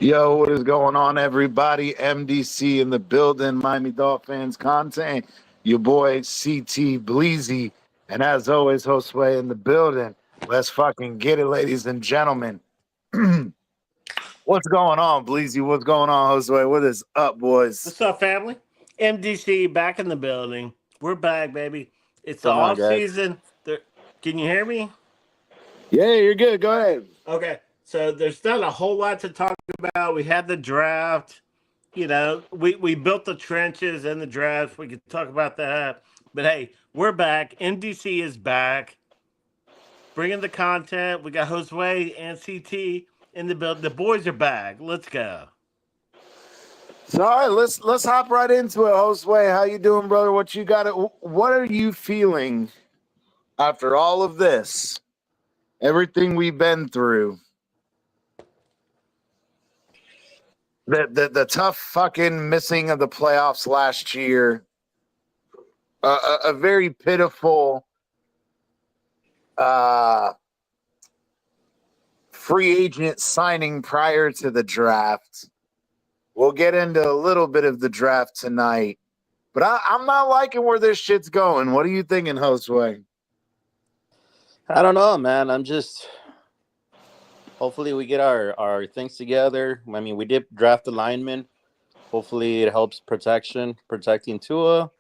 Yo, what is going on, everybody? MDC in the building, Miami Dolphins content. Your boy CT Bleezy, and as always, Josue in the building. Let's fucking get it, ladies and gentlemen. What's going on, Bleezy? What's going on, Josue? What is up, boys? What's up, family? MDC back in the building. We're back, baby. It's the Going on, off guys? season. Can you hear me? Yeah, you're good. Go ahead. Okay, so there's not a whole lot to talk about. We had the draft. We built the trenches in the draft. We could talk about that. But hey, we're back. MDC is back, bringing the content. We got Josue and CT in the build. The boys are back. Let's go. So, all right, let's hop right into it, Josue. How you doing, brother? What you got? What are you feeling after all of this? Everything we've been through. The tough fucking missing of the playoffs last year. A very pitiful free agent signing prior to the draft. We'll get into a little bit of the draft tonight. But I'm not liking where this shit's going. What are you thinking, Josue? I don't know, man. Hopefully we get our things together. I mean, we did draft a lineman. Hopefully it helps protecting Tua.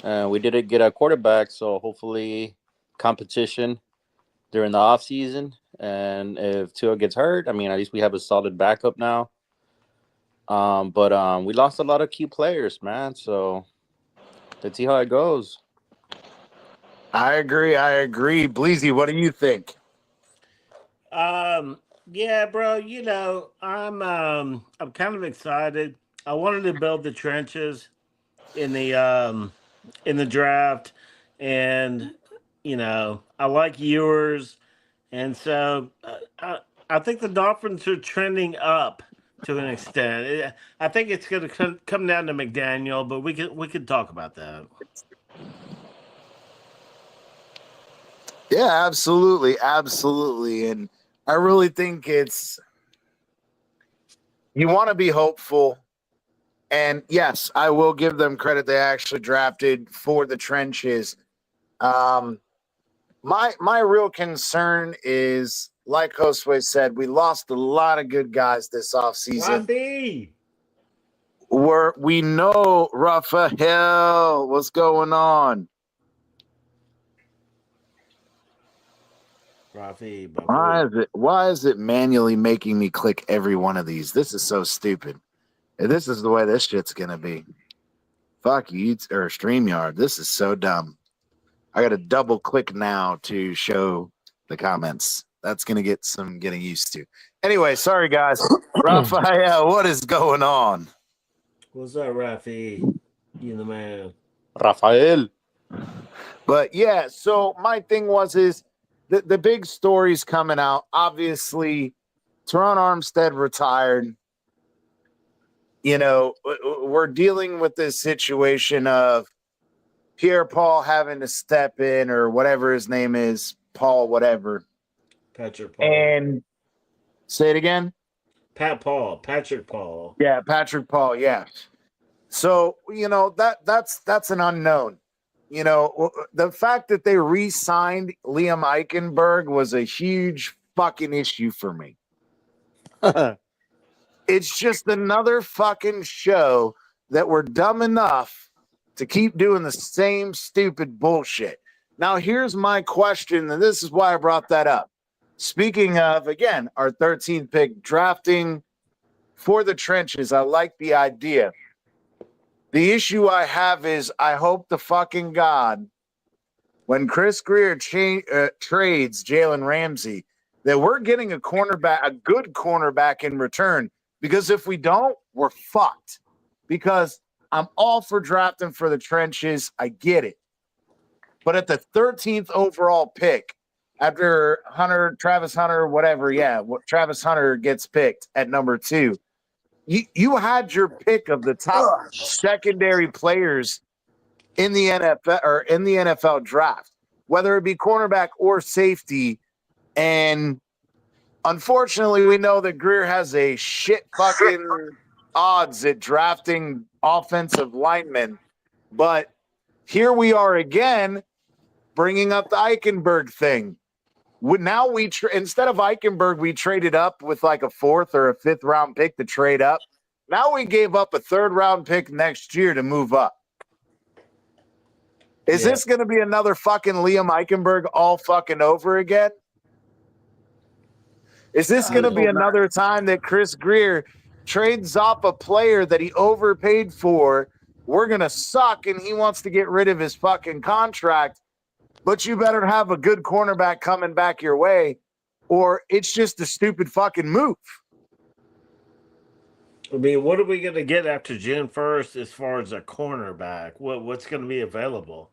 We did get a quarterback, so hopefully competition during the offseason. And if Tua gets hurt, I mean, at least we have a solid backup now. But we lost a lot of key players, man. So let's see how it goes. I agree. Bleezy, what do you think? Yeah, bro. I'm kind of excited. I wanted to build the trenches in the draft, and I like yours, and so I think the Dolphins are trending up to an extent. I think it's going to come down to McDaniel, but we could talk about that. Yeah, absolutely. And I really think you want to be hopeful. And yes, I will give them credit. They actually drafted for the trenches. My real concern is, like Josue said, we lost a lot of good guys this offseason. Rafi! We know Raphael. What's going on? Rafi, Why is it manually making me click every one of these? This is so stupid. This is the way this shit's gonna be. Fuck you or StreamYard. This is so dumb. I gotta double click now to show the comments. That's gonna get some getting used to. Anyway, sorry guys. Raphael, what is going on? What's up, Rafi? You the man. Rafael. But yeah, so my thing is the big stories coming out. Obviously, Teron Armstead retired. We're dealing with this situation of Pierre-Paul having to step in, or whatever his name is, Paul, whatever. Patrick Paul. And say it again. Patrick Paul. Yeah, Patrick Paul. Yeah. So that's an unknown. The fact that they re-signed Liam Eichenberg was a huge fucking issue for me. It's just another fucking show that we're dumb enough to keep doing the same stupid bullshit. Now, here's my question, and this is why I brought that up. Speaking of, again, our 13th pick drafting for the trenches, I like the idea. The issue I have is I hope to fucking God when Chris Greer trades Jalen Ramsey that we're getting a good cornerback in return. Because if we don't, we're fucked. Because I'm all for drafting for the trenches. I get it. But at the 13th overall pick, after Travis Hunter, whatever, Travis Hunter gets picked at number 2. You had your pick of the top secondary players in the NFL draft, whether it be cornerback or safety, and Unfortunately, we know that Greer has a shit fucking odds at drafting offensive linemen. But here we are again, bringing up the Eichenberg thing. Now instead of Eichenberg, we traded up with like a 4th or a 5th round pick to trade up. Now we gave up a 3rd round pick next year to move up. Is this going to be another fucking Liam Eichenberg all fucking over again? Is this going to be another time that Chris Greer trades up a player that he overpaid for? We're going to suck and he wants to get rid of his fucking contract, but you better have a good cornerback coming back your way, or it's just a stupid fucking move. I mean, what are we going to get after June 1st as far as a cornerback? What's going to be available?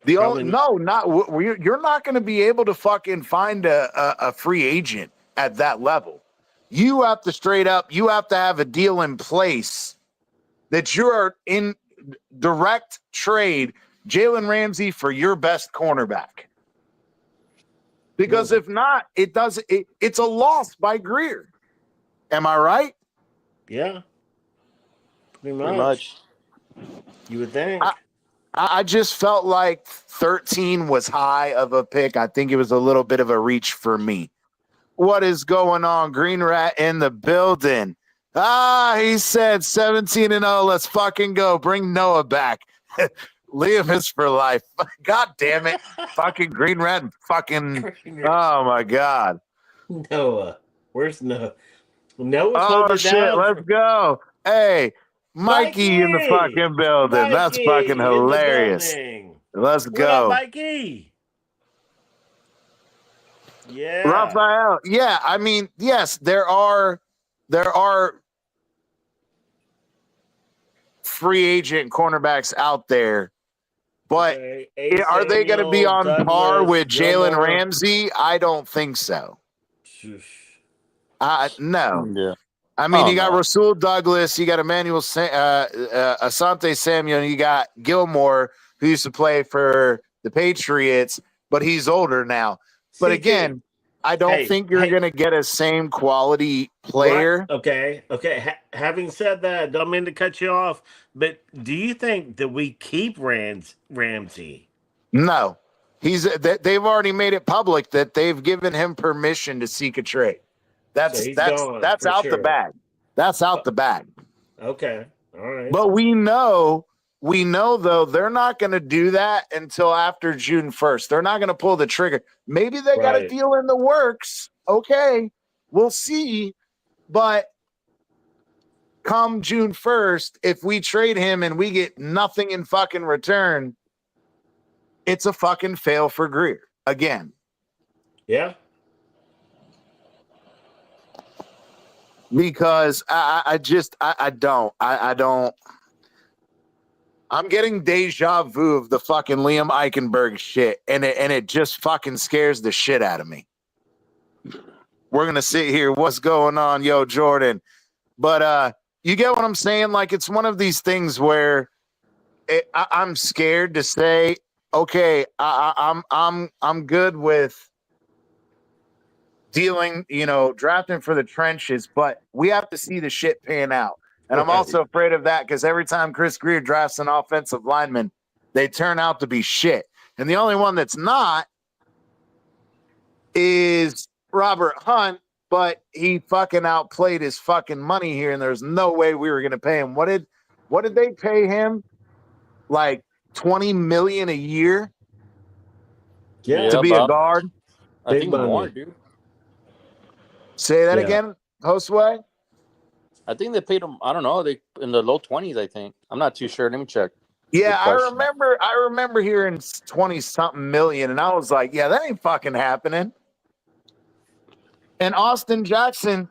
You're not going to be able to fucking find a free agent at that level. You have to straight up, you have to have a deal in place that you're in direct trade Jalen Ramsey for your best cornerback. Because if not, it's a loss by Greer. Am I right? Yeah. Pretty much. You would think. I just felt like 13 was high of a pick. I think it was a little bit of a reach for me. What is going on? Green Rat in the building. He said 17-0. Let's fucking go. Bring Noah back. Liam is for life. God damn it. Fucking Green Rat and fucking. Oh my God. Noah. Where's Noah? Noah's oh shit. Let's go. Hey. Mikey in the fucking building. Mikey, that's fucking hilarious. Let's go. What up, Mikey? Yeah. Raphael. Yeah, I mean, yes, there are free agent cornerbacks out there, but are they going to be on par with Jalen Ramsey? I don't think so. No. Yeah. I mean, you got Rasul Douglas, you got Emmanuel Asante Samuel, and you got Gilmore, who used to play for the Patriots, but he's older now. But again, I don't think you're going to get a same quality player. Right. Okay. Having said that, don't mean to cut you off, but do you think that we keep Ramsey? No. They've already made it public that they've given him permission to seek a trade. That's out the bag. That's out the bag. Okay. All right. But we know though they're not going to do that until after June 1st. They're not going to pull the trigger. Maybe they got a deal in the works. Okay. We'll see. But come June 1st, if we trade him and we get nothing in fucking return, it's a fucking fail for Greer again. Yeah. Because I don't. I'm getting deja vu of the fucking Liam Eichenberg shit, and it just fucking scares the shit out of me. We're gonna sit here. What's going on, yo, Jordan? But you get what I'm saying? Like, it's one of these things where I'm scared to say, okay, I'm good with dealing, drafting for the trenches, but we have to see the shit pan out. And I'm also afraid of that because every time Chris Greer drafts an offensive lineman, they turn out to be shit. And the only one that's not is Robert Hunt, but he fucking outplayed his fucking money here, and there's no way we were going to pay him. What did they pay him? Like $20 million a year to be a guard? I think more, dude. Say that again, Josue? I think they paid him, I don't know, they in the low 20s, I think. I'm not too sure. Let me check. Yeah, I remember hearing 20-something million, and I was like, yeah, that ain't fucking happening. And Austin Jackson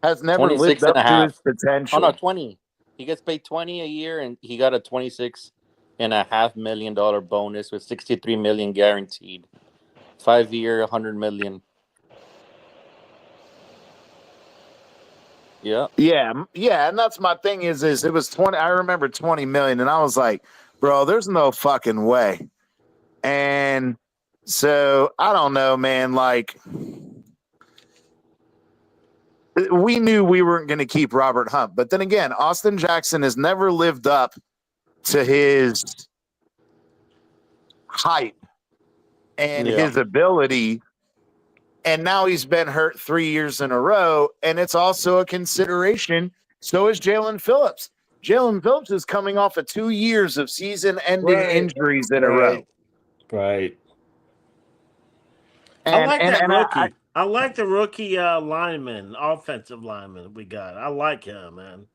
has never lived up to his potential. Oh, no, 20. He gets paid 20 a year, and he got a $26.5 million bonus with $63 million guaranteed. 5-year, $100 million. Yeah, and that's my thing is it was 20. I remember 20 million, and I was like, bro, there's no fucking way. And so I don't know, man. Like, we knew we weren't going to keep Robert Hunt. But then again, Austin Jackson has never lived up to his hype and his ability. And now he's been hurt 3 years in a row. And it's also a consideration. So is Jalen Phillips. Jalen Phillips is coming off of 2 years of season-ending injuries in a row. Right. And, I like that and rookie. I like the rookie lineman, offensive lineman we got. I like him, man.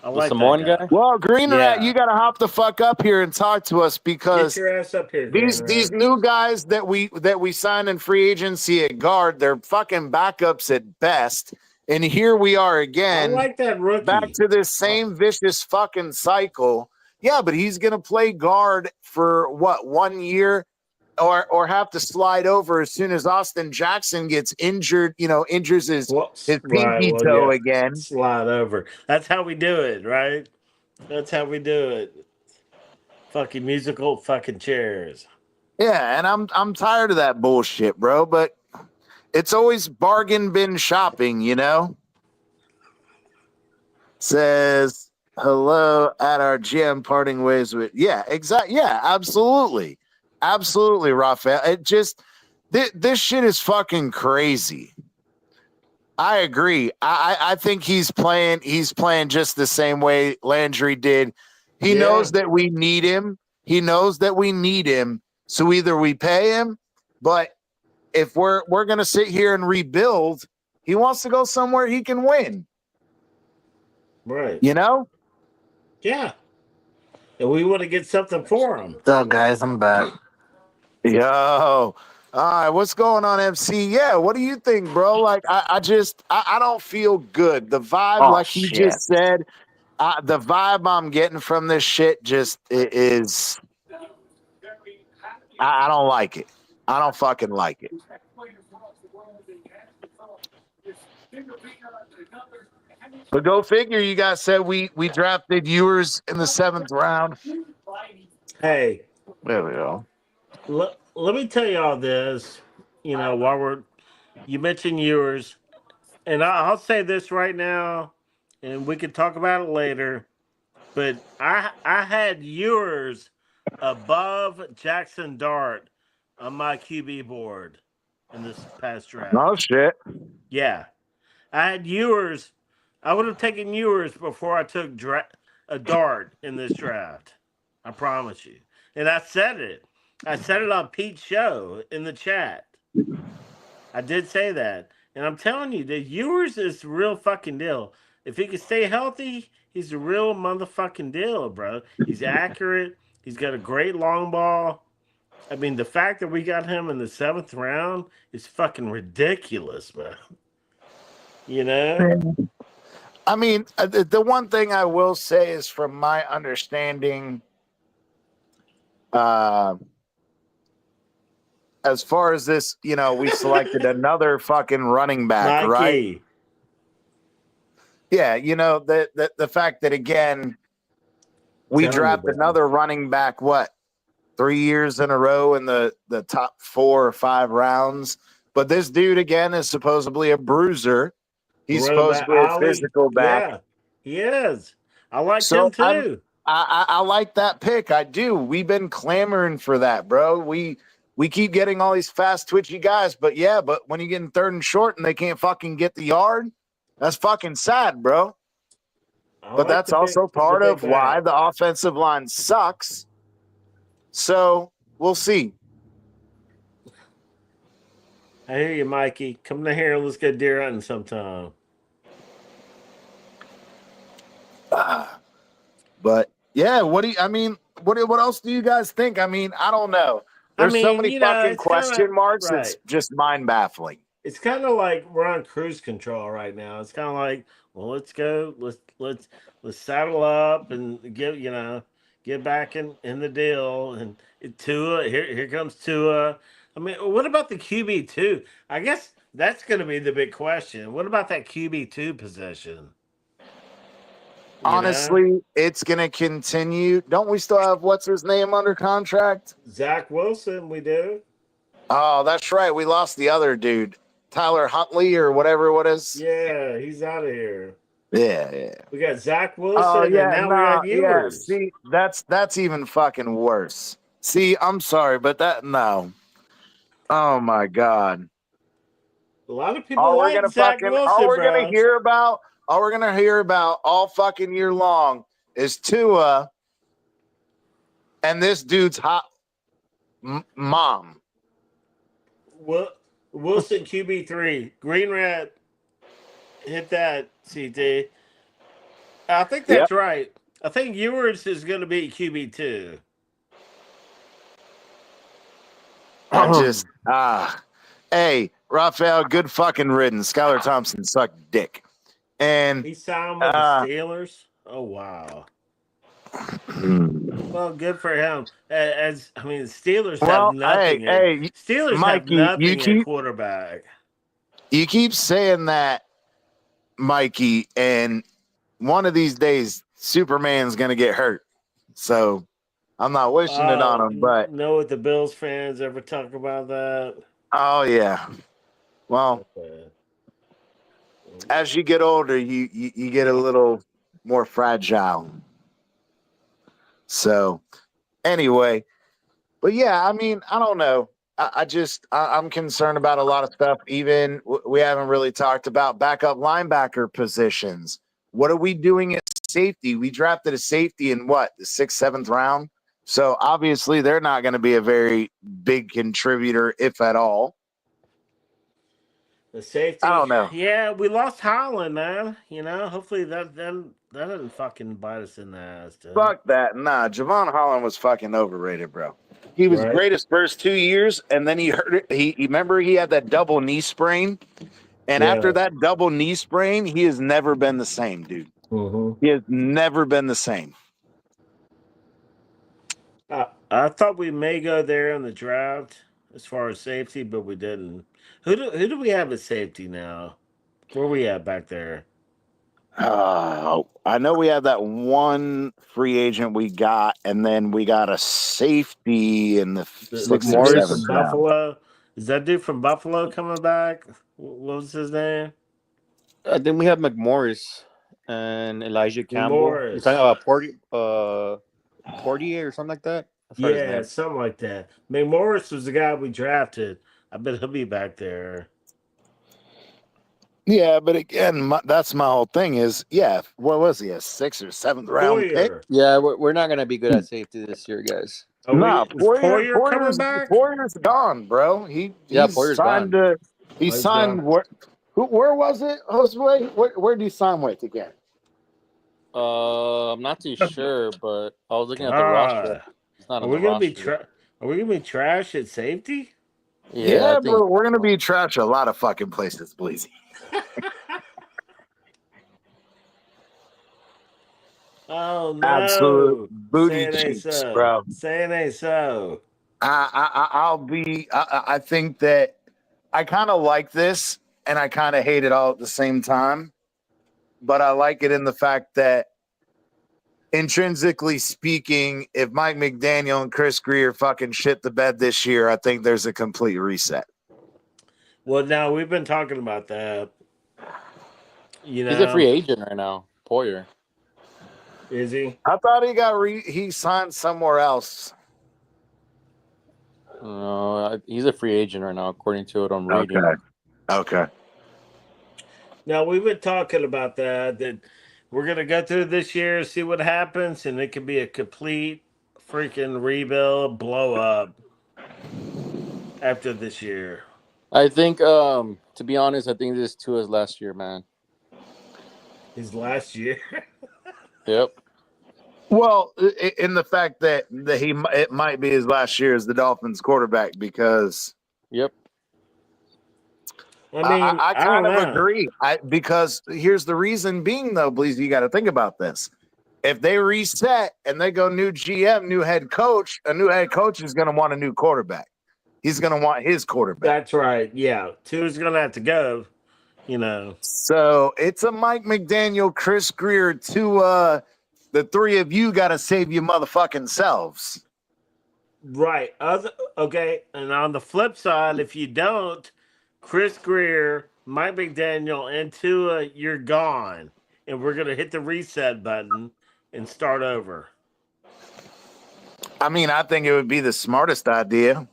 I like Samoan that guy. Well, Green Rat, you got to hop the fuck up here and talk to us because get your ass up here. these new guys that we signed in free agency at guard, they're fucking backups at best. And here we are again. I like that rookie. Back to this same vicious fucking cycle. Yeah, but he's gonna play guard for what, 1 year, or have to slide over as soon as Austin Jackson gets injured. Injures his pinky toe again. Slide over. That's how we do it, right? That's how we do it. Fucking musical fucking chairs. Yeah, and I'm tired of that bullshit, bro. But it's always bargain bin shopping, Says hello at our GM parting ways with. Yeah, exactly. Yeah, absolutely, Rafael. It just this shit is fucking crazy. I agree. I think he's playing just the same way Landry did. He knows that we need him. So either we pay him, but if we're going to sit here and rebuild, he wants to go somewhere he can win. Right. Yeah. And we want to get something for him. What's up, guys? I'm back. Yo. All right, what's going on, MC? Yeah, what do you think, bro? Like, I don't feel good. The vibe, you just said, the vibe I'm getting from this shit just is, I don't like it. I don't fucking like it. But go figure, you guys said we drafted Ewers in the 7th round. Hey. There we go. Let me tell you all this, while you mentioned Ewers, and I'll say this right now, and we can talk about it later, but I had Ewers above Jackson Dart on my QB board in this past draft. Oh, shit. Yeah. I had Ewers. I would have taken Ewers before I took a Dart in this draft. I promise you. And I said it. I said it on Pete's show in the chat. I did say that. And I'm telling you, that Ewers is the real fucking deal. If he can stay healthy, he's a real motherfucking deal, bro. He's accurate. He's got a great long ball. I mean, the fact that we got him in the 7th round is fucking ridiculous, bro. I mean, the one thing I will say is, from my understanding, as far as this, we selected another fucking running back, right? Yeah, the fact that, again, we drafted another running back, 3 years in a row in the top 4 or 5 rounds. But this dude, again, is supposedly a bruiser. He's supposedly a physical back. Yeah, he is. I like him too. I like that pick. I do. We've been clamoring for that, bro. We keep getting all these fast, twitchy guys. But when you get in 3rd and short and they can't fucking get the yard, that's fucking sad, bro. But that's also part of why the offensive line sucks. So we'll see. I hear you, Mikey. Come to here. Let's go deer hunting sometime. But yeah, what else do you guys think? I mean, I don't know. There's so many fucking question marks. Right. It's just mind baffling. It's kind of like we're on cruise control right now. It's kind of like, well, let's go. Let's saddle up and get back in the deal. And Tua, here comes Tua. I mean, what about the QB2? I guess that's going to be the big question. What about that QB2 position? Honestly, it's going to continue. Don't we still have what's his name under contract? Zach Wilson, we do. Oh, that's right. We lost the other dude Tyler Huntley or whatever it is. Yeah, he's out of here. Yeah. We got Zach Oh Wilson, and yeah, now we no, got yeah. Ewers. See, that's even fucking worse. See, I'm sorry, but no. Oh my god. A lot of people like Zach All Wilson, we're gonna bro. hear about all fucking year long is Tua and this dude's hot mom. Wilson QB3. Green Rat hit that, CT. I think that's right. I think Ewers is going to be QB2. I just hey, Raphael, good fucking riddance. Skylar Thompson sucked dick. And he signed with the Steelers. Oh wow. Well, good for him. The Steelers have nothing. Hey, Steelers Mikey, have nothing at quarterback. You keep saying that, Mikey, and one of these days Superman's gonna get hurt. So I'm not wishing it on him, but know what the Bills fans ever talk about that? Oh yeah. Well, as you get older, you get a little more fragile. So anyway, but yeah, I mean, I don't know. I'm concerned about a lot of stuff. Even we haven't really talked about backup linebacker positions. What are we doing at safety? We drafted a safety in the 6th, 7th round. So obviously they're not going to be a very big contributor, if at all. The safety. I don't know. Yeah, we lost Holland, man. Hopefully that doesn't fucking bite us in the ass, dude. Fuck that. Nah, Javon Holland was fucking overrated, bro. He was great his first 2 years, and then he hurt it. He remember he had that double knee sprain, and after that double knee sprain, he has never been the same, dude. He has never been the same. I thought we may go there in the draft as far as safety, but we didn't. Who do we have at safety now? Where are we at back there? I know we have that one free agent we got, and then we got a safety in the 6th or 7th round. Buffalo. Is that dude from Buffalo coming back? What was his name? I think we have McMorris and Elijah Campbell. You're talking about Portier or something like that? Yeah, something like that. McMorris was the guy we drafted. I bet he'll be back there. Yeah, but again, that's my whole thing is, what was he, a 6th or 7th round pick? Yeah, we're not going to be good at safety this year, guys. Poirier coming back? Poirier's gone, bro. Poirier's signed gone. He signed where was it, Josue? Where did he sign with again? I'm not too sure, but I was looking at the roster. It's not on the roster. Are we gonna be trash at safety? Yeah, bro, we're gonna be trash a lot of fucking places, please. Oh no! Absolute booty cheeks, bro. Saying ain't so. I think that I kind of like this, and I kind of hate it all at the same time. But I like it in the fact that, intrinsically speaking, if Mike McDaniel and Chris Greer fucking shit the bed this year, I think there's a complete reset. Well, now we've been talking about that. He's a free agent right now, Poirier. Is he? I thought he signed somewhere else. No, he's a free agent right now, according to what I'm reading. Okay. Now we've been talking about that we're gonna go through this year, see what happens, and it could be a complete freaking rebuild, blow up after this year. I think, to be honest, I think this is Tua's last year, man. His last year? Yep. Well, in the fact that it might be his last year as the Dolphins quarterback, because yep. I kind of agree. Because here's the reason being, though, please, you got to think about this. If they reset and they go new GM, new head coach, a new head coach is going to want a new quarterback. He's going to want his quarterback. That's right. Yeah. Tua's going to have to go, So it's a Mike McDaniel, Chris Greer, Tua. The three of you got to save your motherfucking selves. Right. Okay. And on the flip side, if you don't, Chris Greer, Mike McDaniel, and Tua, you're gone. And we're going to hit the reset button and start over. I mean, I think it would be the smartest idea,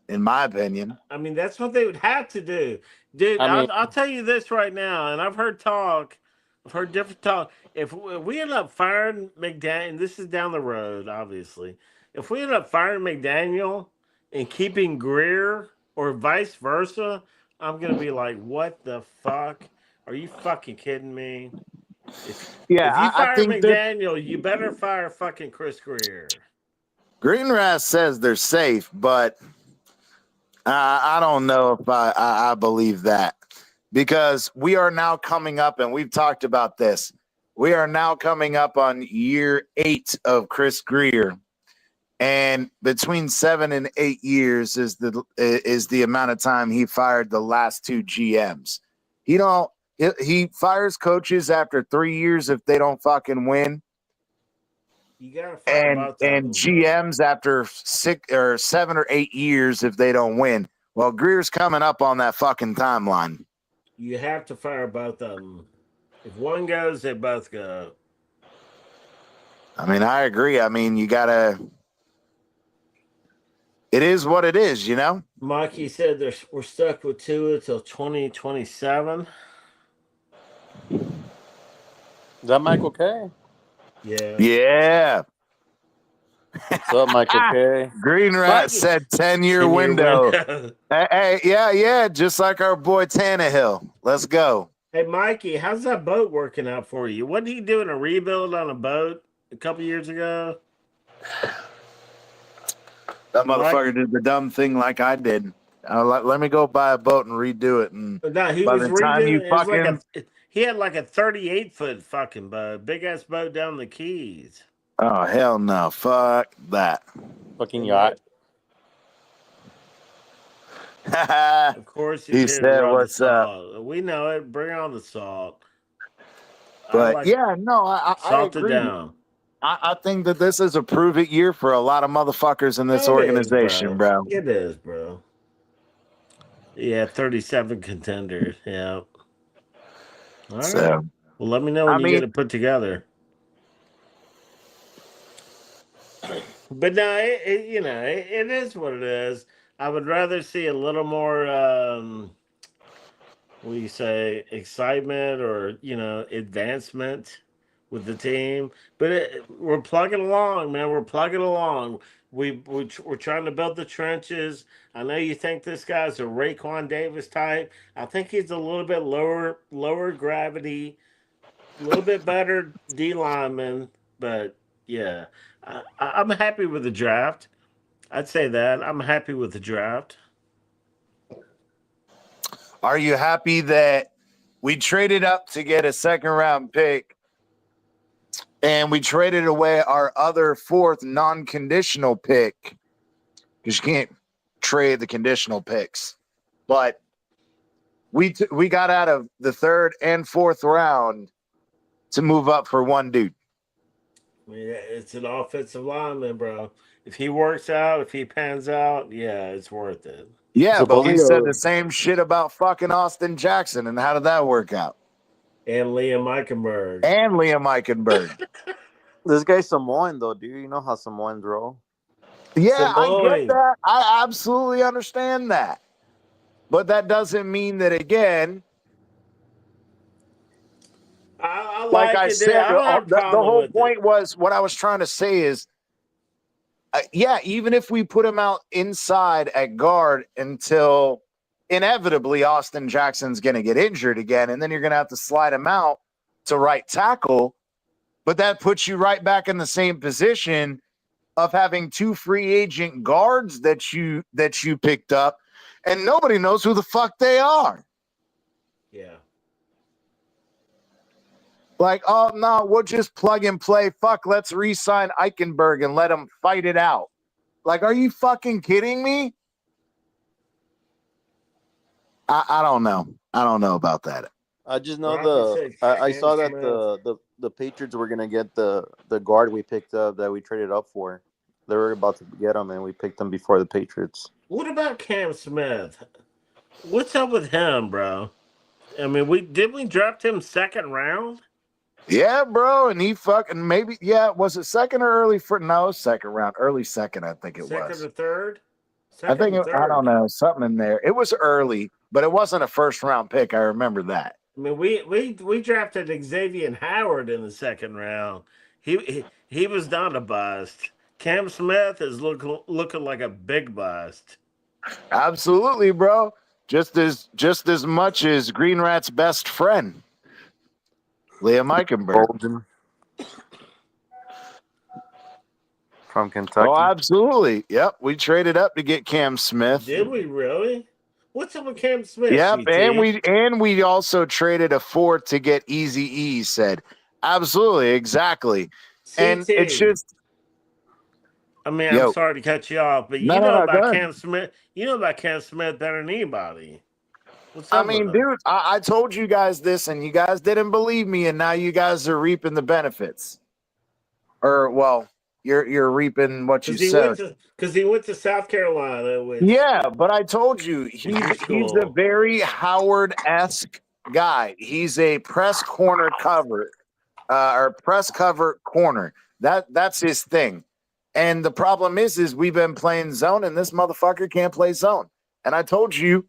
in my opinion. I mean, that's what they would have to do. Dude, I mean, I'll tell you this right now, and I've heard different talk. If we end up firing McDaniel, and this is down the road, obviously. If we end up firing McDaniel and keeping Greer or vice versa, I'm going to be like, what the fuck? Are you fucking kidding me? Yeah, If you I fire think that McDaniel, you better fire fucking Chris Greer. Greengrass says they're safe, but I don't know if I believe that, because we are now coming up, and we've talked about this. We are now coming up on year 8 of Chris Greer, and between 7 and 8 years is the amount of time he fired the last 2 GMs. He fires coaches after 3 years if they don't fucking win. You gotta fire both of them. GMs after 6 or 7 or 8 years if they don't win. Well, Greer's coming up on that fucking timeline. You have to fire both of them. If one goes, they both go. I mean, I agree. I mean, you gotta. It is what it is, you know. Mikey said we're stuck with Tua until 2027. is that Michael K? Yeah. Yeah. What's up, Michael K? Green Rat said 10-year window. Hey, yeah, just like our boy Tannehill. Let's go. Hey, Mikey, how's that boat working out for you? What did he doing a rebuild on a boat a couple years ago? That motherfucker did the dumb thing like I did. Let me go buy a boat and redo it. And no, he by was the time redoing you it. Was fucking, he had like a 38-foot fucking boat, big ass boat down the Keys. oh hell no, fuck that. Fucking yacht. Of course, he said, "What's up?" We know it. Bring on the salt. But yeah, no, I salt agree. it down. I think that this is a prove it year for a lot of motherfuckers in this organization, bro. It is, bro. Yeah, 37 contenders. Yeah. All right. Well, let me know when you get it put together. But no, it is what it is. I would rather see a little more, what do you say, excitement or, advancement with the team. But we're plugging along, man. We're plugging along. We're trying to build the trenches. I know you think this guy's a Raekwon Davis type. I think he's a little bit lower gravity, a little bit better D lineman. But yeah, I'm happy with the draft. I'd say that I'm happy with the draft. Are you happy that we traded up to get a second round pick and we traded away our other 4th non-conditional pick? Because you can't trade the conditional picks. But we got out of the 3rd and 4th round to move up for one dude. I mean, it's an offensive lineman, bro. If he works out, if he pans out, yeah, it's worth it. Yeah, but we said the same shit about fucking Austin Jackson, and how did that work out? And Liam Eichenberg. This guy's Samoan, though, dude. You know how Samoans roll. Yeah, I get that. I absolutely understand that. But that doesn't mean that, again, like I said, the whole point was, what I was trying to say is, yeah, even if we put him out inside at guard until inevitably Austin Jackson's going to get injured again, and then you're going to have to slide him out to right tackle, but that puts you right back in the same position of having 2 free agent guards that you picked up, and nobody knows who the fuck they are. Yeah. Like, oh, no, we'll just plug and play. Fuck, let's re-sign Eichenberg and let him fight it out. Like, are you fucking kidding me? I don't know. I don't know about that. I just know I saw that the Patriots were going to get the guard we picked up that we traded up for. They were about to get him, and we picked him before the Patriots. What about Cam Smith? What's up with him, bro? I mean, we draft him second round? Yeah, bro, and he fucking maybe was it second or early for no second round, early second, I think it Second or was. third? I Second think or I don't third. know something in there. It was early, but it wasn't a first round pick. I remember that. I mean, we drafted Xavier Howard in the second round. He was not a bust. Cam Smith is looking like a big bust. Absolutely, bro. Just as much as Green Rat's best friend, Liam Eichenberg. Bolden from Oh, Kentucky. absolutely. Yep. We traded up to get Cam Smith. Did we really? What's up with Cam Smith? Yep, and CT? we also traded a fourth to get Easy E. Said absolutely, exactly, and it's CT. just I mean, I'm yo. sorry to cut you off, but No, you no, know no. Go about ahead. Cam Smith. You know about Cam Smith better than anybody. What's I up with mean, him? dude, I told you guys this, and you guys didn't believe me, and now you guys are reaping the benefits. Or well, you're reaping what you sowed. Because he went to South Carolina, which Yeah, but I told you is a good he's a school. very Howard-esque guy. He's a press corner cover, or press cover corner. That's his thing. And the problem is we've been playing zone, and this motherfucker can't play zone. And I told you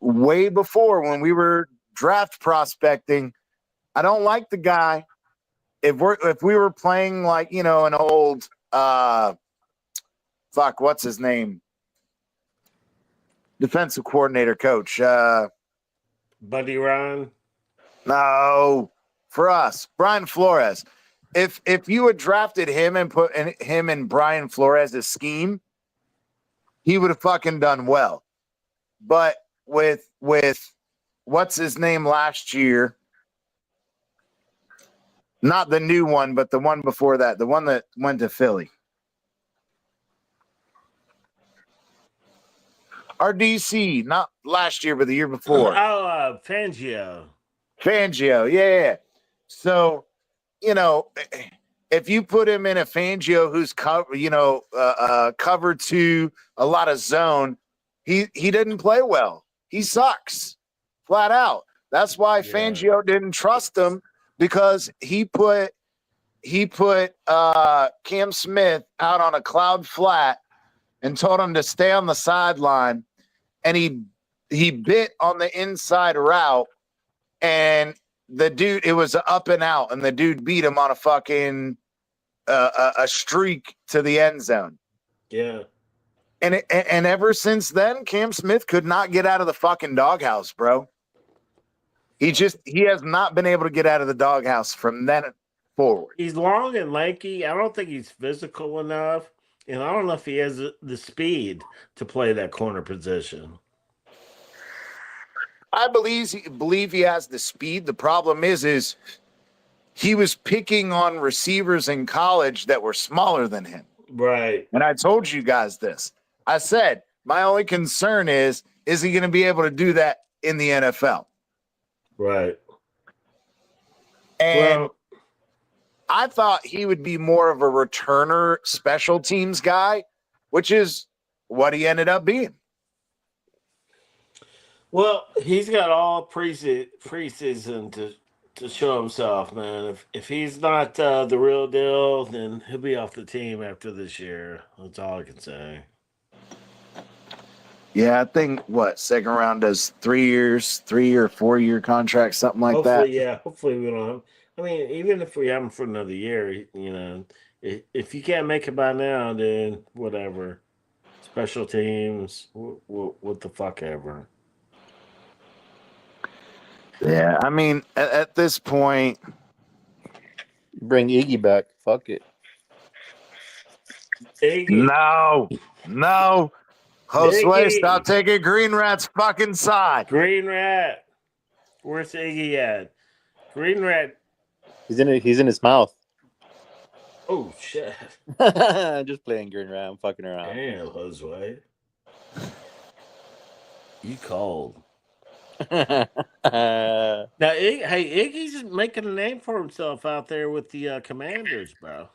way before when we were draft prospecting, I don't like the guy. If we were playing like an old what's his name, defensive coordinator coach. Buddy Ryan. No, for us, Brian Flores. If you had drafted him and put him in Brian Flores' scheme, he would have fucking done well. But with what's his name last year, not the new one, but the one before that, the one that went to Philly. Our DC, not last year, but the year before. Fangio. Fangio, yeah. So, if you put him in a Fangio who's covered to a lot of zone, he didn't play well. He sucks, flat out. That's why Fangio didn't trust him, because he put Cam Smith out on a cloud flat and told him to stay on the sideline, and he bit on the inside route, and the dude, it was up and out, and the dude beat him on a fucking a streak to the end zone. Yeah. And ever since then, Cam Smith could not get out of the fucking doghouse, bro. He has not been able to get out of the doghouse from then forward. He's long and lanky. I don't think he's physical enough. And I don't know if he has the speed to play that corner position. I believe he has the speed. The problem is he was picking on receivers in college that were smaller than him. Right. And I told you guys this. I said, my only concern is he going to be able to do that in the NFL? Right. And I thought he would be more of a returner, special teams guy, which is what he ended up being. Well, he's got all preseason to show himself, man. If he's not the real deal, then he'll be off the team after this year. That's all I can say. Yeah, I think second round does 3 years, 3 or 4 year contract, something like that. Yeah. Hopefully we don't have. I mean, even if we have him for another year, if you can't make it by now, then whatever. Special teams, what the fuck ever. Yeah, I mean, at this point, Bring Iggy back. Fuck it. Iggy. No. Josue, stop taking Green Rat's fucking side. Green Rat. Where's Iggy at? Green Rat. He's in his mouth. Oh, shit. Just playing Green Rat. I'm fucking around. Damn, Josue. You cold. Now, Iggy's making a name for himself out there with the Commanders, bro.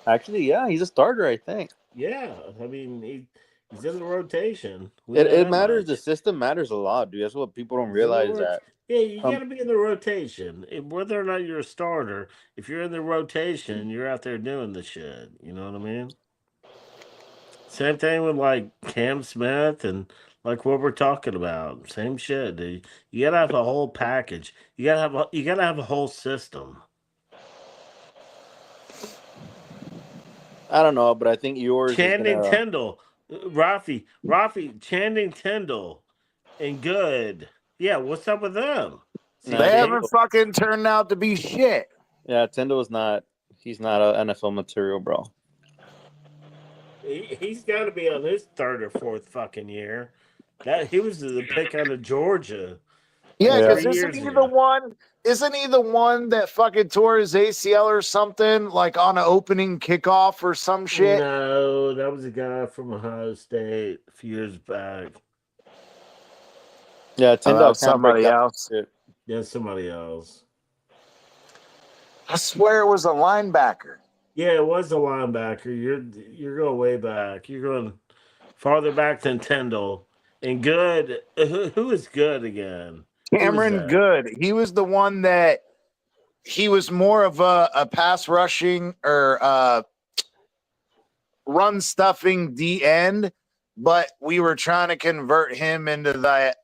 Actually, yeah, he's a starter, I think. Yeah, I mean, He's in the rotation. It matters. The system matters a lot, dude. That's what people don't realize. That Yeah, you got to be in the rotation. Whether or not you're a starter, if you're in the rotation, you're out there doing the shit. You know what I mean? Same thing with like Cam Smith and like what we're talking about. Same shit, dude. You gotta have a whole package. You gotta have a whole system. I don't know, but I think yours is Channing gonna. Tindall, Rafi, Channing Tindall, and Good. Yeah, what's up with them? Nah, They CT? haven't fucking turned out to be shit. yeah, Tendo is not. He's not an NFL material, bro. He's got to be on his third or fourth fucking year. That he was the pick out of Georgia Yeah, like Yeah. because 3 years isn't he the ago. one? Isn't he the one that fucking tore his ACL or something, like on an opening kickoff or some shit? No, that was a guy from Ohio State a few years back. Yeah, Oh, that Tyndall was can't break somebody down. else. Shit. Yeah, somebody else. I swear it was a linebacker. Yeah, it was a linebacker. You're going way back. You're going farther back than Tyndall. And Good, who is Good again? Who was Cameron that? Good. He was the one that he was more of a pass rushing or run stuffing D end, but we were trying to convert him into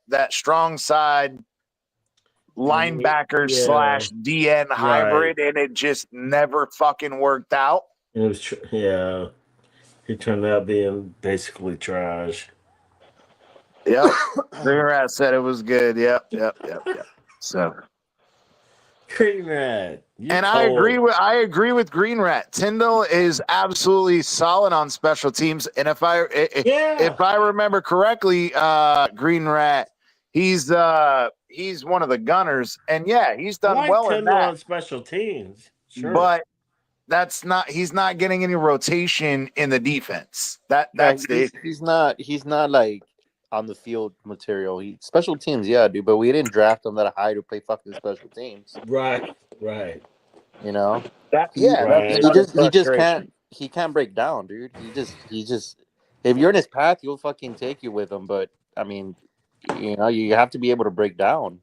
that strong side linebacker Yeah, slash DN right. hybrid, and it just never fucking worked out. It was yeah. He turned out being basically trash. Yep. Greenrat said it was good. Yep. So, Green Rat, you're and cold. I agree with Greenrat. Tyndall is absolutely solid on special teams, and if Yeah, I remember correctly, Greenrat, he's one of the gunners, and yeah, he's I done like well in Tyndall that. on special teams. Sure. But he's not getting any rotation in the defense. Yeah, That's the he's not like on the field material. He special teams, yeah, dude. But we didn't draft him that high to play fucking special teams. Right. Right. You know, that's Right. another he just frustration. can't break down, dude. He just if you're in his path, you'll fucking take you with him. But I mean, you know, you have to be able to break down.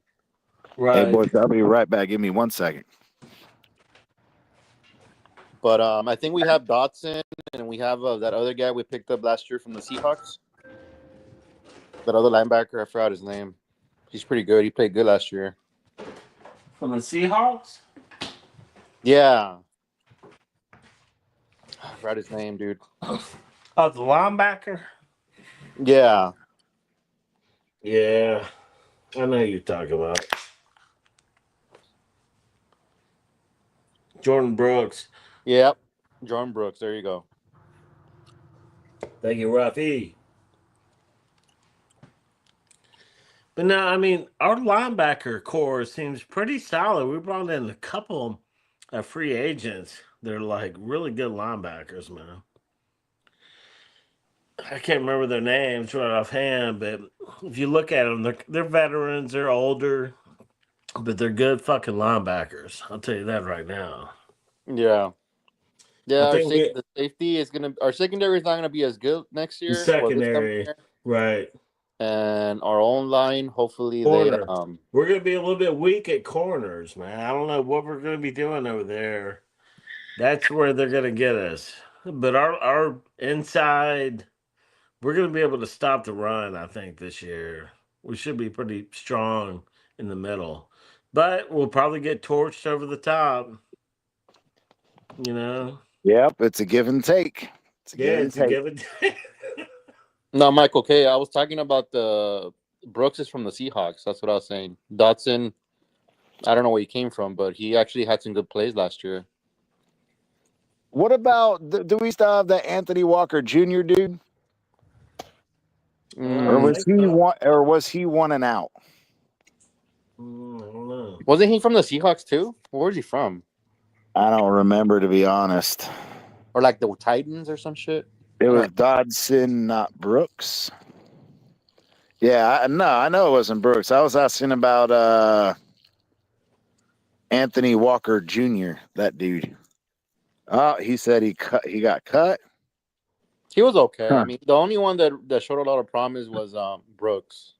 Hey Right. boys, I'll be right back. Give me 1 second. But I think we have Dotson and we have that other guy we picked up last year from the Seahawks. That other linebacker, I forgot his name. He's pretty good. He played good last year. From the Seahawks? Yeah. I forgot his name, dude. Oh, the linebacker? Yeah. Yeah. I know who you're talking about. Jordan Brooks. Yep. Jordan Brooks. There you go. Thank you, Rafi. But no, I mean, our linebacker core seems pretty solid. We brought in a couple of free agents. They're like really good linebackers, man. I can't remember their names right offhand, but if you look at them, they're veterans, they're older, but they're good fucking linebackers. I'll tell you that right now. Yeah. Yeah, I think the safety is our secondary is not gonna be as good next year. Well, this coming secondary, year. right? And our own line, hopefully Corner. they We're gonna be a little bit weak at corners, man. I don't know what we're gonna be doing over there. That's where they're gonna get us. But our inside, we're gonna be able to stop the run. I think this year we should be pretty strong in the middle, but we'll probably get torched over the top. You know? Yep, it's a give and take. It's a give and It's a take. give and take. No, Michael K. I was talking about the Brooks is from the Seahawks. That's what I was saying. Dotson, I don't know where he came from, but he actually had some good plays last year. What about do we still have that Anthony Walker Jr. dude? Or was he one and out? I don't know. Wasn't he from the Seahawks too? Where's he from? I don't remember, to be honest. Or like the Titans or some shit? It was Dodson, not Brooks. Yeah, I know it wasn't Brooks. I was asking about Anthony Walker Jr., that dude. Oh, he said he got cut. He was okay. Huh. I mean, the only one that showed a lot of promise was Brooks.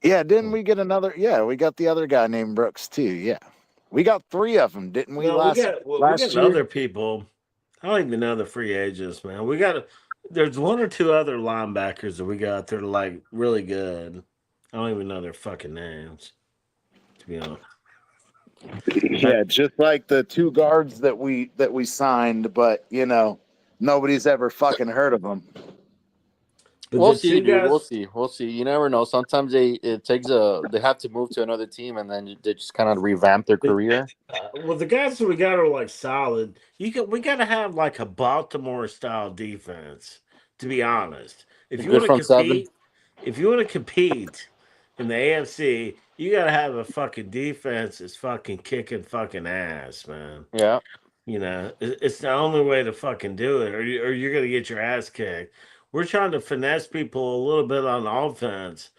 Yeah, didn't we get another? Yeah, we got the other guy named Brooks too. Yeah, we got 3 of them, didn't we? No, Last we got year. other people. I don't even know the free agents, man. There's 1 or 2 other linebackers that we got that are like really good. I don't even know their fucking names, to be honest. Yeah, just like the 2 guards that we signed, but nobody's ever fucking heard of them. But We'll the see, 2 dude. We'll guys, see. We'll see. You never know. Sometimes they have to move to another team, and then they just kind of revamp their career. well, the guys that we got are like solid. We got to have like a Baltimore style defense. To be honest, if you Good want to front seven. compete, if you want to compete in the AFC, you got to have a fucking defense that's fucking kicking fucking ass, man. Yeah. It's the only way to fucking do it, or you're gonna get your ass kicked. We're trying to finesse people a little bit on offense,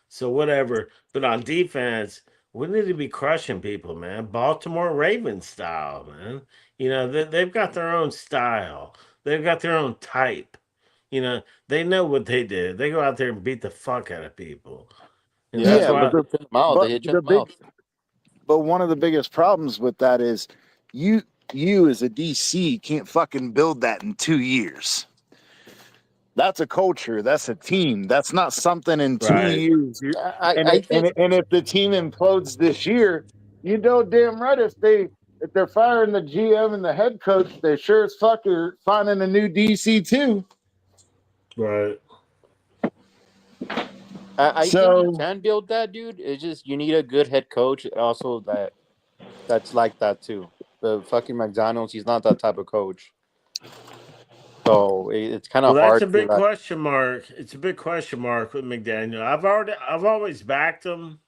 so whatever. But on defense, we need to be crushing people, man. Baltimore Ravens style, man. They've got their own style. They've got their own type. They know what they do. They go out there and beat the fuck out of people, and Yeah. that's Yeah, They but why. hit you in the mouth. They but hit you in the the mouth. one of the biggest problems with that is you as a DC can't fucking build that in 2 years. That's a culture. That's a team. That's not something in 2 Right. years. And I think. if the team implodes this year, you know damn right if they're firing the GM and the head coach, they sure as fuck are finding a new DC too. Right. I think you So can build that, dude. It's just you need a good head coach. Also, that's like that too. The fucking McDonald's, he's not that type of coach. So it's kind Well, of that's hard a to big like. question mark. It's a big question mark with McDaniel. I've always backed him.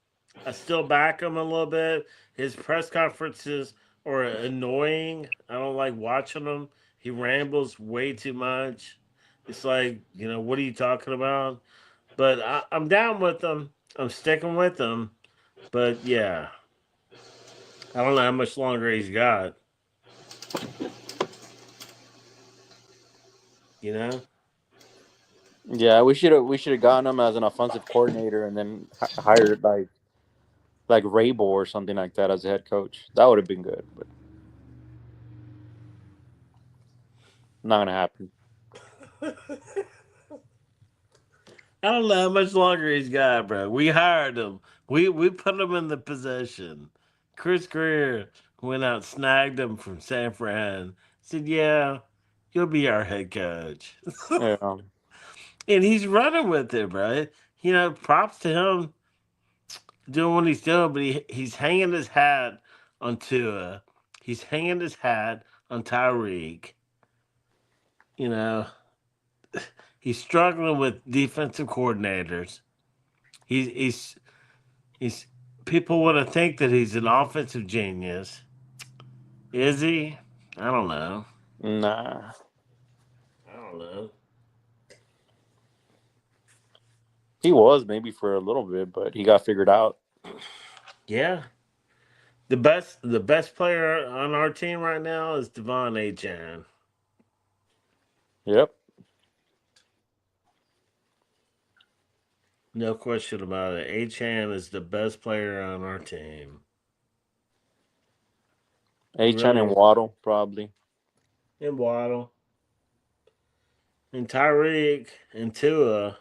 I still back him a little bit. His press conferences are annoying. I don't like watching him. He rambles way too much. It's like, what are you talking about? But I'm down with him. I'm sticking with him. But yeah, I don't know how much longer he's got. You know? Yeah, we should have gotten him as an offensive coordinator and then hired like Rabel or something like that as a head coach. That would have been good, but not gonna happen. I don't know how much longer he's got, bro. We hired him. We put him in the position. Chris Greer went out, snagged him from San Fran. Said, "Yeah, you'll be our head coach," Yeah, and he's running with it, bro. Props to him doing what he's doing, but he's hanging his hat on Tua. He's hanging his hat on Tyreek. You know, he's struggling with defensive coordinators. He's He's People want to think that he's an offensive genius. Is he? I don't know. nah. I don't know. He was maybe for a little bit, but he got figured out. Yeah. The best player on our team right now is Devon Achan. Yep. No question about it. Achan is the best player on our team. He Achan really and is. Waddle probably. And Waddle. And Tyreek and Tua.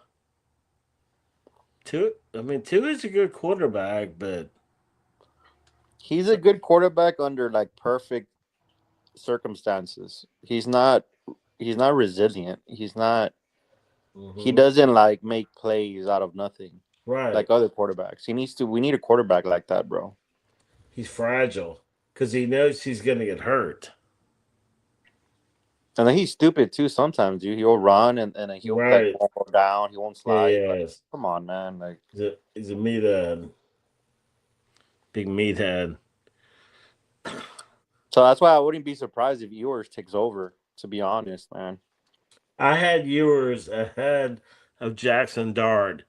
Tua is a good quarterback, but He's a good quarterback under like perfect circumstances. He's not resilient. He Mhm. doesn't like make plays out of nothing Right. like other quarterbacks. We need a quarterback like that, bro. He's fragile because he knows he's going to get hurt. And then he's stupid too sometimes, dude. He'll run and then he'll like Right. won't go down, he won't Yeah, slide. Like, yes. come on, man. Like He's a meathead. Big meathead. so that's why I wouldn't be surprised if yours takes over, to be honest, man. I had yours ahead of Jackson Dart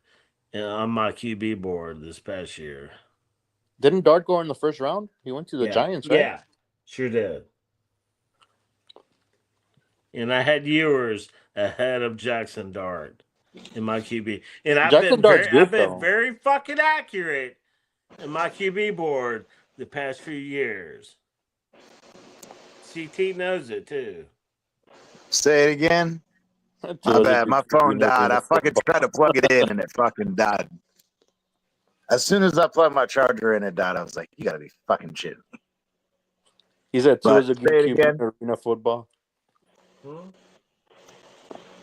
on my QB board this past year. Didn't Dart go in the first round? He went to the Yeah. Giants, right? Yeah. Sure did. and I had Ewers ahead of Jackson Dart in my QB. And Jackson Dart's I've good been though. very fucking accurate in my QB board the past few years. CT knows it too. Say it again. My Those are bad. good My QB phone in the died. arena I fucking football. tried to plug it in and it fucking died. As soon as I plugged my charger in, it died. I was like, you gotta be fucking shitting me. He said But Tua's a good say it QB again. in arena football. Hmm?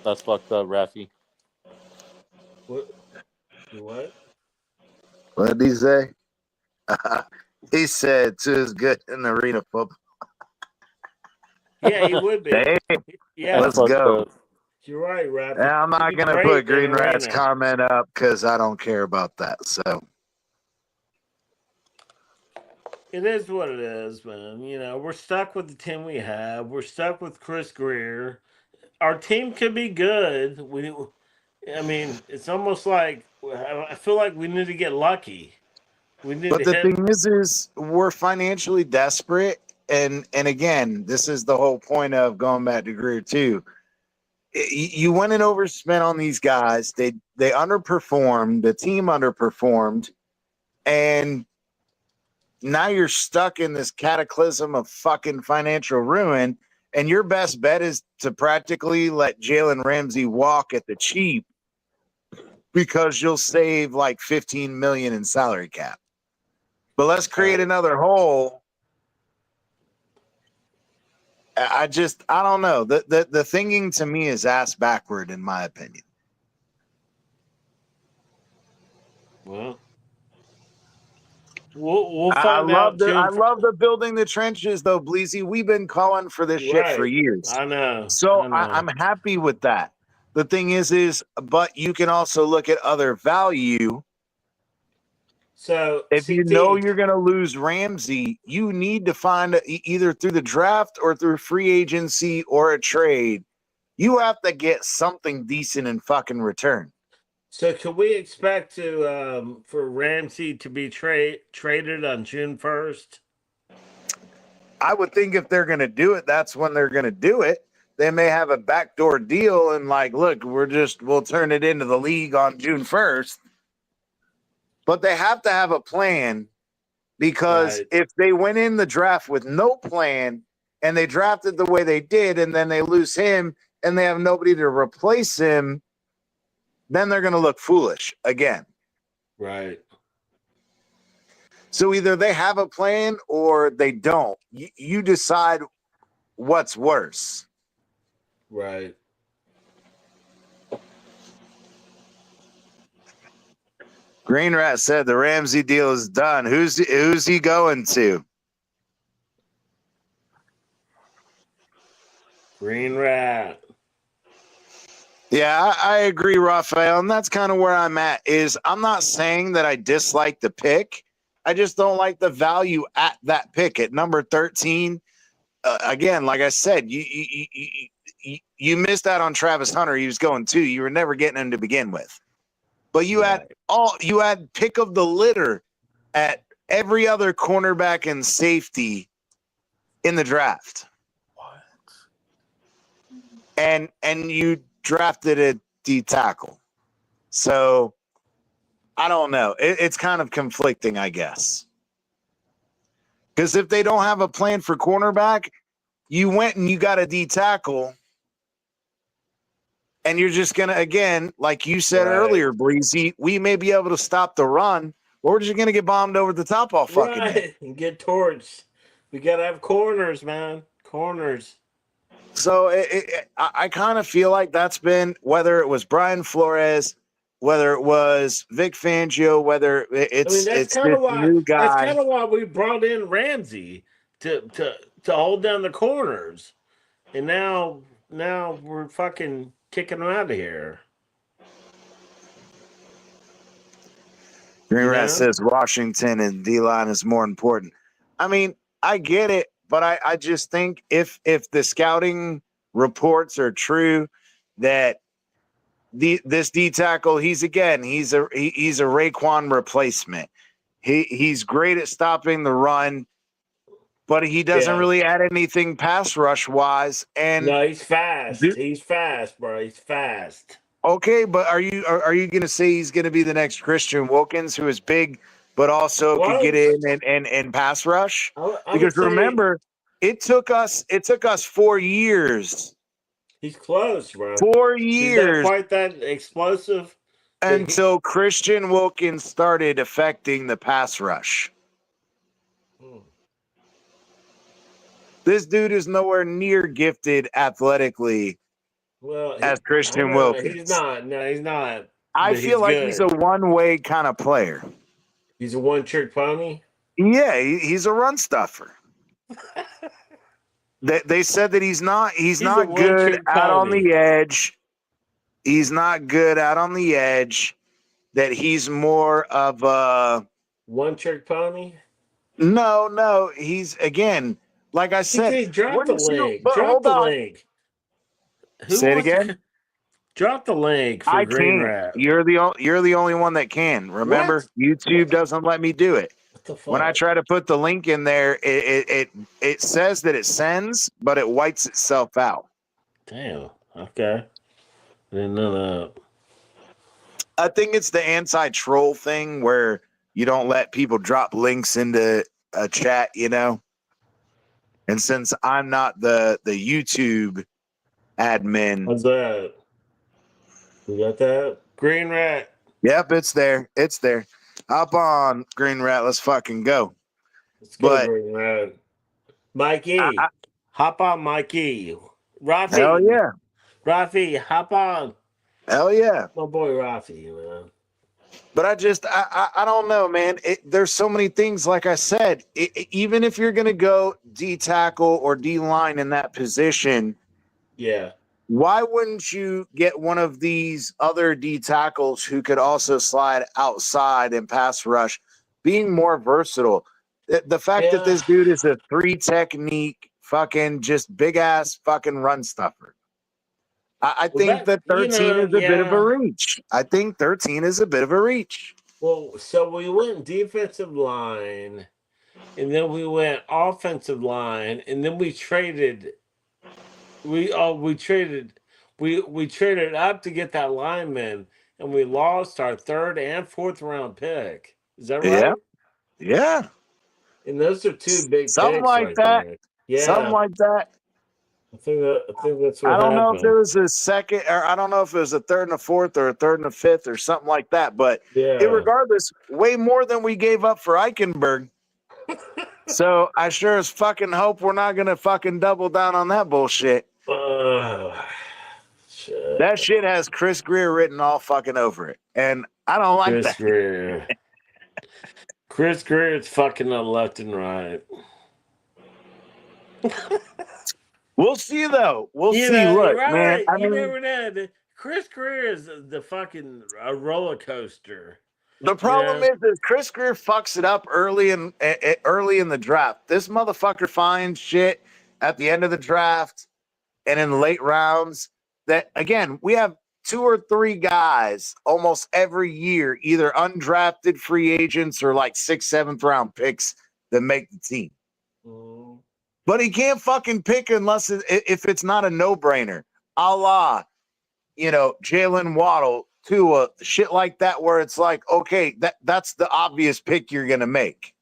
That's fucked up, Rafi. What? What? What did he say? He said Tua's good in arena football. Yeah, he would be. Damn, Yeah, That's let's fucked go. up. you're right, Rafi. I'm He'd not be gonna put great in Green Rat's arena. comment up because I don't care about that. So It is what it is, man. You know, we're stuck with the team we have. We're stuck with Chris Greer. Our team could be good. I mean, it's almost like I feel like we need to get lucky. We need but to the hit. thing is we're financially desperate, and again, this is the whole point of going back to Greer too. You went and overspent on these guys. They underperformed. The team underperformed, and now you're stuck in this cataclysm of fucking financial ruin. And your best bet is to practically let Jalen Ramsey walk at the cheap because you'll save like 15 million in salary cap. But let's create another hole. I don't know. The thinking to me is ass backward, in my opinion. Well, we'll find out I June. love the building the trenches though, Bleezy. We've been calling for this shit for Right. years. I know. So I know. I'm happy with that. The thing is, but you can also look at other value. So If you know CT. you're going to lose Ramsey, you need to find either through the draft or through free agency or a trade. You have to get something decent in fucking return. So can we expect to for Ramsey to be traded on June 1st? I would think if they're going to do it, that's when they're going to do it. They may have a backdoor deal and like, look, we'll turn it into the league on June 1st. But they have to have a plan because Right. if they went in the draft with no plan and they drafted the way they did and then they lose him and they have nobody to replace him, then they're going to look foolish again. Right. So either they have a plan or they don't. You decide what's worse. Right. Green Rat said the Ramsey deal is done. Who's he going to? Green Rat. Yeah, I agree, Raphael, and that's kind of where I'm at. Is I'm not saying that I dislike the pick. I just don't like the value at that pick at number 13. Again, like I said, you missed out on Travis Hunter. He was going 2. You were never getting him to begin with. But you had pick of the litter at every other cornerback and safety in the draft. What? And you drafted a D tackle. So I don't know. It's kind of conflicting, I guess. Because if they don't have a plan for cornerback, you went and you got a D tackle, and you're just going to, again, like you said earlier, Breezy, we may be able to stop the run, or we're just going to get bombed over the top all fucking day. And get torched. We got to have corners, man. Corners. So I kind of feel like that's been, whether it was Brian Flores, whether it was Vic Fangio, whether it's that's this kind of why. new That's guy. kind of why we brought in Ramsey to hold down the corners, and now we're fucking kicking them out of here. Green Rat says Washington and D-line is more important. I mean, I get it, but I just think if the scouting reports are true that this D tackle, he's a Raekwon replacement. He's great at stopping the run. but he doesn't Yeah. really add anything pass rush wise. And No, he's fast. He's fast, bro. He's fast. okay, but are you going to say he's going to be the next Christian Wilkins, who is big, but also could get Close. in and pass rush? I would Because say remember, it took us 4 years, he's close, bro. 4 He's not years quite that explosive, but until Christian Wilkins started affecting the pass rush. This dude is nowhere near gifted athletically as Christian Wilkins. He's not. No, he's not. I But feel he's like good. he's a one-way kind of player. He's a one-trick pony. Yeah, he's a run stuffer. They said that he's not good out on the edge. He's not good out on the edge. That he's more of a one-trick pony. No, he's again, like I said, Drop the leg. But Drop hold the on. leg. Say it again. Drop the link for I Green can't. Rat. You're the only one that can. Remember, What? YouTube doesn't let me do it. What the fuck? When I try to put the link in there, it says that it sends, but it whites itself out. Damn. Okay. Didn't know that. I think it's the anti-troll thing where you don't let people drop links into a chat, you know. And since I'm not the YouTube admin, What's that? You got that? Green Rat. Yep, it's there. It's there. Hop on, Green Rat. Let's fucking go. Let's go, But Green Rat. Mikey. Hop on, Mikey. Rafi. Hell yeah. Rafi, hop on. Hell yeah. My boy Rafi, man. But I don't know, man. There's so many things, like I said, even if you're going to go D tackle or D line in that position, yeah, why wouldn't you get one of these other D tackles who could also slide outside and pass rush, being more versatile? The fact that this dude is a 3 technique, fucking just big ass fucking run stuffer. I think that 13 is a bit of a reach. I think 13 is a bit of a reach. Well, so we went defensive line, and then we went offensive line, and then we traded. We traded up to get that lineman, and we lost our 3rd and 4th round pick. Is that right? Yeah. And those are 2 big something picks like right that. there. Yeah, something like that. I think that's what I don't happened. know if there was a second, or I don't know if it was a 3rd and a 4th or a 3rd and a 5th or something like that. But regardless, way more than we gave up for Eichenberg. So I sure as fucking hope we're not gonna fucking double down on that bullshit. Shit. That shit has Chris Greer written all fucking over it, and I don't like that. Greer. Chris Greer is fucking up left and right. We'll see, though. We'll see. Look, man. I mean, never know. Chris Greer is the fucking a roller coaster. The problem is Chris Greer fucks it up early in the draft. This motherfucker finds shit at the end of the draft and in late rounds that, again, we have 2 or 3 guys almost every year, either undrafted free agents or like 6th, 7th round picks that make the team. But he can't fucking pick unless if it's not a no-brainer. A la, Jalen Waddle, Tua, shit like that, where it's like, okay, that's the obvious pick you're going to make.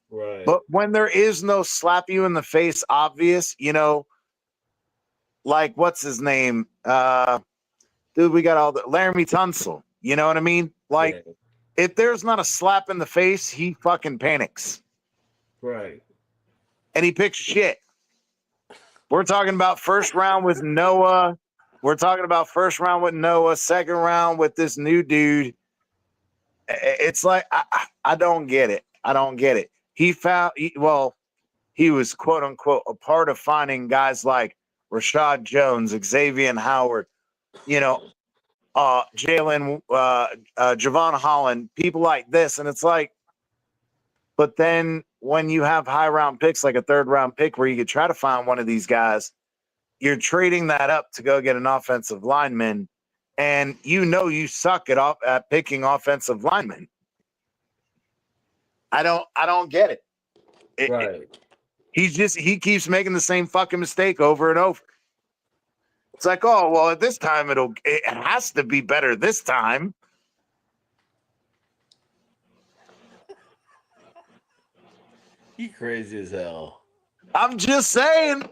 Right. But when there is no slap you in the face obvious, like what's his name? Dude, we got all the Laramie Tunsil. You know what I mean? Like, if there's not a slap in the face, he fucking panics. Right. And he picks shit. We're talking about 1st round with Noah. We're talking about 1st round with Noah, 2nd round with this new dude. It's like, I don't get it. I don't get it. He was, quote unquote, a part of finding guys like Rashad Jones, Xavier Howard, Jalen, Javon Holland, people like this. And it's like, but then when you have high round picks, like a 3rd round pick where you could try to find one of these guys, you're trading that up to go get an offensive lineman, and you suck at picking offensive linemen. I don't get it. Right. He keeps making the same fucking mistake over and over. It's like, oh well, at this time it has to be better this time. You crazy as hell. I'm just saying,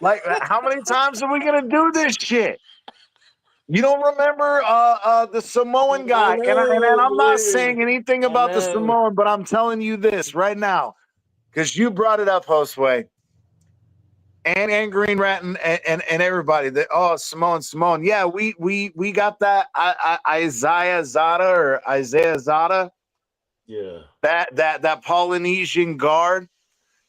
like, how many times are we gonna do this shit? You don't remember the Samoan guy, and I'm not saying anything about the Samoan, but I'm telling you this right now because you brought it up, Josue, and Green Rat and everybody. That Samoan, yeah, we got that Isaiah Zada, Yeah, that Polynesian guard.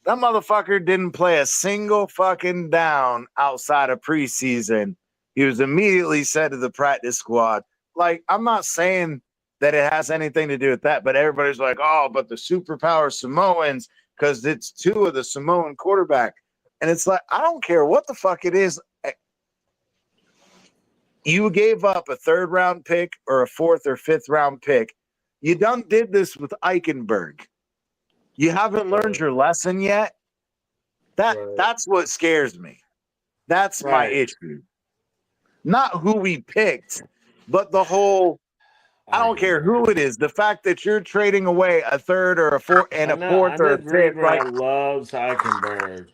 That motherfucker didn't play a single fucking down outside of preseason. He was immediately sent to the practice squad. Like, I'm not saying that it has anything to do with that, but everybody's like, oh, but the superpower Samoans, because it's two of the Samoan quarterback. And it's like, I don't care what the fuck it is. You gave up a 3rd round pick or a 4th or 5th round pick. You done did this with Eichenberg. You haven't learned your lesson yet. That's what scares me. That's my issue. Not who we picked, but the whole. I don't care who it is. The fact that you're trading away a 3rd or a 4th and a 4th or a 5th, like loves Eichenberg.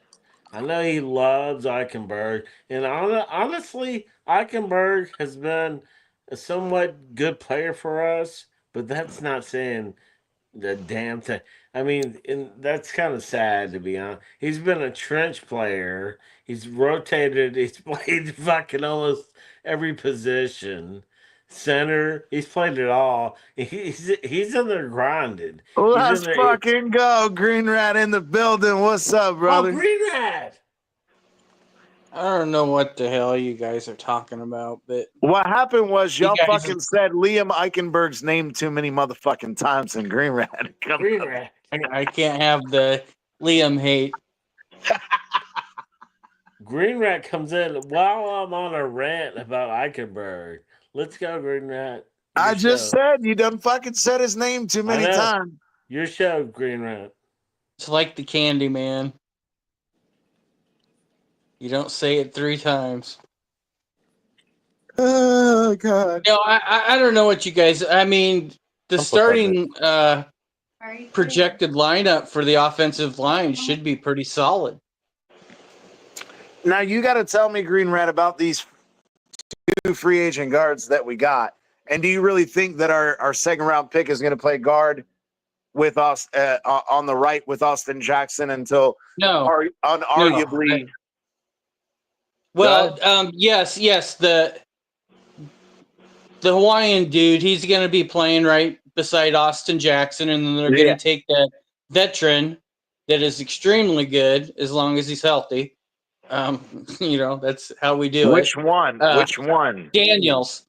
I know he loves Eichenberg, and honestly, Eichenberg has been a somewhat good player for us. But that's not saying the damn thing. I mean, and that's kind of sad to be honest. He's been a trench player. He's rotated. He's played fucking almost every position. Center. He's played it all. He's in there grinding. let's fucking go. Green Rat in the building. What's up, brother? Oh, Green Rat. I don't know what the hell you guys are talking about, but what happened was y'all fucking said Liam Eichenberg's name too many motherfucking times in Green Rat. Green Rat. I can't have the Liam hate. Green Rat comes in while I'm on a rant about Eichenberg. Let's go, Green Rat. I just said you done fucking said his name too many times. Your show, Green Rat. It's like the candy man. You don't say it 3 times. Oh God! No, I don't know what you guys. I mean, the starting projected lineup for the offensive line should be pretty solid. Now you got to tell me, Green Rat, about these 2 free agent guards that we got. And do you really think that our 2nd round pick is going to play guard with us on the right with Austin Jackson until unarguably? No. Well, yes, the Hawaiian dude, he's going to be playing right beside Austin Jackson, and then they're going to take that veteran that is extremely good as long as he's healthy. That's how we do Which it. one? Which one? Daniels.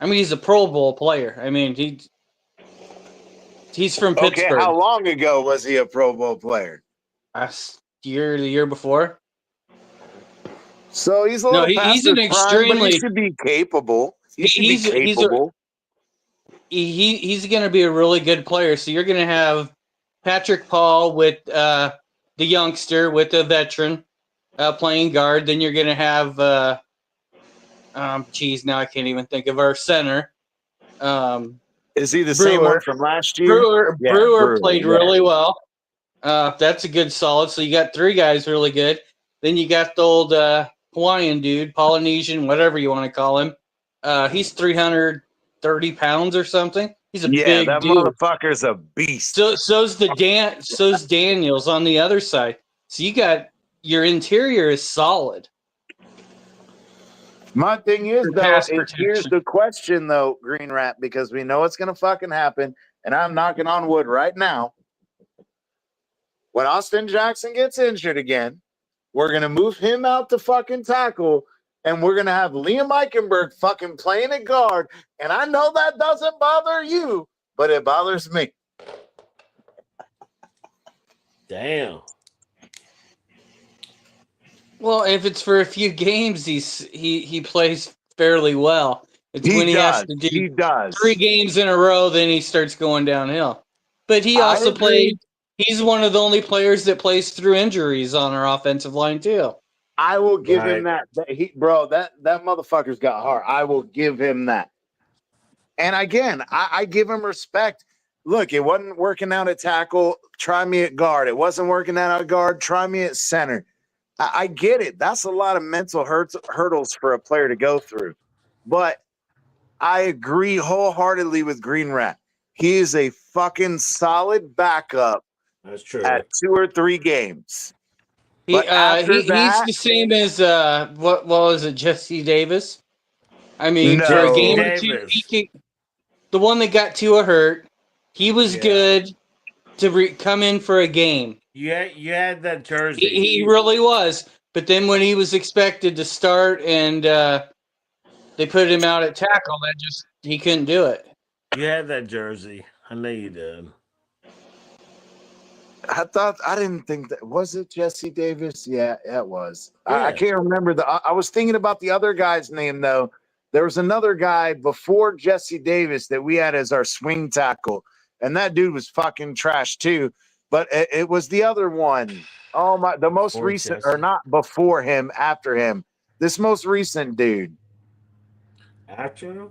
I mean, he's a Pro Bowl player. I mean, he's from Pittsburgh. Okay, how long ago was he a Pro Bowl player? Last year, the year before. So he's a little he's an extremely. But he should be capable. He's capable. He's going to be a really good player. So you're going to have Patrick Paul with the youngster with the veteran playing guard. Then you're going to have now I can't even think of our center. Is he the same one from last year? Brewer played really well. That's a good solid. So you got 3 guys really good. Then you got the old Hawaiian dude, Polynesian, whatever you want to call him. He's 330 pounds or something. He's a big that dude. Motherfucker's a beast. So's Daniels on the other side. So you got your interior is solid. My thing is, though, here's the question, though, Green Rat, because we know it's going to fucking happen, and I'm knocking on wood right now. When Austin Jackson gets injured again, we're going to move him out to fucking tackle, and we're going to have Liam Eichenberg fucking playing at guard, and I know that doesn't bother you, but it bothers me. Damn. Well, if it's for a few games, he plays fairly well. It's when he has to do 3 games in a row, then he starts going downhill. But he also played He's one of the only players that plays through injuries on our offensive line too. I will give him Right. that. That motherfucker's got heart. I will give him that. And again, I give him respect. Look, it wasn't working out at tackle. Try me at guard. It wasn't working out at guard. Try me at center. I get it. That's a lot of mental hurdles for a player to go through. But I agree wholeheartedly with Green Rat. He is a fucking solid backup That's true. at 2 or 3 games. He But after he's that, the same as what was it, Jesse Davis? I mean, No. for a Jesse game or two, Davis. the one that got Tua hurt, he was Yeah. good to come in for a game. You had that jersey. He really was. But then when he was expected to start and they put him out at tackle, he couldn't do it. You had that jersey. I know you did. I didn't think that was it Jesse Davis. Yeah, it was. I Yeah. can't remember I was thinking about the other guy's name though. There was another guy before Jesse Davis that we had as our swing tackle, and that dude was fucking trash too. But it was the other one. Oh my, the most Before recent, Jesse. or not before him, after him. This most recent dude. After him?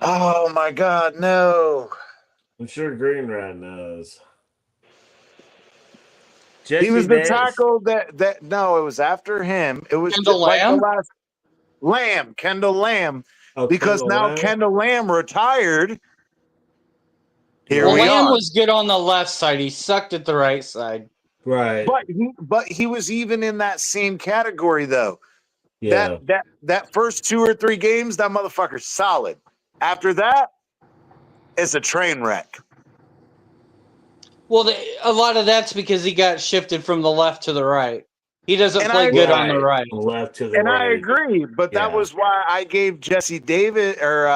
Oh my God, no. I'm sure Green Rat knows. Jesse He was the Davis. tackle that no, it was after him. It was Kendall like the Lamb? last Kendall Lamb, Oh, because Kendall now Lamb? Kendall Lamb retired. Here Well, we Lamb are. was good on the left side. He sucked at the right side. Right. But he was even in that same category though. Yeah. That first 2 or 3 games, that motherfucker's solid. After that, it's a train wreck. Well, a lot of that's because he got shifted from the left to the right. He doesn't And play I good agree. on the right. Left to the And right. I agree, but that Yeah. was why I gave Jesse Davis or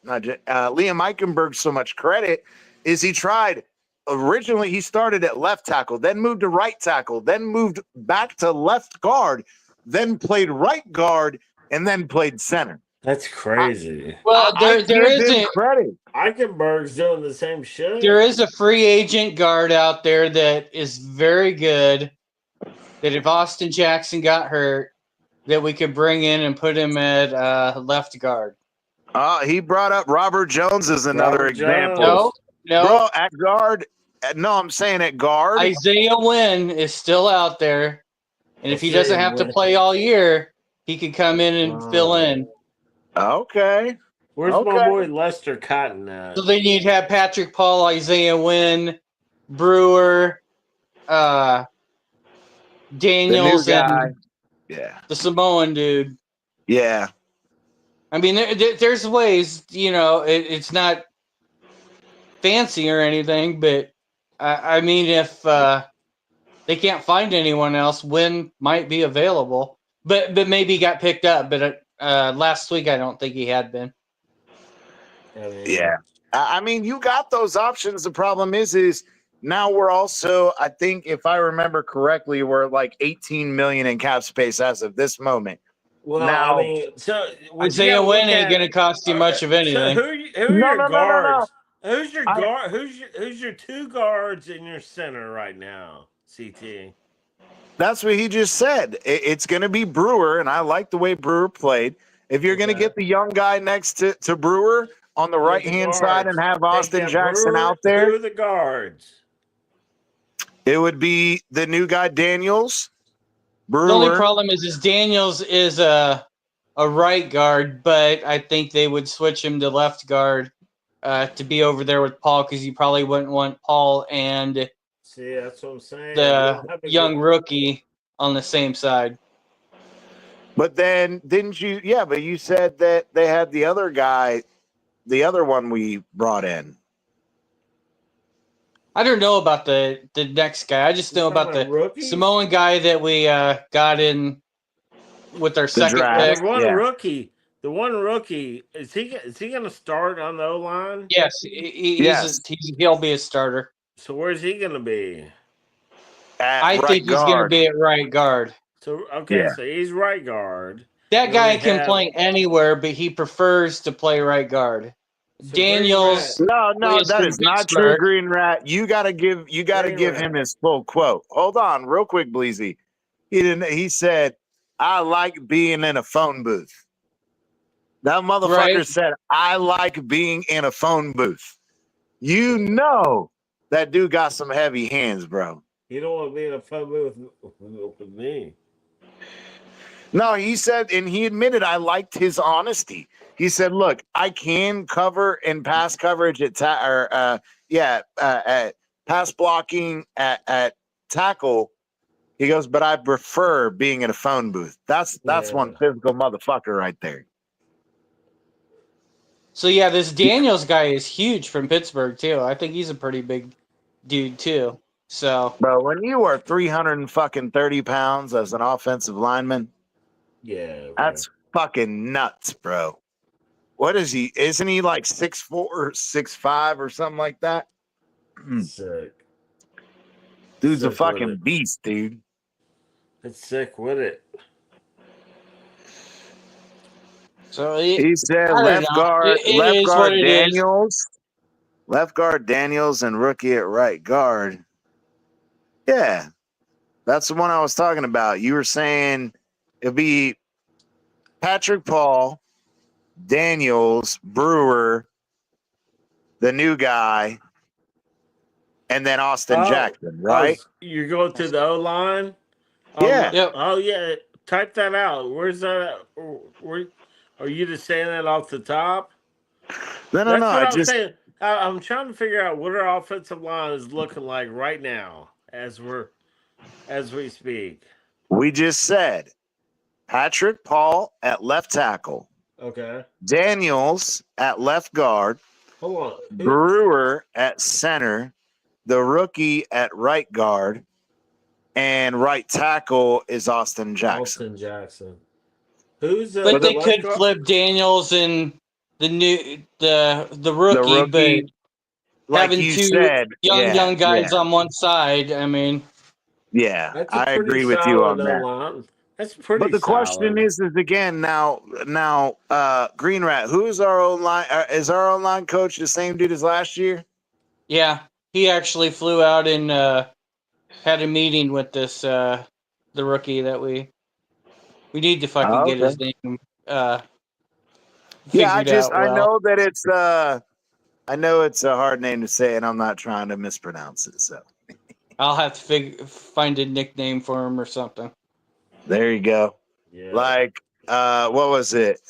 Liam Eichenberg so much credit. Is he tried originally? He started at left tackle, then moved to right tackle, then moved back to left guard, then played right guard, and then played center. That's crazy. Well, I there give him isn't. credit. Eichenberg's doing the same shit. There is a free agent guard out there that is very good. That if Austin Jackson got hurt, that we could bring in and put him at left guard. He brought up Robert Jones as another Robert example. Jones. No, Bro, at guard. No, I'm saying at guard. Isaiah Wynn is still out there, and if he doesn't have to play all year, he could come in and fill in. Okay. Where's Okay. my boy Lester Cotton at? So then you'd have Patrick Paul, Isaiah Wynn, Brewer, Daniels, The new guy. and Yeah. the Samoan dude. Yeah. I mean, there's ways, it's not fancy or anything, but I mean, if they can't find anyone else, Wynn might be available, but maybe he got picked up. But last week, I don't think he had been. Yeah. I mean, you got those options. The problem is now we're also, I think, if I remember correctly, we're like 18 million in cap space as of this moment. Well, Now- I mean, so Isaiah Wynn ain't going to cost you much of anything. So who are No, your no, no, no, guards? no. Who's your guard? Who's your 2 guards in your center right now? CT. That's what he just said. It's going to be Brewer, and I like the way Brewer played. If you're going to Okay. get the young guy next to Brewer on the Who are right-hand the side guards? and have Austin Take Jackson Brewer. out there, Who are the guards? it would be the new guy, Daniels. Brewer. The only problem is Daniels is a right guard, but I think they would switch him to left guard to be over there with Paul because you probably wouldn't want Paul and See, that's what I'm saying. the young rookie on the same side. But then didn't you? Yeah, but you said that they had the other guy, the other one we brought in. I don't know about the next guy. I just know about the Samoan guy that we got in with our second draft. pick. The one Yeah. rookie. The one rookie. Is he going to start on the O-line? Yes, Yes. he'll be a starter. So where's he going to be? I think he's going to be at right guard. So okay, Yeah. so he's right guard. That Then guy we can have- play anywhere, but he prefers to play right guard. So Daniels. No, is that from is not true, Pittsburgh. Green Rat. You gotta give Green him Rat. his full quote. Hold on, real quick, Bleezy. He said, I like being in a phone booth. That motherfucker Right. said, I like being in a phone booth. You know that dude got some heavy hands, bro. You don't want to be in a phone booth with me. No, he said, and he admitted I liked his honesty. He said, "Look, I can cover and pass coverage at at pass blocking at tackle." He goes, "But I prefer being in a phone booth. That's one Yeah. physical motherfucker right there." So yeah, this Daniels guy is huge from Pittsburgh too. I think he's a pretty big dude too. So Bro, when you are 330 pounds as an offensive lineman, Yeah, bro. that's fucking nuts, bro. What is he? Isn't he like 6'4", 6'5", or something like that? Sick. Dude's a Sick with fucking it. beast, dude. It's sick with it. He said I don't know. It is what it is. Left guard Daniels, and rookie at right guard. Yeah, that's the one I was talking about. You were saying it'd be Patrick Paul, Daniels, Brewer, the new guy, and then Austin Jackson, right? You're going to the O line? Yeah. Yep. Oh yeah. Type that out. Where's that? Where are you just saying that off the top? No. That's what I I'm just saying. I'm trying to figure out what our offensive line is looking like right now as we speak. we just said Patrick Paul at left tackle, Okay. Daniels at left guard, Hold on. Brewer at center, the rookie at right guard, and right tackle is Austin Jackson. Austin Jackson. Who's But the they left could guard? flip Daniels and the The rookie, but rookie, like having you two said, young guys on one side, I mean, yeah, That's a I pretty agree with you solid on O that. line. That's But pretty the question solid. is again now, Green Rat, who is our own line? Is our own line coach the same dude as last year? yeah, he actually flew out and had a meeting with this the rookie that we need to fucking Oh, get his okay. name Yeah, figured out I well. know that I know it's a hard name to say, and I'm not trying to mispronounce it. So I'll have to find a nickname for him or something. there you go. Yeah. Like, what was it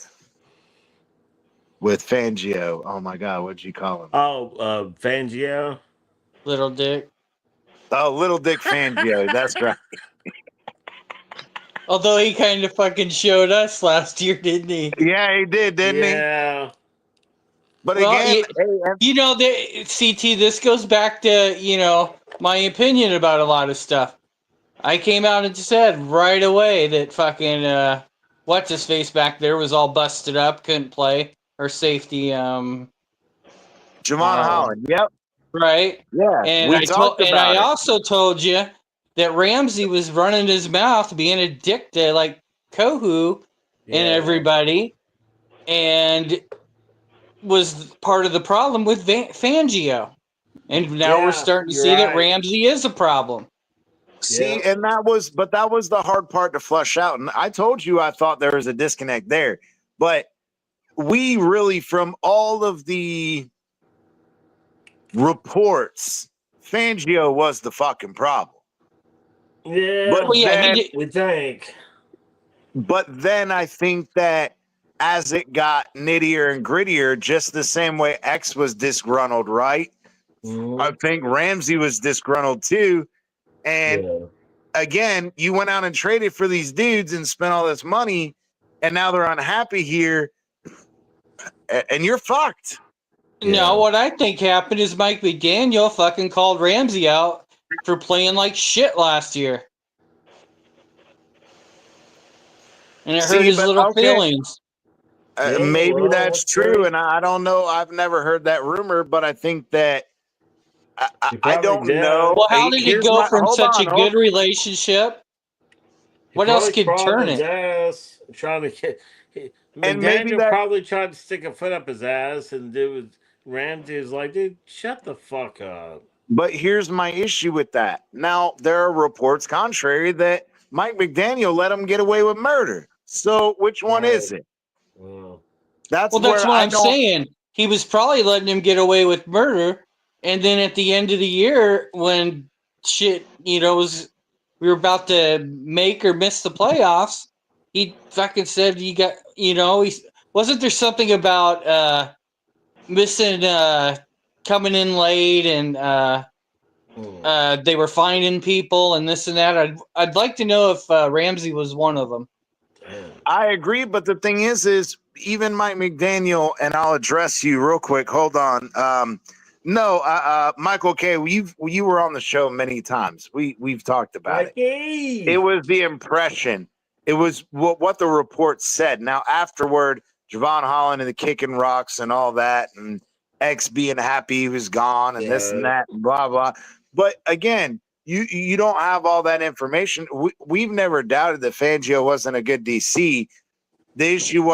with Fangio? Oh my God, what'd you call him? Oh, Fangio. Little Dick. Oh, Little Dick Fangio. That's right. Although he kind of fucking showed us last year, didn't he? Yeah, he did, didn't he? Yeah. But Well, again, CT, this goes back to, my opinion about a lot of stuff. I came out and said right away that fucking, what's his face back there was all busted up, couldn't play. Or safety, Javon Holland. Yep. right? Yeah, And we talked I about it. also told you that Ramsey was running his mouth, being a dick to like Kohu and everybody, and was part of the problem with Fangio. And now we're starting to you're see that right. Ramsey is a problem. See, and that was the hard part to flush out. And I told you I thought there was a disconnect there, but we really, from all of the reports, Fangio was the fucking problem. Yeah. But then, we think. but then I think that as it got nittier and grittier, just the same way X was disgruntled, right? I think Ramsey was disgruntled too. And again, you went out and traded for these dudes and spent all this money, and now they're unhappy here, and you're fucked. No, what I think happened is Mike McDaniel fucking called Ramsey out for playing like shit last year. And it hurt his little feelings. Maybe that's true, and I don't know. I've never heard that rumor, but I think that I don't know. Well, how did it go from such a good relationship? What else could turn his it? ass, trying to get And maybe McDaniel that- probably tried to stick a foot up his ass and Ramsey is like, dude, shut the fuck up. But here's my issue with that. Now, there are reports contrary that Mike McDaniel let him get away with murder. So which one is it? Well, That's Well, that's where what I I'm don't. saying. He was probably letting him get away with murder, and then at the end of the year, when shit, we were about to make or miss the playoffs, he fucking said you got, wasn't there something about missing, coming in late, and they were finding people and this and that. I'd like to know if Ramsey was one of them. damn. I agree, but the thing is even Mike McDaniel, and I'll address you real quick. Hold on. Michael K. You were on the show many times. We've talked about it. It was the impression. It was what the report said. Now afterward, Javon Holland and the kicking rocks and all that, and X being happy he was gone, and this and that, and blah blah. But again, you don't have all that information. We've never doubted that Fangio wasn't a good DC. The issue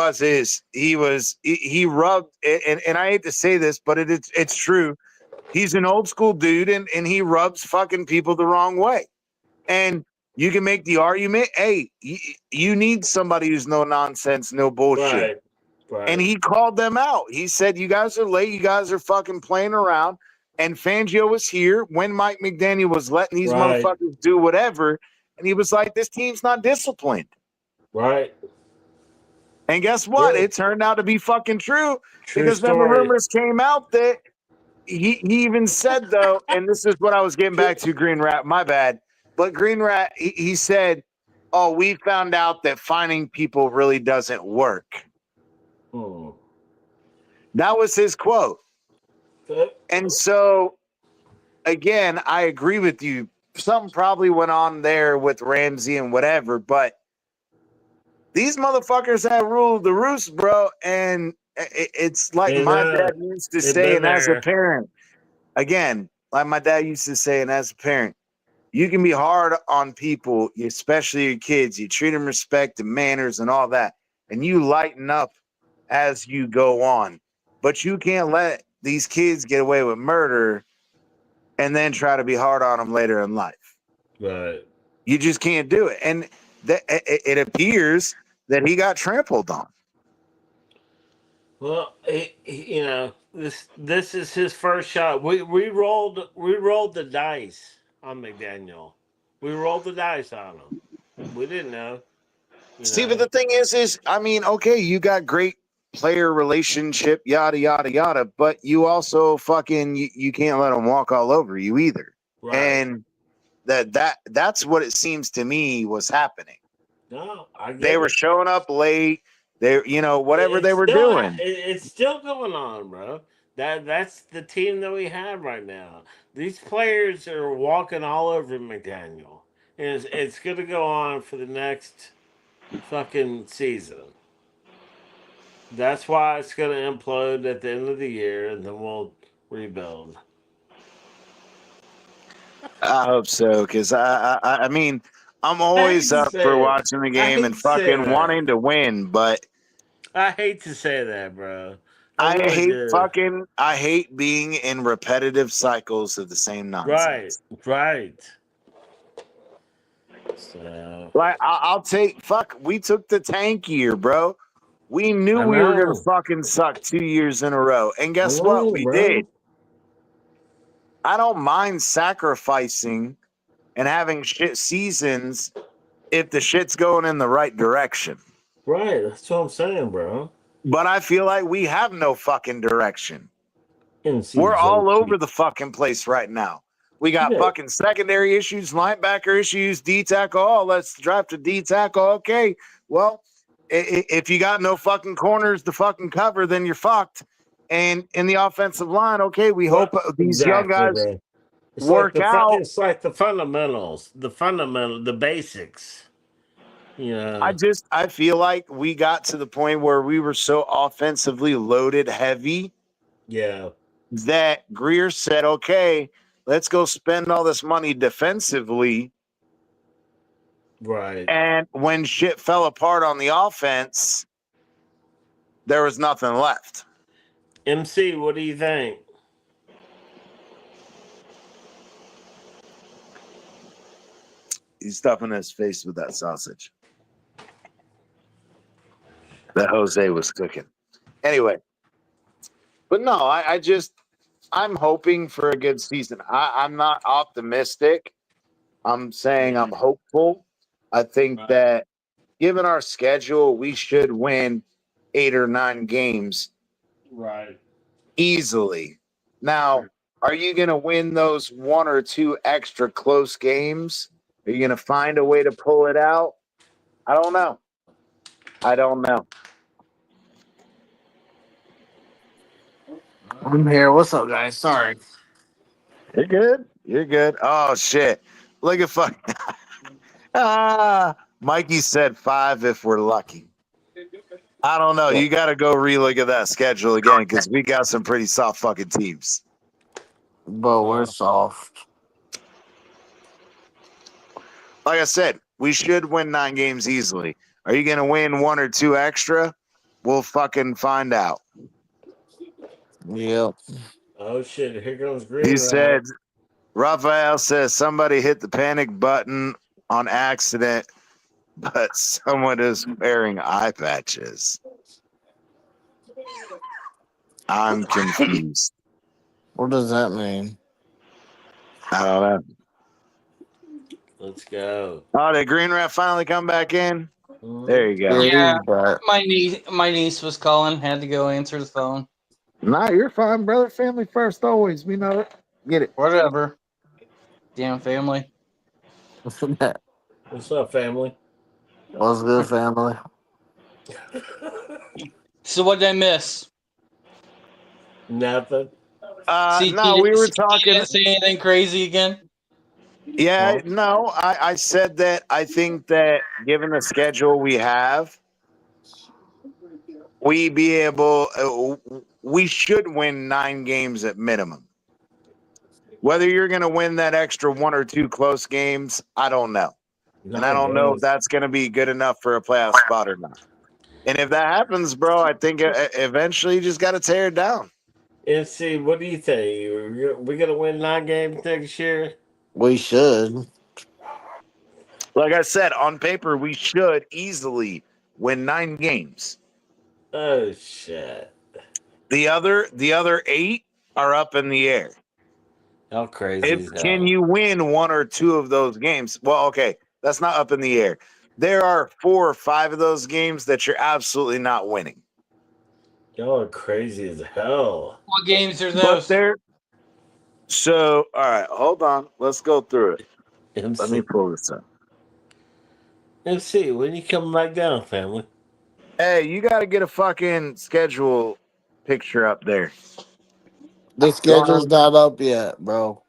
he rubbed, and I hate to say this, but it's true. He's an old school dude, and he rubs fucking people the wrong way. And you can make the argument, hey, you need somebody who's no nonsense, no bullshit. Right. And he called them out. He said, you guys are late. You guys are fucking playing around. And Fangio was here when Mike McDaniel was letting these motherfuckers do whatever. And he was like, this team's not disciplined. Right. And guess what? Yeah. It turned out to be fucking true True because then the story. rumors came out that he even said, though, and this is what I was getting back to, Green Rat, my bad. But Green Rat, he said, oh, we found out that finding people really doesn't work. That was his quote. And so, again, I agree with you. Something probably went on there with Ramsey and whatever, but these motherfuckers have ruled the roost, bro. And it's like my dad used to say, and as a parent, again, like my dad used to say, and as a parent, you can be hard on people, especially your kids. You treat them respect and manners and all that, and you lighten up as you go on. But you can't let these kids get away with murder and then try to be hard on them later in life. Right. You just can't do it. And it appears that he got trampled on. Well, this is his first shot. We rolled the dice on McDaniel. We rolled the dice on him. We didn't know. See, but the thing is, I mean, okay, you got great player relationship, yada yada yada, but you also fucking you can't let them walk all over you either. Right. And that's what it seems to me was happening. No, they were showing up late. They, whatever they were doing. It's still going on, bro. That's the team that we have right now. These players are walking all over McDaniel, and it's going to go on for the next fucking season. That's why it's going to implode at the end of the year, and then we'll rebuild. I hope so, because I mean, I'm always up for watching the game and fucking wanting to win, but I hate to say that, bro. I hate being in repetitive cycles of the same nonsense. Right. So, like I'll take we took the tank year, bro. We knew we were gonna fucking suck 2 years in a row, and guess what? We did. I don't mind sacrificing and having shit seasons if the shit's going in the right direction. Right, that's what I'm saying, bro. But I feel like we have no fucking direction. We're all over the fucking place right now. We got fucking secondary issues, linebacker issues, D tackle. Oh, let's draft a D tackle. Okay, well, if you got no fucking corners to fucking cover, then you're fucked. And in the offensive line, okay, we hope these young guys work out. It's like the fundamentals, the basics. Yeah. I feel like we got to the point where we were so offensively loaded heavy. Yeah. That Greer said, okay, let's go spend all this money defensively. Right. And when shit fell apart on the offense, there was nothing left. MC, what do you think? He's stuffing his face with that sausage that Jose was cooking. Anyway, but no, I'm hoping for a good season. I'm not optimistic. I'm saying I'm hopeful. I think that given our schedule, we should win 8 or 9 games Right. easily. Now, are you going to win those 1 or 2 extra close games? Are you going to find a way to pull it out? I don't know. I'm here. What's up, guys? Sorry. You're good. Oh shit! Look at fuck. Mikey said 5 if we're lucky. I don't know. You got to go relook at that schedule again because we got some pretty soft fucking teams. But we're soft. Like I said, we should win 9 games easily. Are you going to win 1 or 2 extra? We'll fucking find out. Yep. Oh shit! Here comes Green. He said, Raphael says somebody hit the panic button on accident, but someone is wearing eye patches. I'm confused. What does that mean? I don't know. Let's go. Oh, did Green Rat finally come back in? There you go. Yeah. he's back. My niece was calling. Had to go answer the phone. Nah, you're fine, brother. Family first, always. We know it. Get it. Whatever. Damn family. What's up, family? What's good, family? So what did I miss? Nothing. No, we were talking. Didn't say anything crazy again. Yeah, no, I said that I think that given the schedule we have, we should win 9 games at minimum. Whether you're going to win that extra 1 or 2 close games, I don't know. And I don't know if that's going to be good enough for a playoff spot or not. And if that happens, bro, I think eventually you just got to tear it down. MC, what do you think? We're gonna win 9 games next year. We should. Like I said, on paper, we should easily win 9 games. Oh shit! The other 8 are up in the air. How crazy is that? Can you win 1 or 2 of those games? Well, okay, that's not up in the air. There are 4 or 5 of those games that you're absolutely not winning. Y'all are crazy as hell. What games are But those? so, all right, hold on. Let's go through it. MC, Let me pull this up. MC, when you coming back down, family? Hey, you got to get a fucking schedule picture up there. The schedule's not up yet, bro.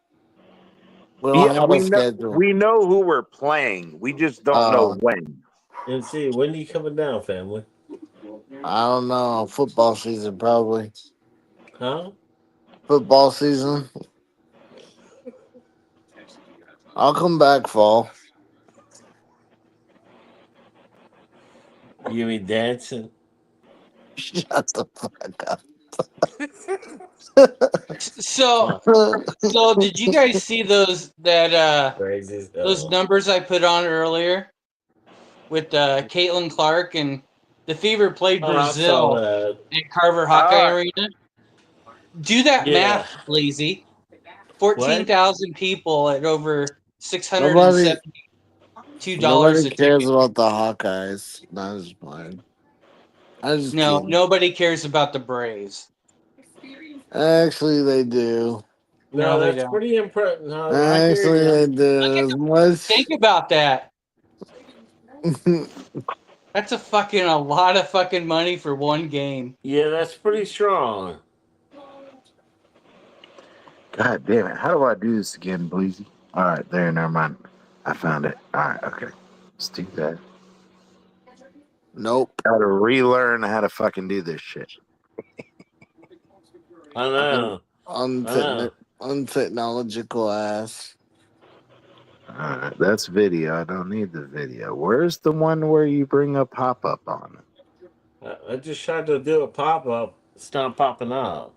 We don't have a schedule. We know who we're playing. We just don't know when. MC, when you coming down, family? I don't know. Football season, probably. Huh? Football season. I'll come back fall. You mean dancing? Shut the fuck up. So did you guys see those Crazy as hell. those numbers I put on earlier with Caitlin Clark and the Fever played Brazil at Carver Hawkeye Arena? Do that math, lazy. 14,000 people at over $672 Nobody a cares ticket. about the Hawkeyes. Not just mine. No, nobody cares about the Braves. Actually, they do. No, they that's don't. pretty impressive. No, Actually, they do. Think about that. That's a lot of fucking money for one game. Yeah, that's pretty strong. God damn it. How do I do this again, Bleezy? All right, there, never mind. I found it. All right, okay. Let's do that. Nope. Got to relearn how to fucking do this shit. I know. Untechnological ass. All right, that's video. I don't need the video. Where's the one where you bring a pop-up on it? I just tried to do a pop-up It's not popping up.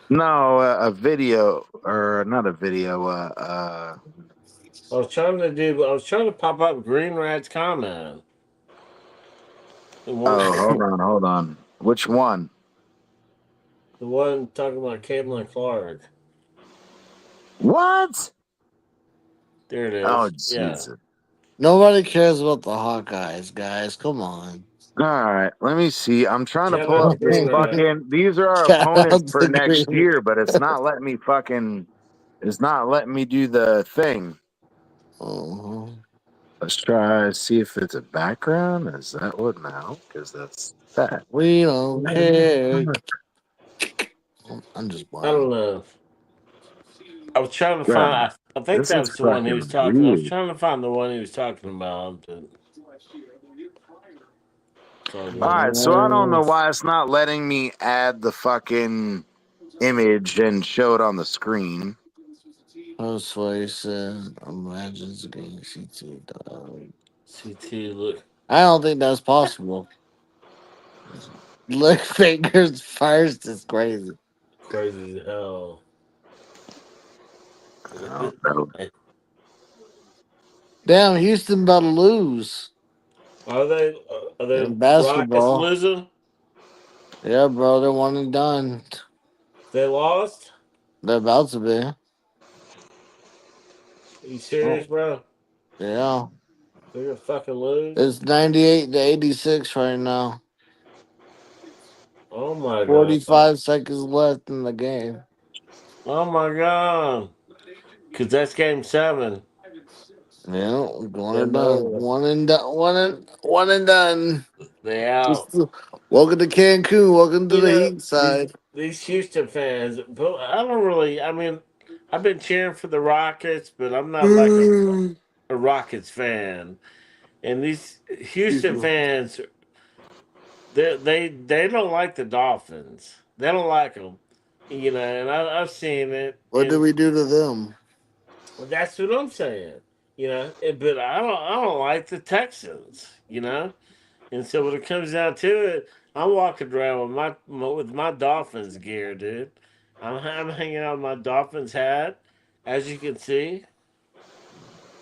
No, a video or not a video. I was trying to pop up Green Rat's comment. It won't Oh, show. hold on. Which one? The one talking about Caitlin Clark. What? There it Oh, is. Yeah. Jesus. Nobody cares about the Hawkeyes, guys. Come on. All right, let me see. I'm trying to Shout pull out up to this Green Rat. fucking. These are our Shout opponents out for to next Green. year, but it's not letting me fucking. It's not letting me do the thing. Uh-huh. Let's try see if it's a background. Is that what now? Because that's that. We don't care. I'm just I don't playing. know. I was trying to Yeah, find. I think this that is was the one he was fucking talking. I was weird. trying to find the one he was talking about. But it's all All good. right, so I don't know why it's not letting me add the fucking image and show it on the screen. That's why he said, imagine getting CT, dog. CT look I don't think that's possible. Look, fingers first is crazy. crazy as hell. I don't know. Damn, Houston about to lose Are they? Are in the Rockets basketball. losing? Yeah, bro, they're one and done. They lost. They're about to be. Are you serious, Oh, bro? yeah. They're gonna fucking lose. It's 98-86 right now. Oh my god. 45 seconds left in the game. Oh my god. Cause that's game 7. Yeah, one They and done. know One and done. One and done. they out. Just welcome to Cancun. Welcome to You the know heat these side. these Houston fans, but I don't really. I mean, I've been cheering for the Rockets, but I'm not like a Rockets fan. And these Houston fans, they don't like the Dolphins. They don't like them. You know, and I've seen it, What did and we do to them? that's what I'm saying. You know, but I don't like the Texans. You know, and so when it comes down to it, I'm walking around with my Dolphins gear, dude. I'm hanging out with my Dolphins hat, as you can see.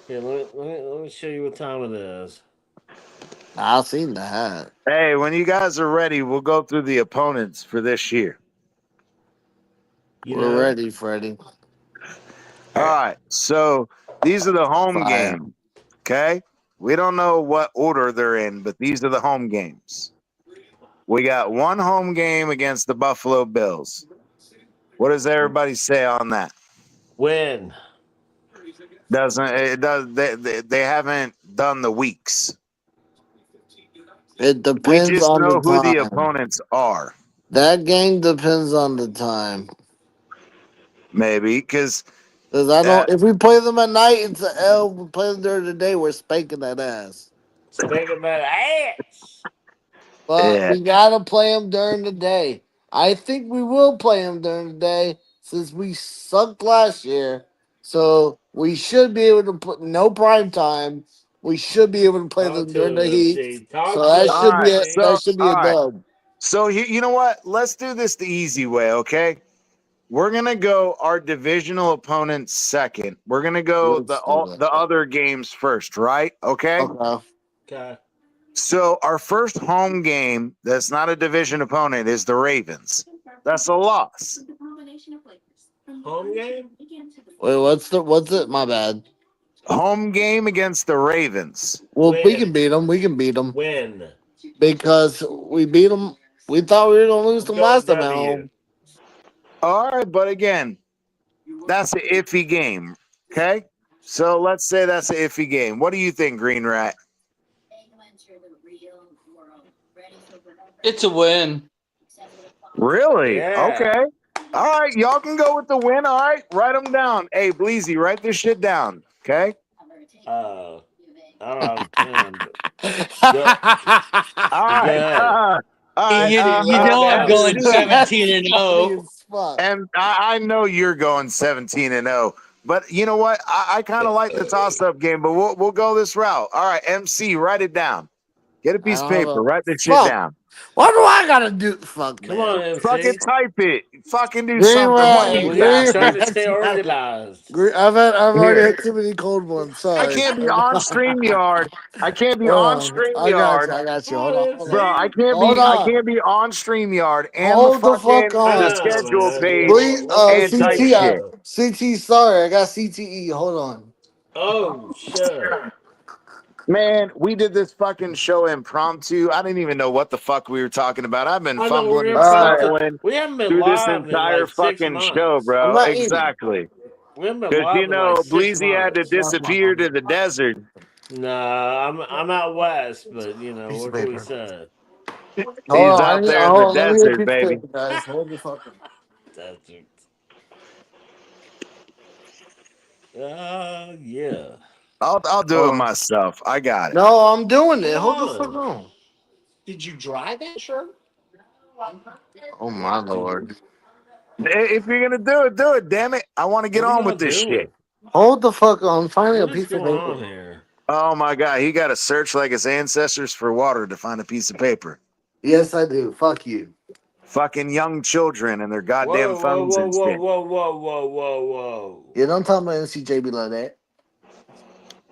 Here, let me show you what time it is. I seen the hat. Hey, when you guys are ready, we'll go through the opponents for this year. You We're know, ready, Freddie. All right, so these are the home Fire. games. Okay, we don't know what order they're in, but these are the home games. We got one home game against the Buffalo Bills. What does everybody say on that? win. Doesn't it does they haven't done the weeks. It We depends just on the know who the time. opponents are. That game depends on the time. Maybe because Because I uh, don't. If we play them at night, it's an L. If we play them during the day, we're spanking that ass. Speaking about ass. But yeah. we gotta play them during the day. I think we will play them during the day since we sucked last year. So we should be able to put no prime time. We should be able to play Talk them to during the him, heat. MC. So Talk that to him, All should right. be a MC. So that should be all a right. dub. So you know what? Let's do this the easy way. Okay. We're gonna go our divisional opponents second. We're gonna go Let's do the that. other games first, right? Okay. Okay. Okay. So our first home game that's not a division opponent is the Ravens. That's a loss. Home game? Wait, what's it? My bad. Home game against the Ravens. Well, we can Win. beat them. We can beat them Win. because we beat them. We thought we were gonna lose I'm them going last time at W. home. All right, but again, that's an iffy game. Okay. So let's say that's an iffy game. What do you think, Green Rat? It's a win. Really? Yeah. Okay. All right, y'all can go with the win. All right, write them down. Hey, Bleezy, write this shit down. Okay. Uh, I don't have a pen, but go All go right. ahead. All right. You know I'm going MC, 17 That's and funny 0. as fuck. and I know you're going 17-0, but you know what? I kind of like the toss-up game, but we'll go this route. All right, MC, write it down. Get a piece of paper. Write this shit Fuck. down. What do I gotta do? Fuck, Come man. on, MC. Fucking type it. Fucking do Green something. One of Rat, you We are trying to bastards. stay organized. I've already Here. had too many cold ones. Sorry. I can't be on StreamYard. I can't be on Hold on. I got you. StreamYard. I got you. Come Hold on, on. Bro, I MC. can't Hold be I on. can't be on StreamYard and Hold the fuck I on. the know, schedule man. page Please, and type shit. CT, sorry, I got CTE. Hold on. Oh, shit. Man, we did this fucking show impromptu. I didn't even know what the fuck we were talking about. I've been I know fumbling we're and impromptu. stumbling We haven't been through this live in entire like 6 fucking show, months. I'm bro. not eating. Exactly. We haven't been Because live in like 6 Bleezy had to months. disappear to the desert. Nah, I'm out west, but you know Piece of what can we paper. say? Hold He's on. out there in the Let me get a desert, piece of baby. paper, guys. Hold the fuck on. Desert. Yeah. I'll do Hold it on. myself. I got it. No, I'm doing it. Come Hold the on. fuck on. Did you dry that shirt? Oh my lord. If you're gonna do it, damn it. I want to get What are on y'all with this doing? shit. Hold the fuck on. Finding a What is piece of going on paper. here? Oh my god, he got to search like his ancestors for water to find a piece of paper. Yes, I do. Fuck you. Fucking young children and their goddamn Whoa, whoa, phones whoa, and whoa, shit. whoa, whoa, whoa, whoa, whoa. Yeah, don't talk about NCJB like that.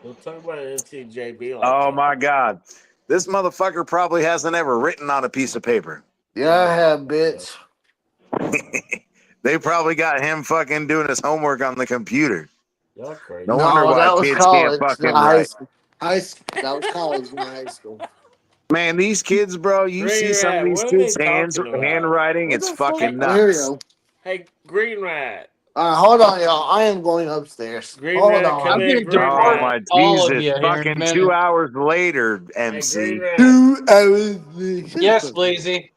Don't talk about NCJB like Oh that. my god. This motherfucker probably hasn't ever written on a piece of paper. Yeah, I have, bitch. They probably got him fucking doing his homework on the computer. Y'all crazy. No wonder why that was kids can't college, fucking not high write. school. That was college, not high school. Man, these kids, bro, you Green see some of Rat, these what are they kids' talking about? handwriting, What it's the fuck? fucking Oh, here we nuts. go. Hey, Green Rat. Hold on, y'all. I am going upstairs. Green Hold Rat, on. come I'm in, getting Green Oh deported. my Rat. All of Jesus. you here in a Fucking minute. 2 hours later, Hey, Green MC. Rat. 2 hours. Yes, Blazy.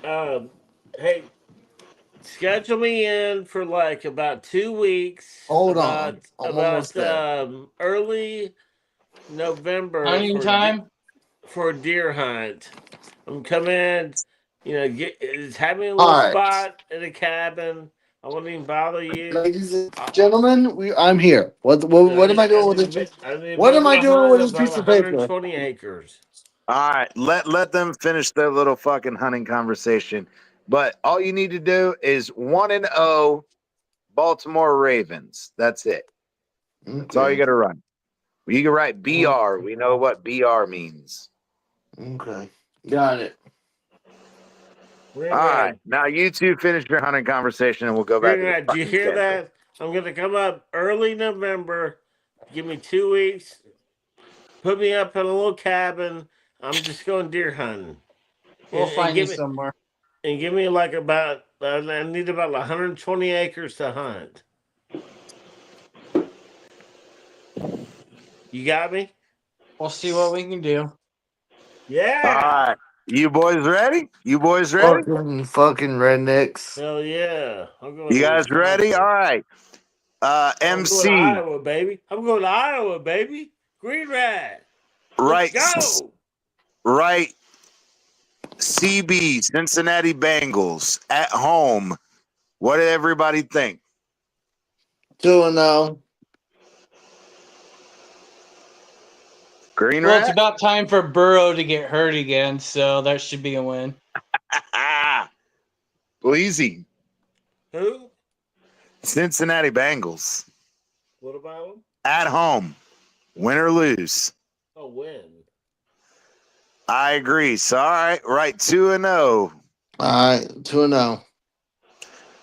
Hey, schedule me in for like about 2 weeks. Hold on. I'm almost there. Early November Hunting time. for a deer hunt. I'm coming. Have me a little All right. spot in a cabin. I won't even bother you. Ladies and gentlemen, I'm here. What am I doing with this? I need to What be am able I to doing hunt with this about piece of paper? 120 acres. All right, let them finish their little fucking hunting conversation. But all you need to do is 1-0 Baltimore Ravens. That's it. That's all you got to run. You can write BR. We know what BR means. Okay. Got it. Green All Rat, right, now you two finish your hunting conversation, and we'll go back Green to the Rat, do you fucking hear schedule. that? I'm gonna come up early November. Give me 2 weeks. Put me up in a little cabin. I'm just going deer hunting. We'll find you give me somewhere. and give me like about I need about 120 acres to hunt. You got me? We'll see what we can do. Yeah. All right, you boys ready? You boys ready? Fucking rednecks. Hell yeah. I'm going You to guys ready? Wisconsin. All right. I'm going to MC, Iowa, baby. I'm going to Iowa, baby. Green Rat. right? Let's go. Right. CB, Cincinnati Bengals at home. What did everybody think? 2-0. Green Well, it's Rat? about time for Burrow to get hurt again, so that should be a win. Easy. Who? Cincinnati Bengals What about him? at home. Win or lose. A win. I agree. So, all right, 2-0. All right, 2-0.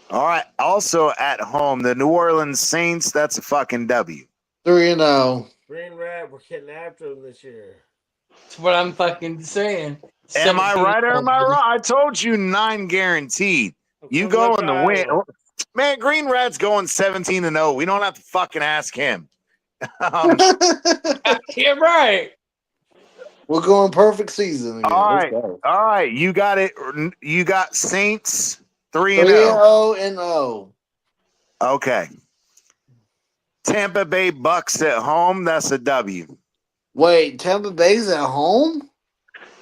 All right. Also at home, the New Orleans Saints. That's a fucking W. 3-0. Green Rat, we're getting after him this year. That's what I'm fucking saying. Am I 17 right or am I wrong? I told you 9 guaranteed. You go in the win. Man, Green Rat's going 17-0. We don't have to fucking ask him. You're right. We're going perfect season again. All Let's right. go. All right. You got it. You got Saints 3-0. 3-0. Okay. Tampa Bay Bucks at home. That's a W. Wait, Tampa Bay's at home?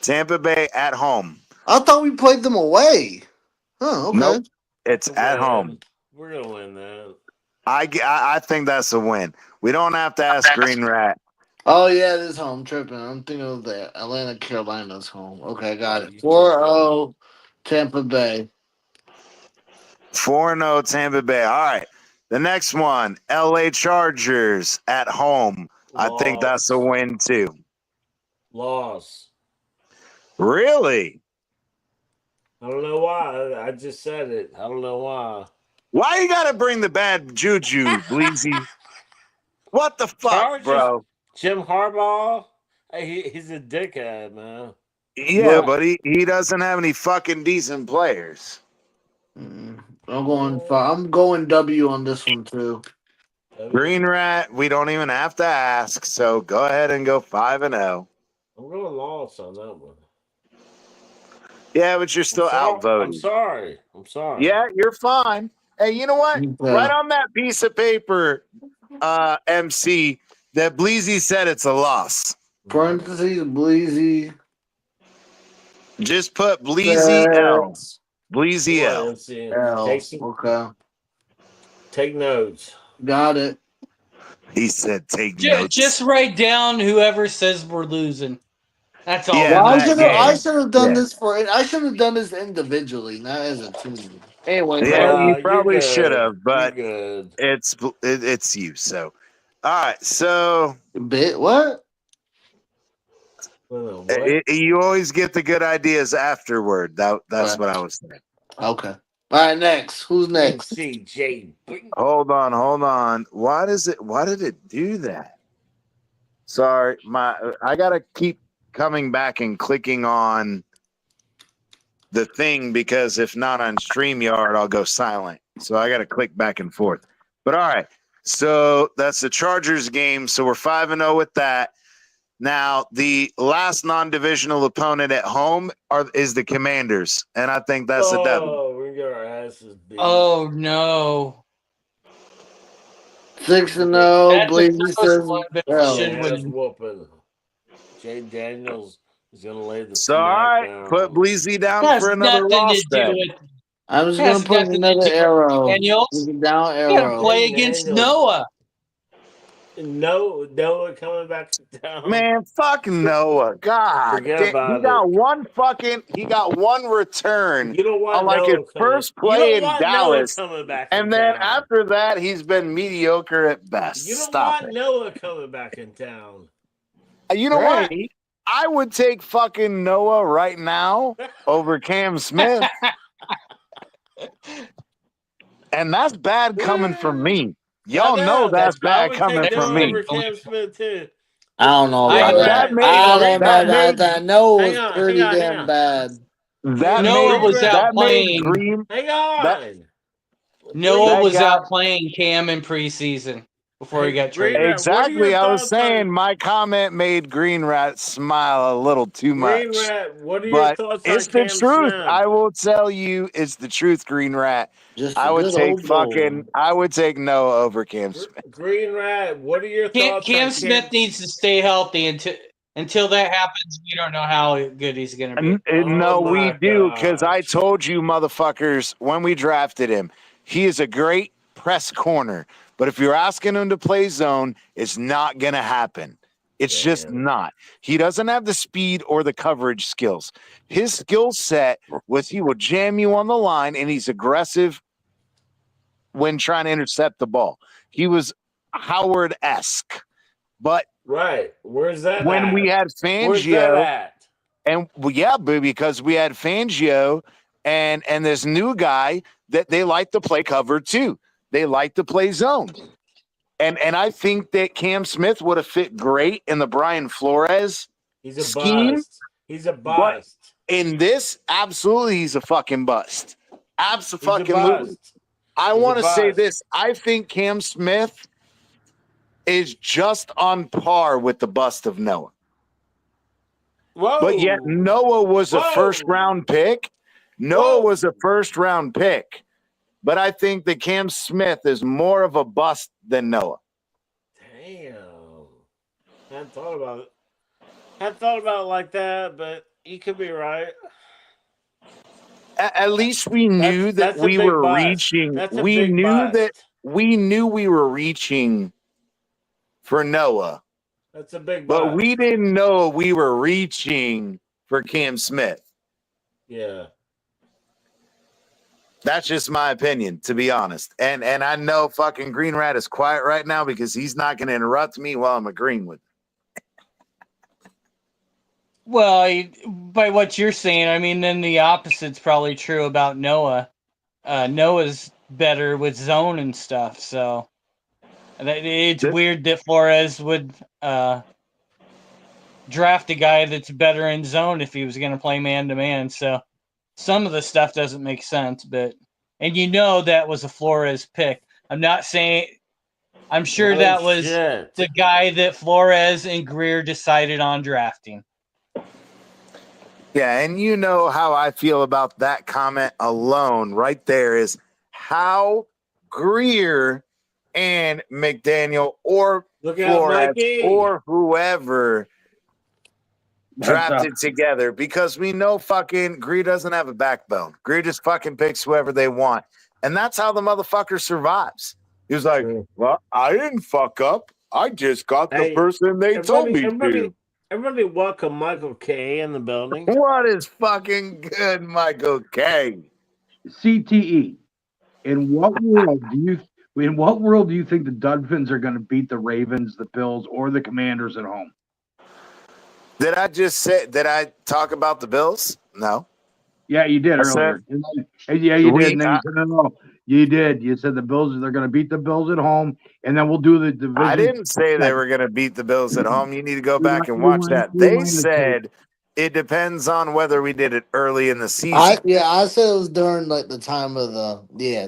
Tampa Bay at home. I thought we played them away. Oh, okay. Nope. It's at home. We're gonna win that. I think that's a win. We don't have to ask Green Rat. Oh yeah, this home tripping. I'm thinking of the Atlanta Carolinas home. Okay, got Oh, it. you 4-0 Tampa Bay. 4-0 Tampa Bay. All right. The next one, LA Chargers at home. I think that's a Loss. win too. Loss. Really? I don't know why. I just said it. I don't know why. Why you gotta bring the bad juju, Bleezy? What the fuck, Chargers. bro? Jim Harbaugh. Hey, he's a dickhead, man. Yeah, Look, but he doesn't have any fucking decent players. I'm going W on this one too. Green Rat, we don't even have to ask, so go ahead and go 5-0. I'm going loss on that one. Yeah, but you're I'm still sorry. I'm outvoted. sorry. I'm sorry. Yeah, you're fine. Hey, you know what? Right on that piece of paper, MC, that Bleezy said it's a loss. Parentheses, Bleezy. Just put Bleezy L. Says Bleezy Come on, L. MC. L. Okay, Take notes. got it. He said take notes. Just write down whoever says we're losing. That's all. Yeah, Well, we I need. that should have. I game. should have done Yeah. this I should have done this individually, not as a team. Anyway, Yeah, no you You're probably should good. have, You're but good. it's you. So, all right. So bit. What? What? you always get the good ideas afterward. That's Right. what I was saying. Okay. All right. Next. Who's next? MCJ. Hold on. Why did it do that? Sorry, I gotta keep coming back and clicking on the thing because if not on StreamYard, I'll go silent. So I gotta click back and forth. But all right. So that's the Chargers game. So we're 5-0 with that. Now the last non-divisional opponent at home is the Commanders, and I think that's a W. Oh, we're gonna get our asses beat. Oh no. 6-0. That Bleezy was says one that L. should Ass win. whooping. Jay Daniels is gonna lay the So all smack right, down. put Bleezy down Has for another nothing loss to do then. with. I'm just Has gonna put nothing to another do with arrow. Daniels. Down You gotta arrow. play Jay against Daniels. Noah. Noah coming back down. Man, fuck Noah. God, Forget he about got it. he got one return You don't want on like his Noah coming. first You play don't in want Noah Dallas, coming back and in then town. after that, he's been mediocre at best. You don't Stop want it. Noah coming back in town. You know Right. what? I would take fucking Noah right now over Cam Smith, and that's bad coming from me. Y'all know that's I bad would coming take from Noah me. over Cam Smith too. I don't know I about agree. That that. made I don't know about that. Noah was Hang on, pretty hang on, hang damn on. bad. Noah was out that made playing. Green Hang that on. Noah that was guy. out playing Cam in preseason before he got Green traded. Rat, what are your Exactly. I was thoughts saying on my comment made Green Rat smile a little too Green much. Rat? What are your But thoughts it's on the Cam truth. Smith? I will tell you it's the truth, Green Rat. Just I a would good take old boy. I would take Noah over Cam Smith. Green Rat, what are your thoughts Cam on Smith needs to stay healthy until that happens. We don't know how good he's going to be. No, we my do, because I gosh. told you, motherfuckers, when we drafted him, he is a great press corner. But if you're asking him to play zone, it's not going to happen. It's just not. He doesn't have the speed or the coverage skills. His skill set was he will jam you on the line, and he's aggressive when trying to intercept the ball. He was Howard-esque. But Right. Where's that when at? we had Where's that Fangio, at? and well, yeah, because we had Fangio and this new guy that they like to play cover too. They like to play zone. And I think that Cam Smith would have fit great in the Brian Flores He's a scheme. bust. He's a But bust. in this, absolutely, he's a fucking bust. He's a Absolutely. bust. I He's a want to say bust. this. I think Cam Smith is just on par with the bust of Noah. Whoa. But yet Noah was a Whoa. first round pick. Noah Whoa. was a first round pick. But I think that Cam Smith is more of a bust than Noah. Damn. Hadn't thought about it. Hadn't thought about it like that, but you could be right. At least we knew That's that a we big were bust. reaching. That's a We big knew bust. that we knew we were reaching for Noah. That's a big But box. we didn't know we were reaching for Cam Smith. Yeah. That's just my opinion, to be honest. And I know fucking Green Rat is quiet right now because he's not going to interrupt me while I'm agreeing with him. Well, by what you're saying, I mean, then the opposite's probably true about Noah. Noah's better with zone and stuff, so it's weird that Flores would draft a guy that's better in zone if he was going to play man-to-man. So some of the stuff doesn't make sense, and that was a Flores pick. I'm not saying – I'm sure that was the guy that Flores and Greer decided on drafting. Yeah, and you know how I feel about that comment alone right there is how Greer and McDaniel or Flores or whoever drafted together, because we know fucking Greer doesn't have a backbone. Greer just fucking picks whoever they want. And that's how the motherfucker survives. He was like, well, I didn't fuck up. I just got the person they told me to. Everybody welcome Michael K in the building. What is fucking good, Michael K? CTE. In what world do you think the Dolphins are going to beat the Ravens, the Bills, or the Commanders at home? Did I talk about the Bills? No. Yeah, you did earlier. Yeah, you did. And then you said, no, you did. You said the Bills, they're going to beat the Bills at home, and then we'll do the division. I didn't say they were going to beat the Bills at home. You need to go back and watch that. They said it depends on whether we did it early in the season. I said it was during like the time of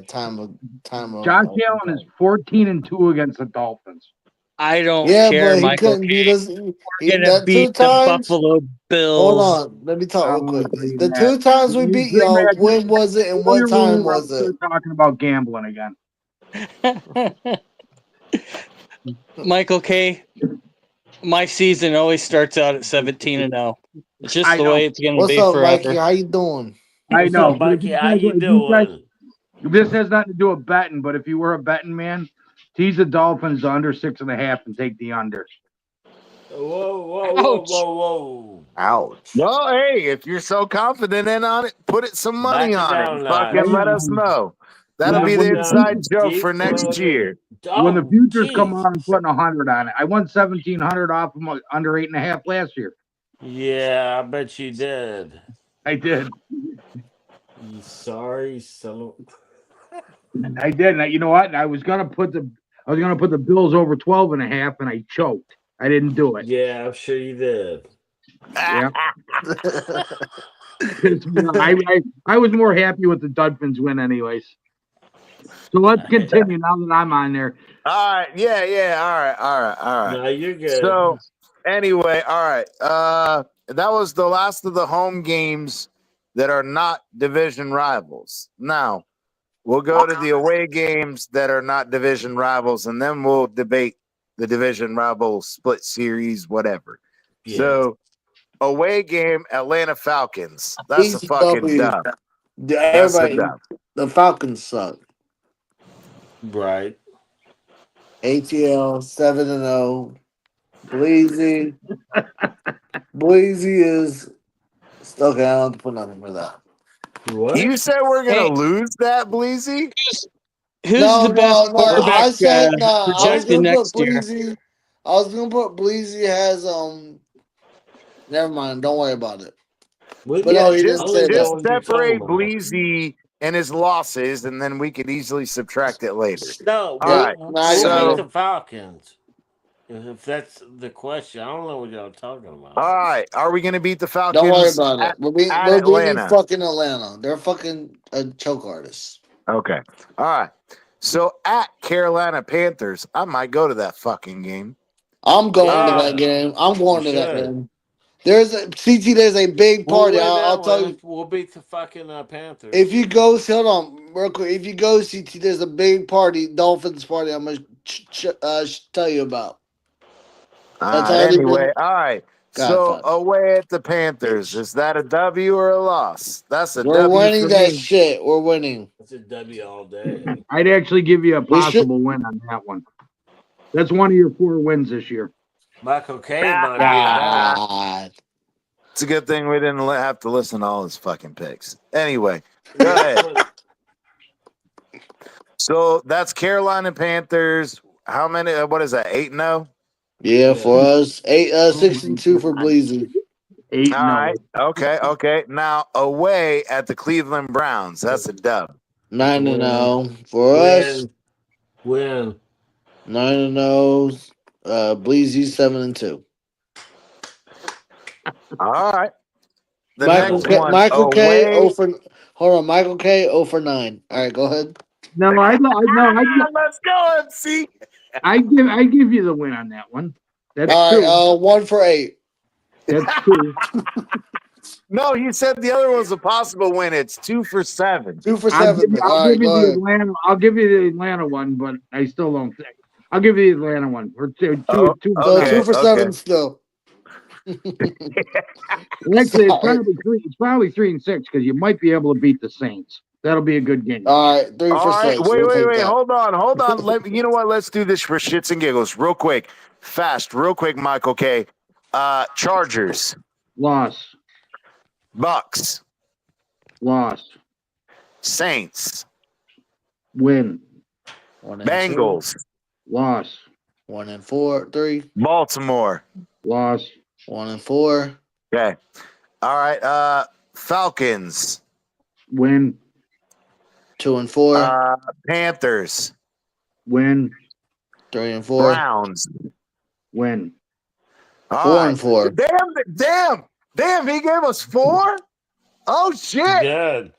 time of. Josh Allen is 14-2 against the Dolphins. I don't care, but Michael. He gonna beat the Buffalo Bills. Hold on, let me talk real quick. The 2 times we beat y'all, when was it and what time was it? We're talking about gambling again. Michael K. My season always starts out at 17-0. It's just the way it's going to be forever. What's up, Mikey? How you doing? I know. What's up, Mikey? How you doing? This has nothing to do with betting, but if you were a betting man, tease the Dolphins under 6.5 and take the under. Whoa. Ouch. Well, hey, if you're so confident on it, put some money on it. Fucking let us know. That'll be the inside joke for next year. When the futures come on, I'm putting 100 on it. I won 1,700 off of under 8.5 last year. Yeah, I bet you did. I did. You sorry son. I did. You know what? I was gonna put the Bills over 12.5, and I choked. I didn't do it. Yeah, I'm sure you did. Yeah. I was more happy with the Dolphins win, anyways. So let's continue now that I'm on there. All right. Yeah. All right. No, you're good. So anyway, all right. That was the last of the home games that are not division rivals. Now we'll go to the away games that are not division rivals, and then we'll debate the division rival split series, whatever. Yeah. So away game, Atlanta Falcons. That's a fucking dub. Everybody, the Falcons suck. Right. ATL 7-0. Bleezy is okay. I don't have to put nothing for that. What? You said we're gonna lose that, Bleezy? Who's the best quarterback? I said no. I was gonna next put year. Bleezy. I was gonna put Bleezy has Never mind. Don't worry about it. But no, he didn't say just separate Bleezy and his losses, and then we could easily subtract it later. No, we'll beat the Falcons. If that's the question, I don't know what y'all talking about. All right, are we going to beat the Falcons? Don't worry about it. We're beating fucking Atlanta. They're fucking choke artists. Okay. All right. So at Carolina Panthers, I might go to that fucking game. I'm going to that game. That game. There's a big party. I'll tell you. We'll beat the fucking Panthers. If you go, hold on, real quick. If you go, CT, there's a big party, Dolphins party. I'm gonna tell you about. Anyway, all right. So away at the Panthers, is that a W or a loss? That's a W. We're winning that shit. We're winning. It's a W all day. I'd actually give you a possible win on that one. That's one of your 4 wins this year. Michael K might be back. God. It's a good thing we didn't have to listen to all his fucking picks. Anyway, go ahead. So that's Carolina Panthers. How many? What is that? 8-0. Yeah, for us, 6-2 for Oh my God. Bleezy. 8 All no. right. Okay. Now away at the Cleveland Browns. That's a dub. 9-0 for us. Win. 9-0. Bleezy 7-2. All right. The Michael next K. one Michael K. away. 0 for. Hold on, Michael K. 0 for 9. All right, go ahead. No, Let's go, MC. I give you the win on that one. That's All two. right, 1 for 8. That's two. No, he said the other one's a possible win. It's 2 for 7. 2 for I'll 7. give All right, you go the ahead. Atlanta. I'll give you the Atlanta one, but I still don't think. I'll give you the Atlanta one. We're two. Oh, So okay. 2 for 7 still. Actually, it's Sorry. probably three. It's probably 3 and 6 because you might be able to beat the Saints. That'll be a good game. All right, 3 All for right. 6. We'll take Wait. that. Hold on. You know what? Let's do this for shits and giggles, real quick, real quick. Michael K. Chargers, Loss. Bucks, Loss. Saints, Win. 1 and 2. Bengals, Loss. 1 and 4. 3. Baltimore. Loss. 1 and 4. Okay. All right. Falcons, Win. 2 and 4. Panthers, Win. 3 and 4. Browns. Win. All 4 right. and 4. Damn! He gave us 4. Oh shit! Good.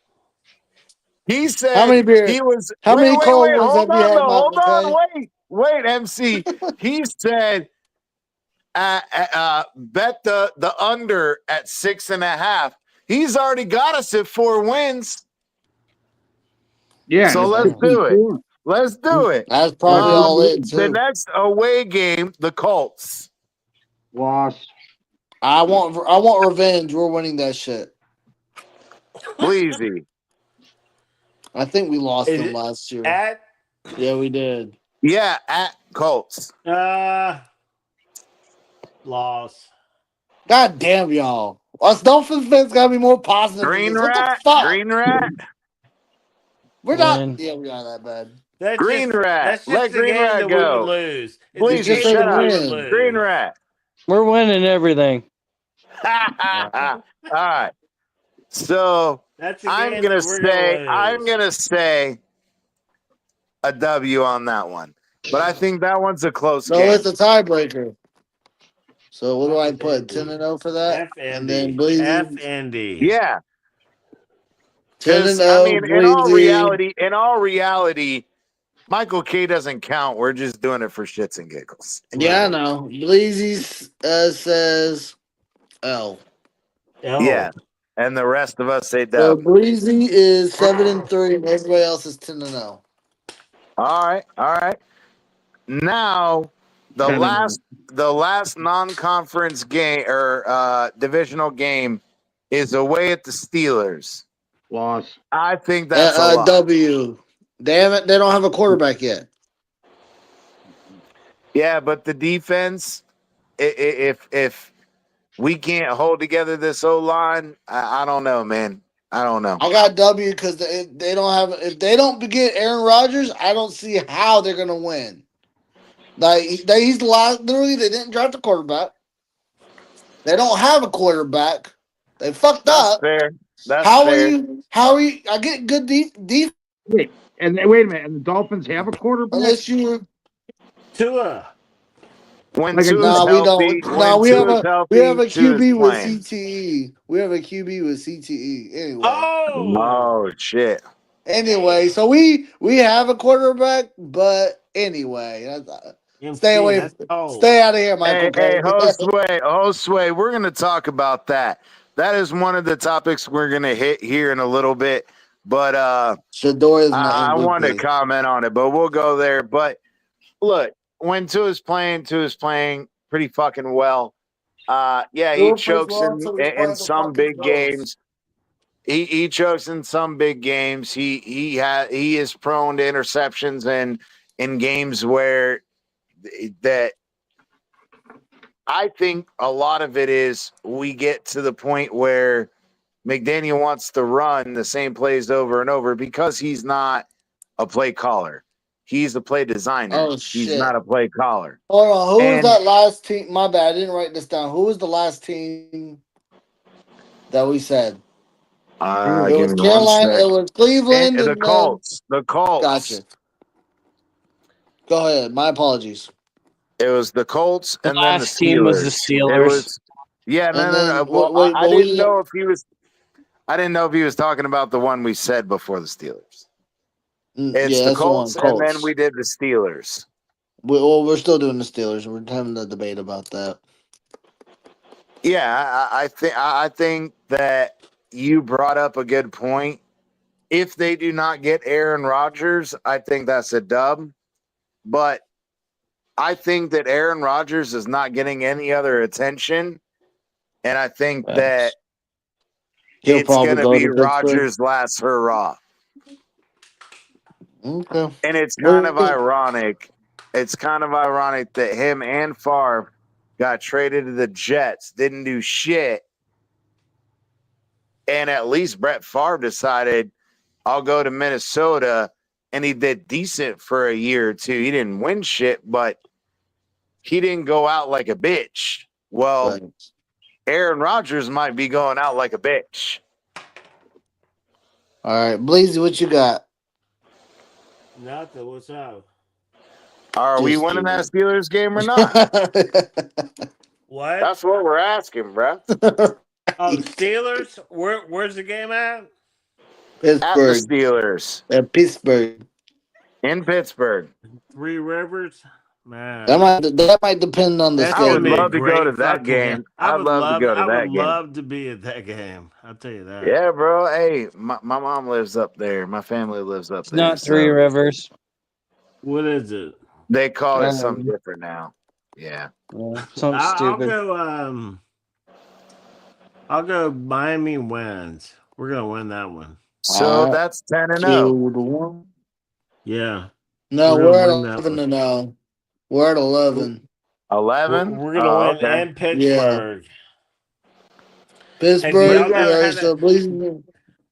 He said How many beers? he was. How wait, many wait, cold wait, ones hold have you on, had, though. Hold Michael on, K? wait, MC. He said, bet the under at 6.5. He's already got us at 4 wins. Yeah. So and let's it's do it. 6-4. Let's do it. That's probably all it The too. next away game, the Colts. Loss. I want revenge. We're winning that shit. Bleezy. I think we lost Is them it last year. at Yeah, we did. Yeah, at Colts. loss? God damn y'all. Us Dolphins fans gotta be more positive than Green this. What the Rat. fuck? Green Rat. We're not. Win. Yeah, we are that bad. That's Green Rat. That's Let just the Green game Rat that we would go. lose. It's Please a just game shut that up. we would win. lose. Green Rat. We're winning everything. All right. So That's the I'm game gonna that we're gonna lose. say a W on that one. But I think that one's a close No, game. it's a tiebreaker. So what do I put? 10-0 for that, and then Bleezy F and D. Yeah. 10-0. I mean, Bleezy. in all reality, Michael K doesn't count. We're just doing it for shits and giggles. Yeah, I know. Bleezy says L. Yeah. And the rest of us say So W. Bleezy is 7-3, and everybody else is 10-0. All right. Now the 10-0. last non-conference game or divisional game is away at the Steelers. Loss. I think that's a lot. W. Damn it, they don't have a quarterback yet. Yeah, but the defense, if we can't hold together this O line, I don't know, man. I don't know. I got W because they don't have. If they don't get Aaron Rodgers, I don't see how they're gonna win. Like he's the last. Literally, they didn't draft a quarterback. They don't have a quarterback. They fucked That's up. fair. That's How fair. are you? How are you? I get good defense Wait, wait a minute. And the Dolphins have a quarterback? unless you. Tua. When Like a- Tua's No, we healthy, don't. No, when we have Tua's a healthy, Tua's QB with playing. CTE. We have a QB with CTE. Anyway. Oh shit. Anyway, so we have a quarterback, but anyway, stay away. That's cold. Stay out of here, Michael. Hey, K. Josue, we're gonna talk about that. That is one of the topics we're gonna hit here in a little bit. But Shador is my I want to MVP. comment on it, but we'll go there. But look, when Tua's playing pretty fucking well. Yeah, he chokes in some big games. He chokes in some big games. He is prone to interceptions and in games where that I think a lot of it is we get to the point where McDaniel wants to run the same plays over and over because he's not a play caller. He's a play designer. Oh He's shit! not a play caller. Hold on, who was And that last team? My bad, I didn't write this down. Who was the last team that we said? It give was me one Carolina. sec. It was Cleveland, The and then Colts. The Colts. gotcha. Go ahead. My apologies. It was the Colts The and then the last team was the Steelers. It Steelers. was yeah, And no. then Well, wait, I but we didn't didn't. know if he was. I didn't know if he was talking about the one we said before the Steelers. It's Yeah, the that's the one. Colts, and then Colts. we did the Steelers. We're still doing the Steelers. We're having a debate about that. Yeah, I think that you brought up a good point. If they do not get Aaron Rodgers, I think that's a dub. But I think that Aaron Rodgers is not getting any other attention, and I think that He'll it's probably going to go be to Pittsburgh. Rodgers' last hurrah. Okay. And it's kind of ironic. It's kind of ironic that him and Favre got traded to the Jets, didn't do shit. And at least Brett Favre decided, I'll go to Minnesota. And he did decent for a year or two. He didn't win shit, but he didn't go out like a bitch. Well, Right. Aaron Rodgers might be going out like a bitch. All right, Bleezy, what you got? Nothing. What's up? Are we Just winning that kidding. Steelers game or not? What? That's what we're asking, bro. Oh, Steelers. Where's the game at? At the Pittsburgh. Steelers At Pittsburgh. in Pittsburgh. Three Rivers. Man, That might depend on the that's I gonna would be a schedule. love to go to great that fucking game. game. I'd love to go to I would that game. love to be at that game. I'll tell you that. Yeah, bro. Hey, my mom lives up there. My family lives up It's there. not Three So Rivers. What is it? they call it something different now. Yeah. Something I'll stupid. go. I'll go. Miami wins. We're gonna win that one. So that's 10-0. 2-1. Yeah. No, We're we're gonna at win that 11 one. to now. We're at 11. 11. We're gonna win Okay. in Pittsburgh. Pittsburgh. And do y'all know All how right, to? so Bleezy.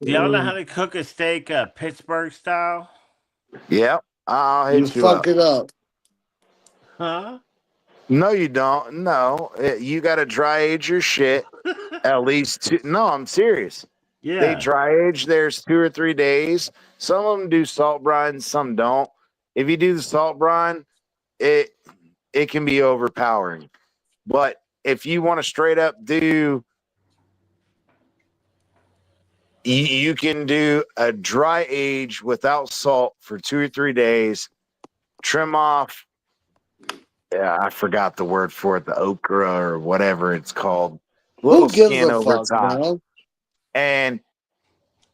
Do y'all know how to cook a steak Pittsburgh style? Yep. I'll You hit you fuck up. it up. Huh? No, you don't. No, you got to dry age your shit at least two. No, I'm serious. Yeah. They dry age theirs 2 or 3 days. Some of them do salt brine, some don't. If you do the salt brine, it can be overpowering. But if you want to straight up do, you can do a dry age without salt for 2 or 3 days. Trim off. Yeah, I forgot the word for it, the okra or whatever it's called. Little Who gives skin a over fuck, top. man? And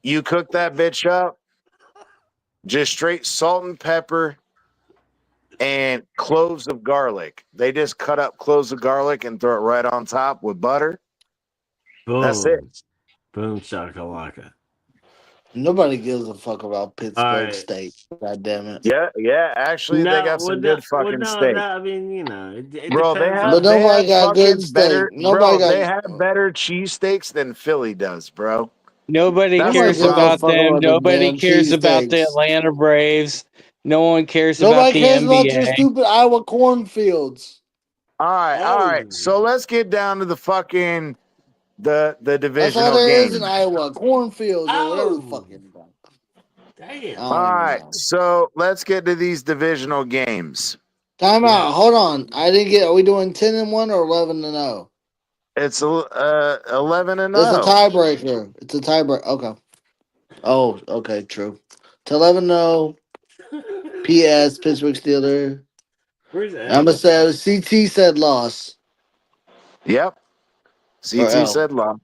you cook that bitch up, just straight salt and pepper and cloves of garlic. They just cut up cloves of garlic and throw it right on top with butter. Boom. That's it. Boom shakalaka. Nobody gives a fuck about Pittsburgh right. steak. God damn it. Yeah. Actually, they got some good fucking steak. I mean, it Bro, they depends have, But on. nobody got good fucking steak. better. Nobody Bro, got. they have better cheesesteaks than Philly does, bro. Nobody That's Nobody cares gives a about fuck them. about the Nobody damn cares about the cheesesteaks. Atlanta Braves. No one cares about Nobody the cares about your NBA. stupid Iowa cornfields. All right. Oh. So let's get down to the fucking the That's all divisional there is in game. Iowa. Cornfields or whatever the Oh. fuck it's called. Damn. I All don't even right. know. So let's get to these divisional games. Time Yeah. out. Hold on. I didn't get. Are we doing 10-1 or 11-0? It's 11-0. It's a tiebreaker. It's a tiebreaker. Okay. Oh, okay. True. To 11-0. P.S. Pittsburgh Steelers. Where's I'm gonna say CT said loss Yep. or CT L. said law.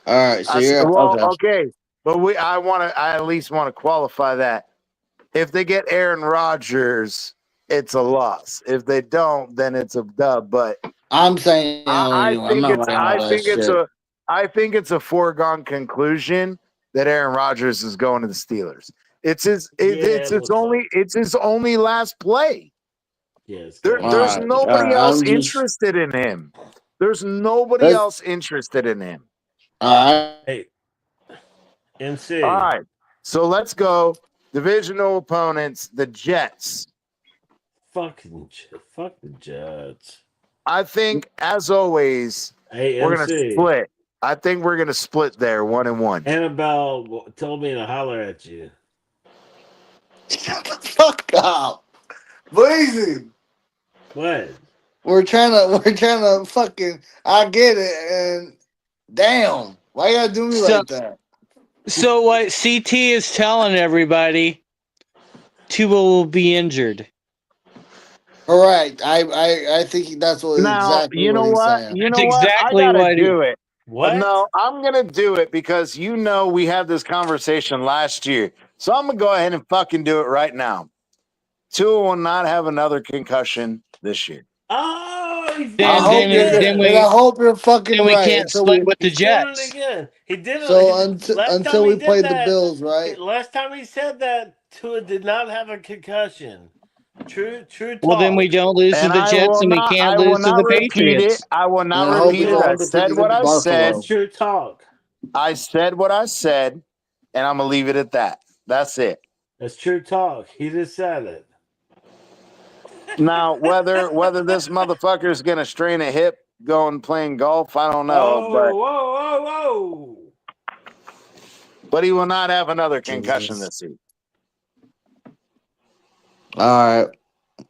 All right. So you're Okay. But I at least want to qualify that. If they get Aaron Rodgers, it's a loss. If they don't, then it's a dub. But I'm saying I I'm think not writing all that shit. I think it's a foregone conclusion that Aaron Rodgers is going to the Steelers. It's his only last play. Yes. There's Alright, nobody else I'm just interested in him. There's nobody let's else interested in him. alright. Hey, MC. All right. So let's go. Divisional opponents, the Jets. Fuck the Jets. I think, as always, Hey, we're gonna MC. split. I think we're gonna split there, 1-1. Annabelle told me to holler at you. Shut the fuck up. Blazing. What? We're trying to fucking I get it and damn. Why you gotta do me So, like that? so what CT is telling everybody, Tua will be injured. Correct. I think that's what Now, exactly you what know he's what? saying. You That's know what? I exactly gotta what he. do it. What? No, I'm gonna do it because we had this conversation last year. So I'm gonna go ahead and fucking do it right now. Tua will not have another concussion this year. Oh, he I Then hope fucking you're did then it. and I we hope you're fucking then we right can't until split we with the He's doing it Jets. again. He did it. so Last until time we he did play the that. Bills, right? Last time he said that, Tua did not have a concussion. True Well, then talk. we don't lose to And the Jets, and we can't I will lose to not the repeat it. Patriots. I will And not I hope repeat we it. don't I end up said taking what it to I said. That's Buffalo. true talk. I said what I said, and I'm gonna leave it at that. That's it. That's true talk. He just said it. Now, whether this motherfucker is gonna strain a hip going playing golf, I don't know, Oh, whoa. but he will not have another concussion Jesus. this season. All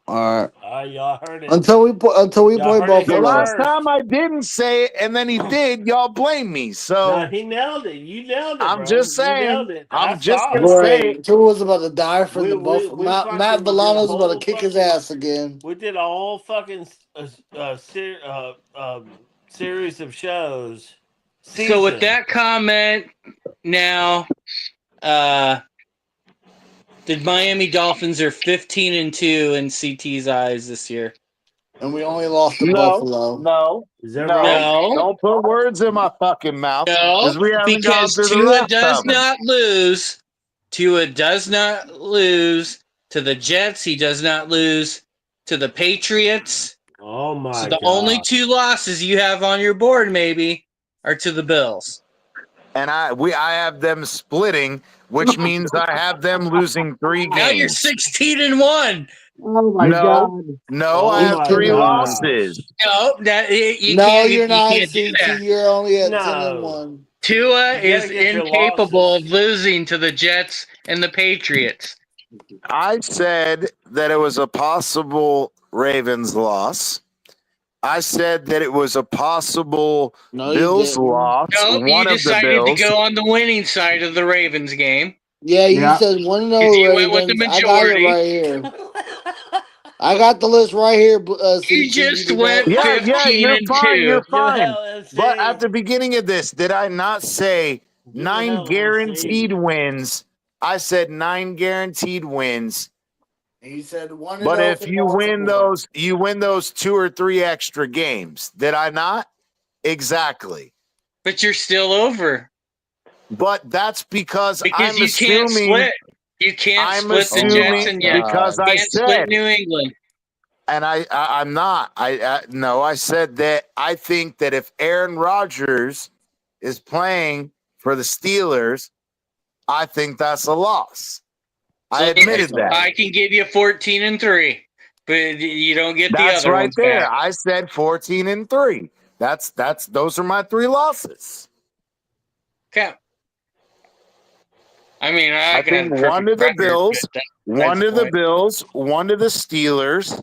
right. Y'all heard it. Until we Y'all play heard it The here Buffalo. last first. time I didn't say it, and then he did, y'all blame me. No, So he nailed it. You nailed it, I'm bro. just You nailed saying. it. I'm I just saw gonna it. say it. Great. Tua was about to die for the We Buffalo. Matt fucking did a Villano's about to whole kick his fucking. ass again. We did a whole fucking series of shows. So with Season. that comment, now, the Miami Dolphins are 15-2 in CT's eyes this year. And we only lost to No, Buffalo. no, Is that no. right? No, Don't put words in my fucking mouth no, because we haven't gone because through the Tua rest does of them. not lose. Tua does not lose to the Jets. He does not lose to the Patriots. Oh my So the god. only two losses you have on your board, maybe, are to the Bills. And I have them splitting, which means I have them losing 3 Now you're games. 16-1. Oh my No, God. no, I have my 3 gosh. losses. No, that you No, can't. you're You not, can't do that. CT. You're only at 10 and No. 1. Tua You gotta is get your incapable of losses. losing to the Jets and the Patriots. I said that it was a possible Ravens loss. I said that it was a possible No, you Bills didn't. loss, No, one you of the decided to Bills. go on the winning side of the Ravens game. Yeah, you Yeah. said 1-0 You went with the Ravens. I got it majority. right here. I got the list right here, CT. You just do went not- Yeah, you're 15-2. you're Give fine. hell, MC. But at the beginning of this, did I not say Give me 9 hell, guaranteed MC. wins? I said 9 guaranteed wins. He said 1-0 But if for you win Baltimore. you win those 2 or 3 extra games. Did I not? Exactly. But you're still over. But that's because Because I'm you can't assuming split. You can't I'm split the Oh Jets my assuming and you because God. I can't split said, New England. and I'm not. No, I said that I think that if Aaron Rodgers is playing for the Steelers, I think that's a loss. I admitted that. I can give you 14-3, but you don't get the That's other right ones there. back. I said 14-3. That's those are my 3 losses. Okay. I mean, I can have think the one perfect to the record, Bills, but one that's to the the point. Bills, one to the Steelers,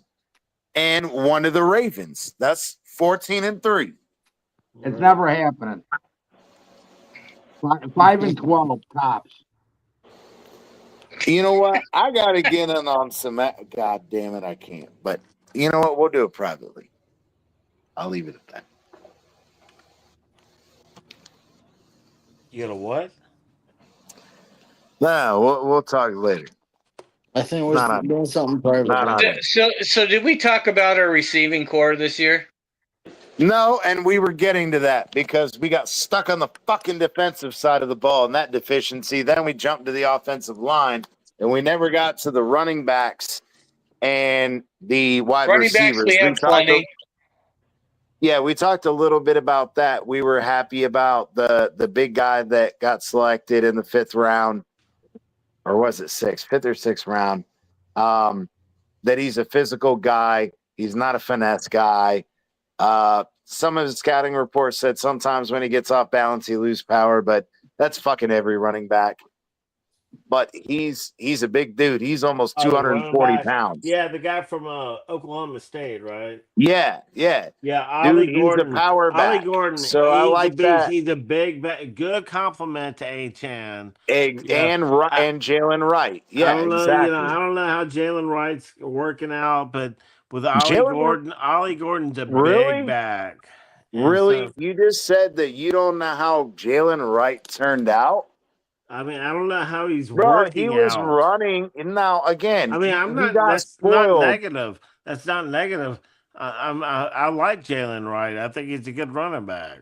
and one to the Ravens. That's 14-3. It's never happening. 5-12 tops. You know what? I gotta get in on some. God damn it, I can't. But you know what? We'll do it privately. I'll leave it at that. You got a what? No, we'll talk later. I think Not we're on- doing something Not on private. it. So did we talk about our receiving core this year? No, and we were getting to that because we got stuck on the fucking defensive side of the ball and that deficiency. Then we jumped to the offensive line, and we never got to the running backs and the wide Running backs, receivers. we have plenty. We talked a little bit about that. We were happy about the big guy that got selected in the 5th round, or was it 6th, 5th or 6th round? That he's a physical guy. He's not a finesse guy. Some of his scouting reports said sometimes when he gets off balance, he loses power, but that's fucking every running back. But he's a big dude. He's almost 240 pounds. Yeah, the guy from Oklahoma State, right? Yeah. Yeah, Dude, Ollie he's Gordon. a power Ollie back. Gordon. So I he's like a beast. that. He's a good compliment to Achan. And Jalen Wright. I Yeah, don't know. exactly. I don't know how Jalen Wright's working out, but with Ollie Gordon's a big back. And Really? so, You just said that you don't know how Jalen Wright turned out? I mean, I don't know how he's Bro, working he was out. running. Now, again, I mean, he got that's spoiled. not negative. That's not negative. I like Jalen Wright. I think he's a good running back.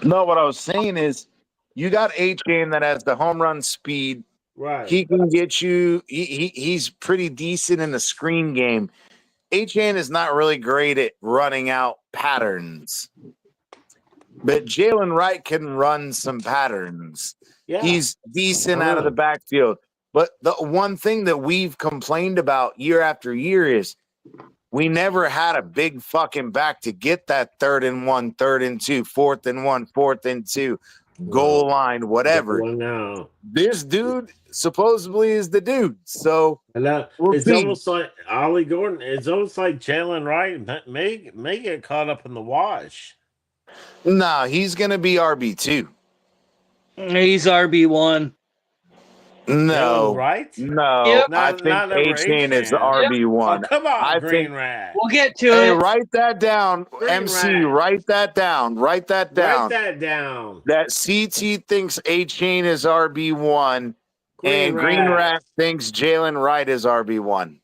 No, what I was saying is you got H-Game that has the home run speed. Right. He can get you. He's pretty decent in the screen game. H-Game is not really great at running out patterns. But Jalen Wright can run some patterns. Yeah. He's decent out of the backfield. But the one thing that we've complained about year after year is we never had a big fucking back to get that 3rd and 1, 3rd and 2, 4th and 1, 4th and 2, goal line, whatever. Now. This dude supposedly is the dude. So it's almost like Ollie Gordon. It's almost like Jalen Wright may get caught up in the wash. No, he's going to be RB2. He's RB1. No, right? No, Yep. I think H-Man is RB1. Oh, come on, I Green think, Rat. We'll get to hey, it. write that down, Green MC. Rat. Write that down. Write that down. Write that down. That CT thinks H-Chain is RB1, and Green Rat thinks Jalen Wright is RB1.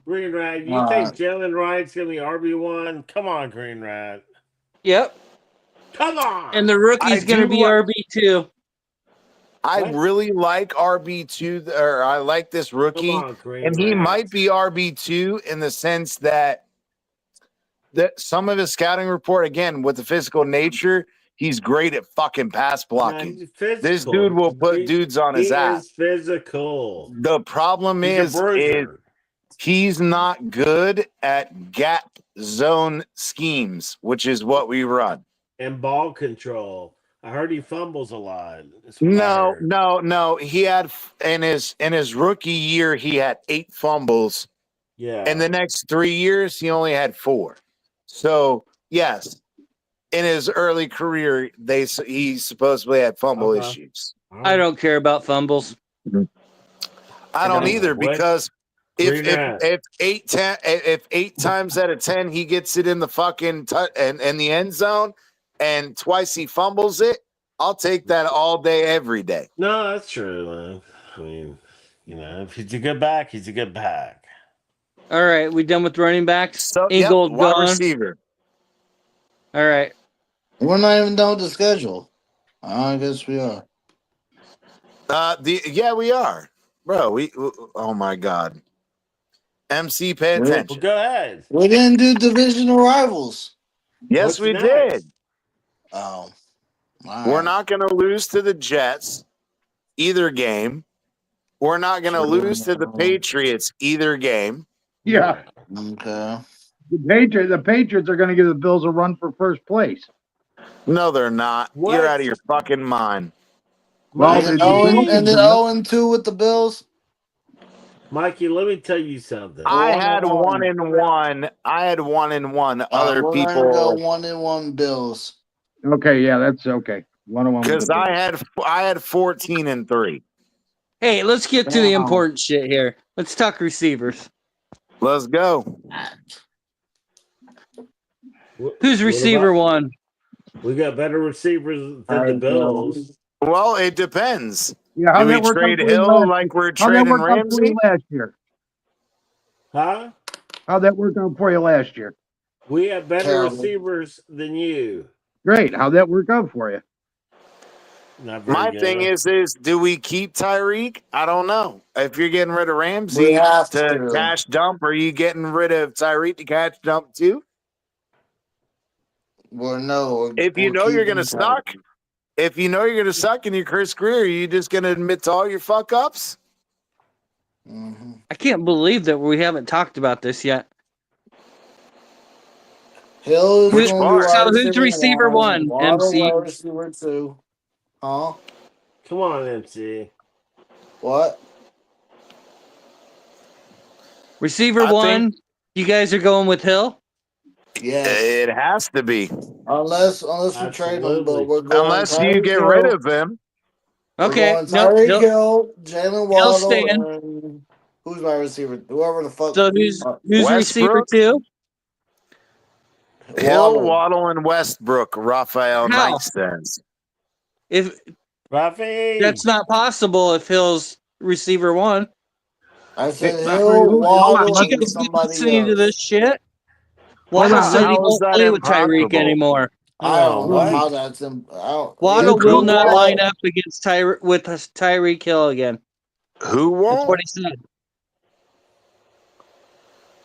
Green Rat, you think Jalen Wright's gonna be RB1? Come on, Green Rat. Yep. Come on. And the rookie's going to be RB2. I really like RB2, or I like this rookie, Come on, Green and he Rat. might be RB2 in the sense that some of his scouting report, again, with the physical nature, he's great at fucking pass blocking. This dude will put dudes on his ass. He is physical. The problem is he's not good at gap zone schemes, which is what we run. And ball control. I heard he fumbles a lot. No. He had in his rookie year, he had 8 fumbles. Yeah. In the next 3 years, he only had 4. So yes, in his early career, he supposedly had fumble issues. I don't care about fumbles. I don't either, because if 8 times out of 10 he gets it in the fucking in the end zone, and twice he fumbles it, I'll take that all day, every day. No, that's true, man. I mean, if he's a good back, he's a good back. All right, we done with running backs? So, Ingold wide gone. receiver. All right. We're not even done with the schedule. I guess we are. We are. Bro, oh my God. MC, pay attention. Well, go ahead. We didn't do divisional rivals. Yes, we did. Oh. We're not going to lose to the Jets either game. We're not going to lose to the Patriots either game. Yeah. Okay. The Patriots are going to give the Bills a run for first place. No, they're not. What? You're out of your fucking mind. Well, and then 0-2 with the Bills. Mikey, let me tell you something. I had 1-1. I had 1-1. Other we're people gonna go 1-1 Bills. Okay, yeah, that's okay. 1-1 because I had 14-3. Hey, let's get to the important shit here. Let's talk receivers. Let's go. Who's receiver one? We got better receivers than the Bills. Well, it depends. Yeah, how Do we that worked trade out for you Hill like we're trading Ramsey? last year? Huh? How'd that work out for you last year? We have better Terrible. receivers than you. Great. How'd that work out for you? Not very My good. thing is do we keep Tyreek? I don't know. If you're getting rid of We Ramsey have to to. cash dump, are you getting rid of Tyreek to cash dump too? Well, no. If you we're know you're keeping gonna suck, Tyreek. if you know you're gonna suck in your Chris Greer, are you just gonna admit to all your fuck ups? Mm-hmm. I can't believe that we haven't talked about this yet. Hill is Which going to be part? So wide who's receiver one. one, Waddle MC? wide receiver 2. Huh? Come on, MC. What? Receiver I think one, you guys are going with Hill? Yes. it has to be. Unless we trade him, but Absolutely. we're going Unless you Tyreek get rid Hill. of him. We're Okay, going no, Tyreek Hill, Jalen Hill Waddle, staying. and who's my receiver? Whoever the fuck. So who's receiver Westbrook, two? Hill, Waddle. Waddle, and Westbrook, Raphael How? Knight says. If Rafi. that's not possible, if Hill's receiver one, I said Hold Hill, on. Waddle, you and guys been somebody listening to this else. shit? Hold Waddle on. said he How is won't that play with Tyreek impossible? anymore. I No, don't know what? how that's in. Waddle Who will not won't? line up against Tyreek Hill again. Who That's what won't? he said.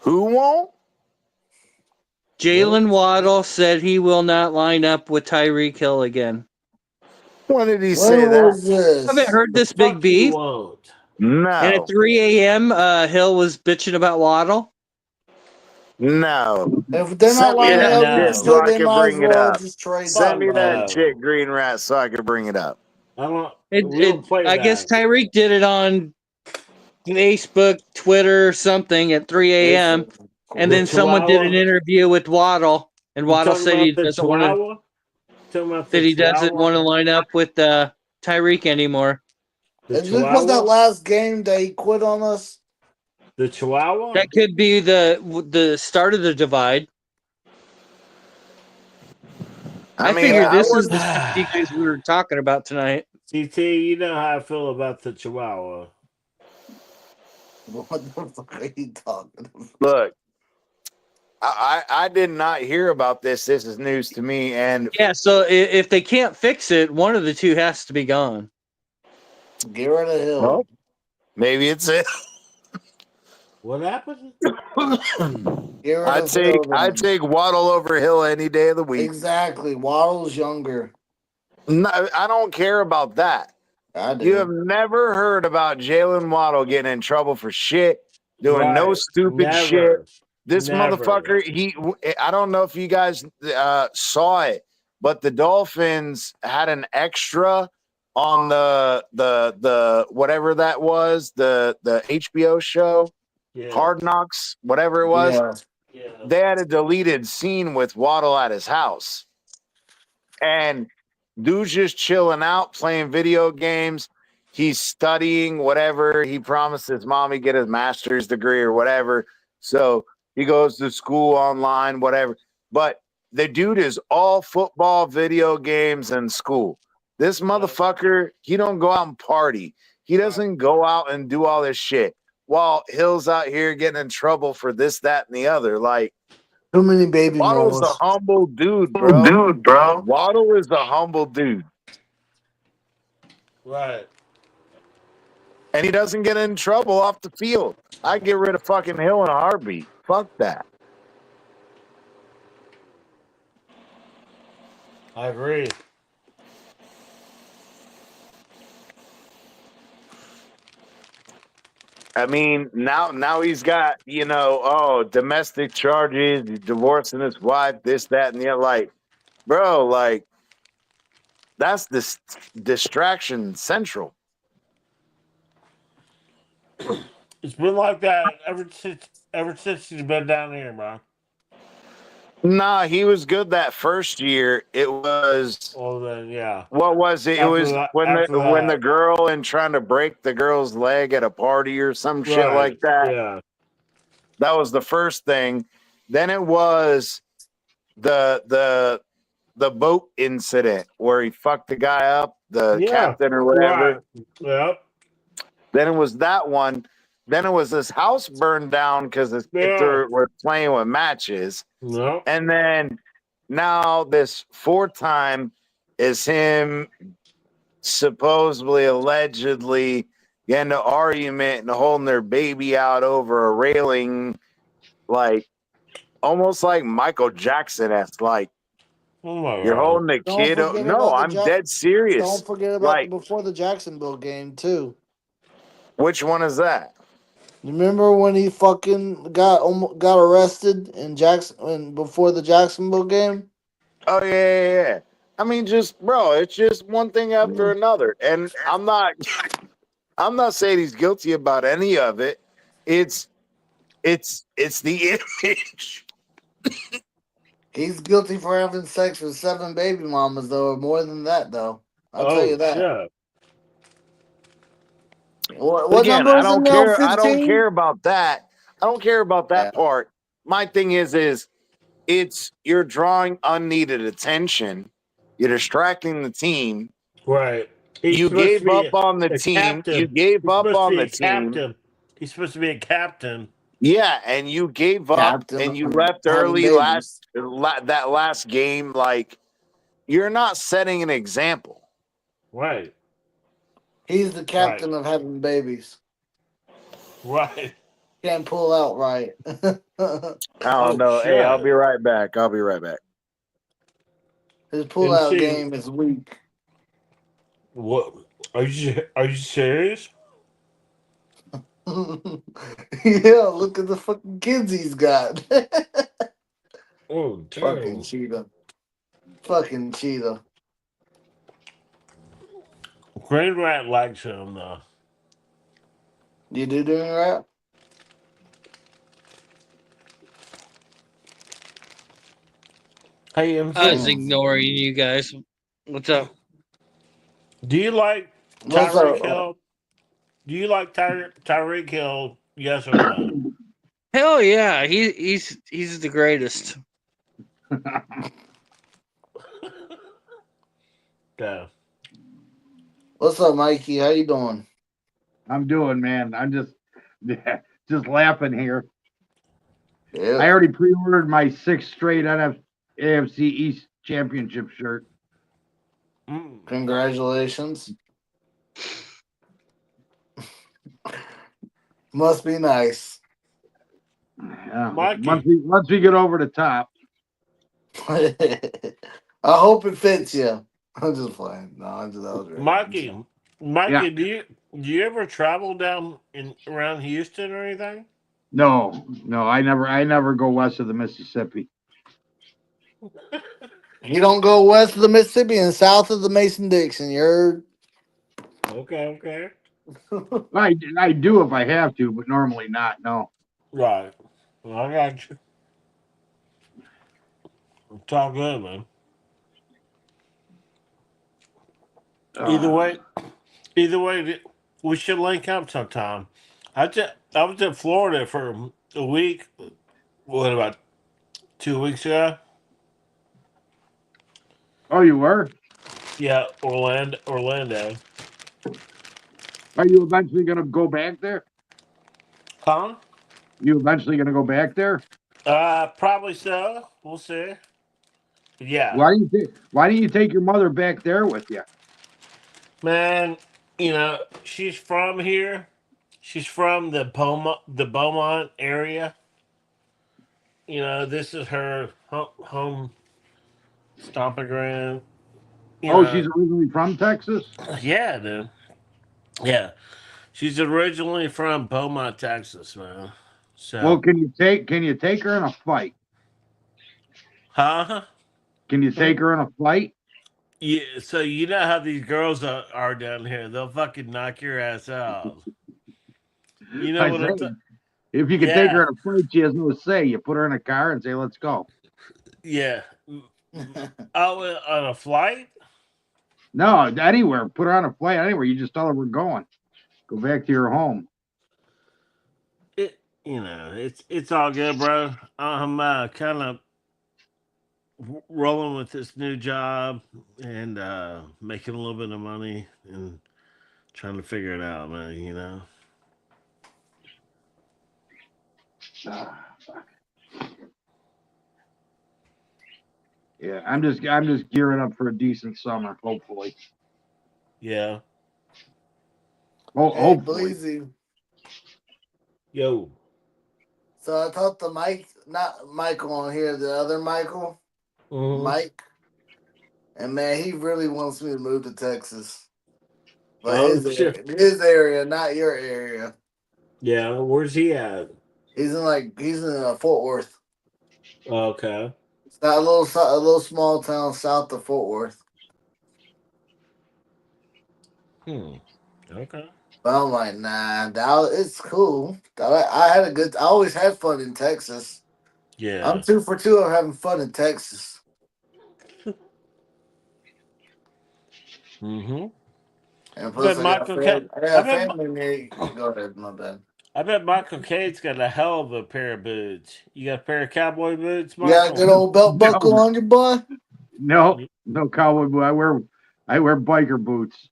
Who won't? Jalen Waddle said he will not line up with Tyreek Hill again. When did he When say that? was this? Haven't heard The this big fuck you beef. won't. And at No. 3 a.m., Hill was bitching about Waddle. No. If they're not Send me lining that up shit this No. so good, I they can might as bring it well up. just trade Send me them. that No. shit, Green Rat, so I can bring it up. I don't. We don't play I that. guess Tyreek did it on Facebook, Twitter, something at 3 a.m. And The then someone did an Chihuahua. interview with Waddle, and You Waddle talking said he about the doesn't want to. Chihuahua? Talking about That the he doesn't want to Chihuahua? line up with Tyreek anymore. The Is this because that Chihuahua? last game they quit on us? The Chihuahua? That could be the start of the divide. I I mean, figured I this is would. the stuff you guys we were talking about tonight. CT, you know how I feel about the Chihuahua. What the fuck are you talking about? Look. I did not hear about this. This is news to me. And Yeah, so if they can't fix it, one of the two has to be gone. Get rid of Hill. well, maybe it's it. What happened? Get rid of Hill. I'd take Waddle over Hill any day of the week. Exactly. Waddle's younger. No, I don't care about that. I do. You have never heard about Jalen Waddle getting in trouble for shit, doing no Right. stupid Never. shit. This Never. motherfucker, I don't know if you guys saw it, but the Dolphins had an extra on the whatever that was, the HBO show, Yeah. Hard Knocks, whatever it was. Yeah. Yeah. They had a deleted scene with Waddle at his house. And dude's just chilling out, playing video games. He's studying whatever. He promised his mom he'd get his master's degree or whatever. So he goes to school online, whatever. But the dude is all football, video games, and school. This motherfucker, he don't go out and party. He doesn't go out and do all this shit. While Hill's out here getting in trouble for this, that, and the other. Like, Too many baby Waddle's mamas. a humble dude, bro. Waddle is a humble dude. Right. And he doesn't get in trouble off the field. I get rid of fucking Hill in a heartbeat. Fuck that. I agree. I mean, now he's got, domestic charges, he's divorcing his wife, this, that, and the other. Like, bro, like, that's this distraction central. It's been like that ever since he's been down here, bro. Nah, he was good that first year. It was Well then, yeah. what was it? It was when the girl and trying to break the girl's leg at a party or some shit like that. Yeah. That was the first thing. Then it was the boat incident where he fucked the guy up, the captain or whatever. Right. Yep. Then it was that one. Then it was his house burned down because his kids were playing with matches. Yep. And then now this fourth time is him supposedly, allegedly getting an argument and holding their baby out over a railing, like almost like Michael Jackson-esque. Like Oh my you're god. holding a Don't kid. forget No, about I'm dead serious. Don't forget about Like, before the Jacksonville game too. which one is that? You remember when he fucking got arrested in Jackson before the Jacksonville game? Oh yeah. I mean, just bro, it's just one thing after another, and I'm not saying he's guilty about any of it. It's the image. He's guilty for having sex with 7 baby mamas, though, or more than that, though. I'll tell Oh you that. shit. What Again, number is it now? 15? I don't care about that. I don't care about that Yeah. part. My thing is it's you're drawing unneeded attention. You're distracting the team. Right. He's You supposed to gave be up on the a team. You captain. gave He's up supposed to on be the a team. captain. He's supposed to be a captain. Yeah, and you gave up Captain and you of left having early babies. that last game. Like you're not setting an example. Right. He's the Right. captain of having babies. Right. Can't pull out right. I don't Oh know. Hey, I'll shit. be right back. I'll be right back. His pull And out see, game is weak. what are you serious? Yeah, look at the fucking kids he's got. Oh Fucking damn. cheetah. Fucking cheetah. Grand Rat likes him though. You do doing rap? Hey I was MC, ignoring you guys. What's up? do you like What's up? Tyreek Hill? Do you like Tyreek Hill? Yes or no? Hell yeah, he's the greatest. Yeah. What's up, Mikey? How you doing? I'm doing, man. I'm just laughing here. I Yeah. already pre-ordered my 6th straight AFC East championship shirt. Mm. Congratulations. Must be nice. Yeah. Mikey. Once we get over the top. I hope it fits you. I'm just playing. No, that was right. Mikey, Yeah. do you ever travel down in around Houston or anything? No, I never go west of the Mississippi. You don't go west of the Mississippi and south of the Mason Dixon. You're Okay. I do if I have to, but normally not. No. Right. Well, I got you. It's all good, man. Uh, Either way, we should link up sometime. I was in Florida for a week. What about 2 weeks ago? oh, you were? Yeah, Orlando. Are you eventually going to go back there? Huh? You eventually going to go back there? Probably so. We'll see. Yeah, Why do you take your mother back there with you? man. She's from here. She's from the Beaumont area. This is her home stomping ground. You Oh, know, she's originally from Texas? yeah, dude. Yeah, she's originally from Beaumont, Texas, man. Well, So, can you take her in a fight? huh? Can you take her in a fight? Yeah. So you know how these girls are down here? They'll fucking knock your ass out. You know I what say, I'm saying? if you can take her Yeah, in a fight, she has no say. You put her in a car and say, "Let's go." yeah. Oh, on a flight? No, anywhere. Put her on a flight anywhere. You just tell her we're going. Go back to your home. It's all good, bro. I'm kind of rolling with this new job and making a little bit of money and trying to figure it out, man. Yeah, I'm just gearing up for a decent summer, hopefully. Yeah. Oh, Hey, hopefully. Bleezy. Yo. So I talked to Mike, not Michael on here, the other Michael, Mhm. Mike, and man, he really wants me to move to Texas, but Oh shit. his area, not your area. Yeah. Where's he at? He's in Fort Worth. Okay. It's not a little small town south of Fort Worth. Okay. But I'm like, nah, Dallas, it's cool. I always had fun in Texas. I'm Yeah. 2 for 2 of having fun in Texas. Mm-hmm. And I bet plus, Michael. I I got bet. family near. Go ahead, my bad. I bet Michael Cade's got a hell of a pair of boots. You got a pair of cowboy boots, You got a good Michael? old belt buckle No, on your boy? no cowboy boot. I wear biker boots.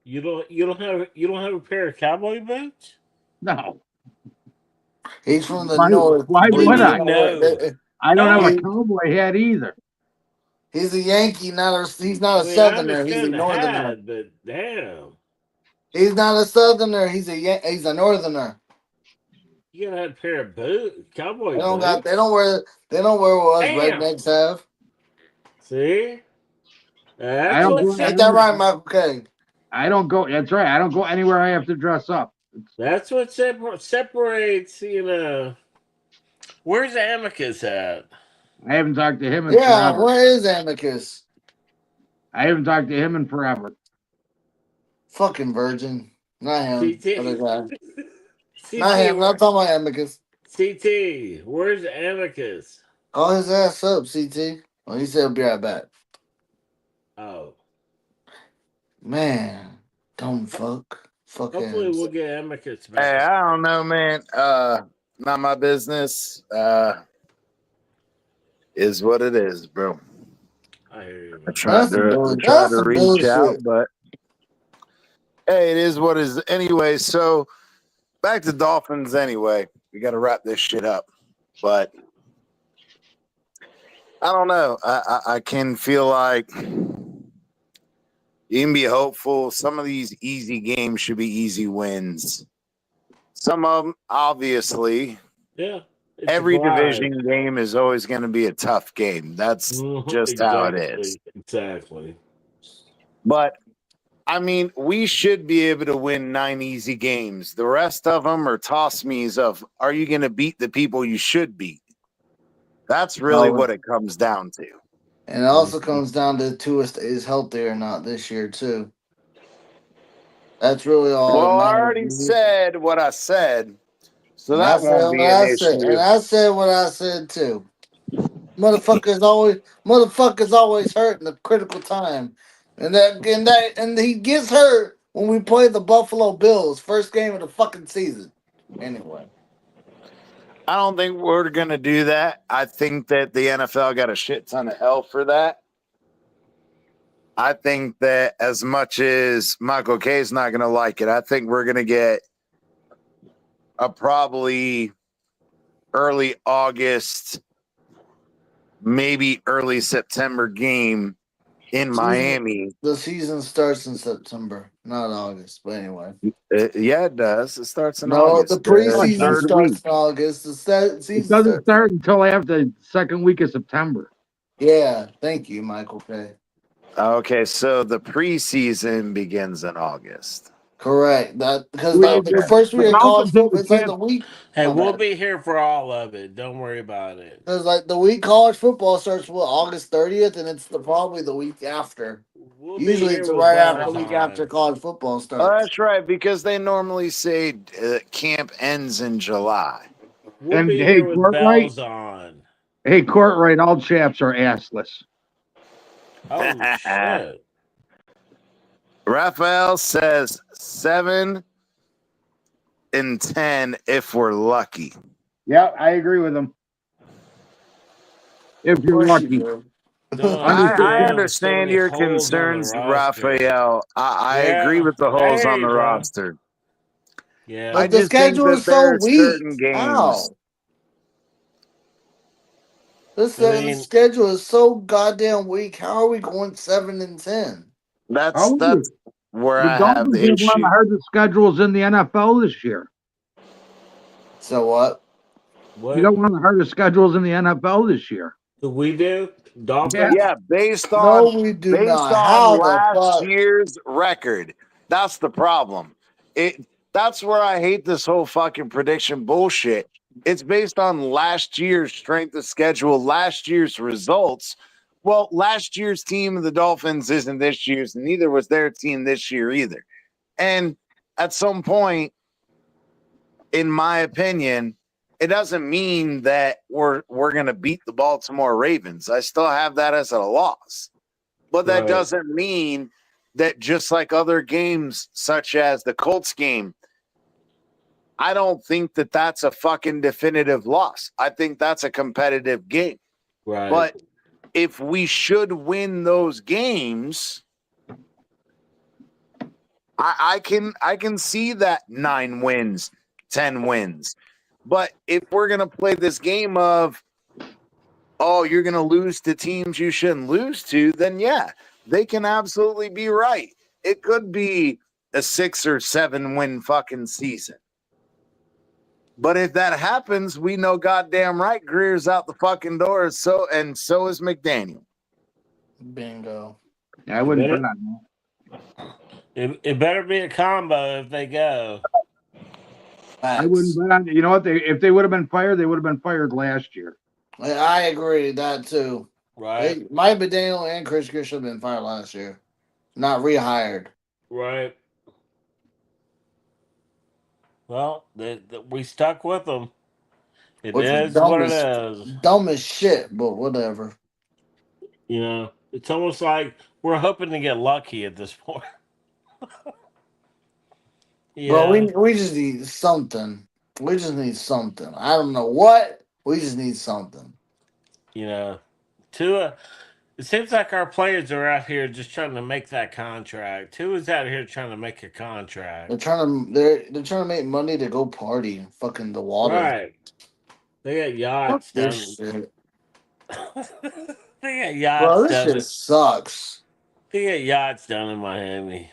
You don't have a pair of cowboy boots? No. He's from the Why north. why What do you would mean I? no? I don't have a Huh? cowboy hat either. He's a Yankee, he's not I a mean, I southerner, he's a understand the northerner. hat, but damn, He's not a southerner, he's a northerner. you gotta have a pair of cowboy They boots. they don't wear what us Damn. rednecks have. See, I that's don't what go Ain't that separ- right, Michael K? I don't go. That's right. I don't go anywhere I have to dress up. That's what separates. Where's Amicus at? I haven't talked to him in Yeah, forever. where is Amicus? I haven't talked to him in forever. Fucking virgin. Not him. Other CT, guy. Not CT, him. Not talking about Amicus. CT. Where's Amicus? Call his ass up, CT. Well, he said he'll be right back. Oh, Man, dumb fuck. hopefully Fuckheads. we'll get Amicus Hey, back. I don't know, man. Not my business. Is what it is, bro. I hear you, I man. tried to That's some reach out, bullshit. but hey, it is what it is. Anyway, so back to Dolphins. Anyway, we got to wrap this shit up, but I don't know. I can feel like you can be hopeful. Some of these easy games should be easy wins. Some of them, obviously, Yeah, it's a every glide. division game is always going to be a tough game. That's just how it is. Exactly. But I mean, we should be able to win 9 easy games. The rest of them are toss me's of are you going to beat the people you should beat? That's really Oh, what it comes down to. and it also comes down to Tua is healthy or not this year too. That's really all that Well, I matters. already said what I said, so And I that said won't what be an I said, issue. and I said what I said too. Motherfuckers always hurt in a critical time, and he gets hurt when we play the Buffalo Bills first game of the fucking season. Anyway, I don't think we're going to do that. I think that the NFL got a shit ton of hell for that. I think that as much as Michael K is not going to like it, I think we're going to get a probably early August, maybe early September game in Miami. the season starts in September, not August. But anyway, Yeah, it does. It starts in no, the August, preseason third week. starts in August. It Season doesn't starts. start until after the second week of September. Yeah, thank you, Michael K. Okay, so the preseason begins in August. Correct. That because Okay. the first week The of college Dolphins in football, the it's like past, the week. Hey, My we'll bad. be here for all of it. Don't worry about it. Because like the week college football starts August 30th, and it's probably the week after. We'll be Usually here it's with right after the bells week after on. college football Oh, starts. that's right, because they normally say camp ends in July. We'll and be hey, here with Courtright, bells on. all chaps are assless. Oh shit! Raphael says 7-10 if we're lucky. Yeah, I agree with him. If Of you're course you lucky. do. Don't I understand. There's so understand many your holes on the concerns, roster. Raphael. I agree Yeah, with the I holes hear on you, the bro. roster. I Yeah, But the just think schedule that is so there are weak. certain games How? I The mean, schedule is so goddamn weak. How are we going 7-10? that's Are we? where The I have Dolphins the have one of issue. the hardest schedules in the NFL this year. So what? You What got one of the hardest schedules in the NFL this year. do we do? Dolphins? Yeah, based No, on we do not. How the last fuck? year's record. That's the problem. That's where I hate this whole fucking prediction bullshit. It's based on last year's strength of schedule, last year's results. Well, last year's team of the Dolphins isn't this year's, and neither was their team this year either. And at some point, in my opinion, it doesn't mean that we're gonna beat the Baltimore Ravens. I still have that as a loss. But that Right. doesn't mean that just like other games, such as the Colts game, I don't think that that's a fucking definitive loss. I think that's a competitive game. Right. But if we should win those games, I can see that 9 wins, 10 wins. But if we're gonna play this game of, oh, you're gonna lose to teams you shouldn't lose to, then yeah, they can absolutely be right. It could be a 6 or 7 win fucking season. But if that happens, we know goddamn right Greer's out the fucking door. So is McDaniel. Bingo. Yeah, I wouldn't better- bet on that. It better be a combo if they go. I wouldn't bet on. You know what? If they would have been fired, they would have been fired last year. I agree that too. Right. Mike McDaniel and Chris Greer should have been fired last year, not rehired. Right. Well, we stuck with them. It Which was is what it is. dumb as shit, but whatever. You know, it's almost like we're hoping to get lucky at this point. Bro, we just need something. We just need something. I don't know what. We just need something. You know, Tua. It seems like our players are out here just trying to make that contract. Tua's out here trying to make a contract. They're trying to make money to go party in fucking the water. Right. They got yachts Fuck down. this shit. They got yachts Bro, this down. shit sucks. They got yachts down in Miami.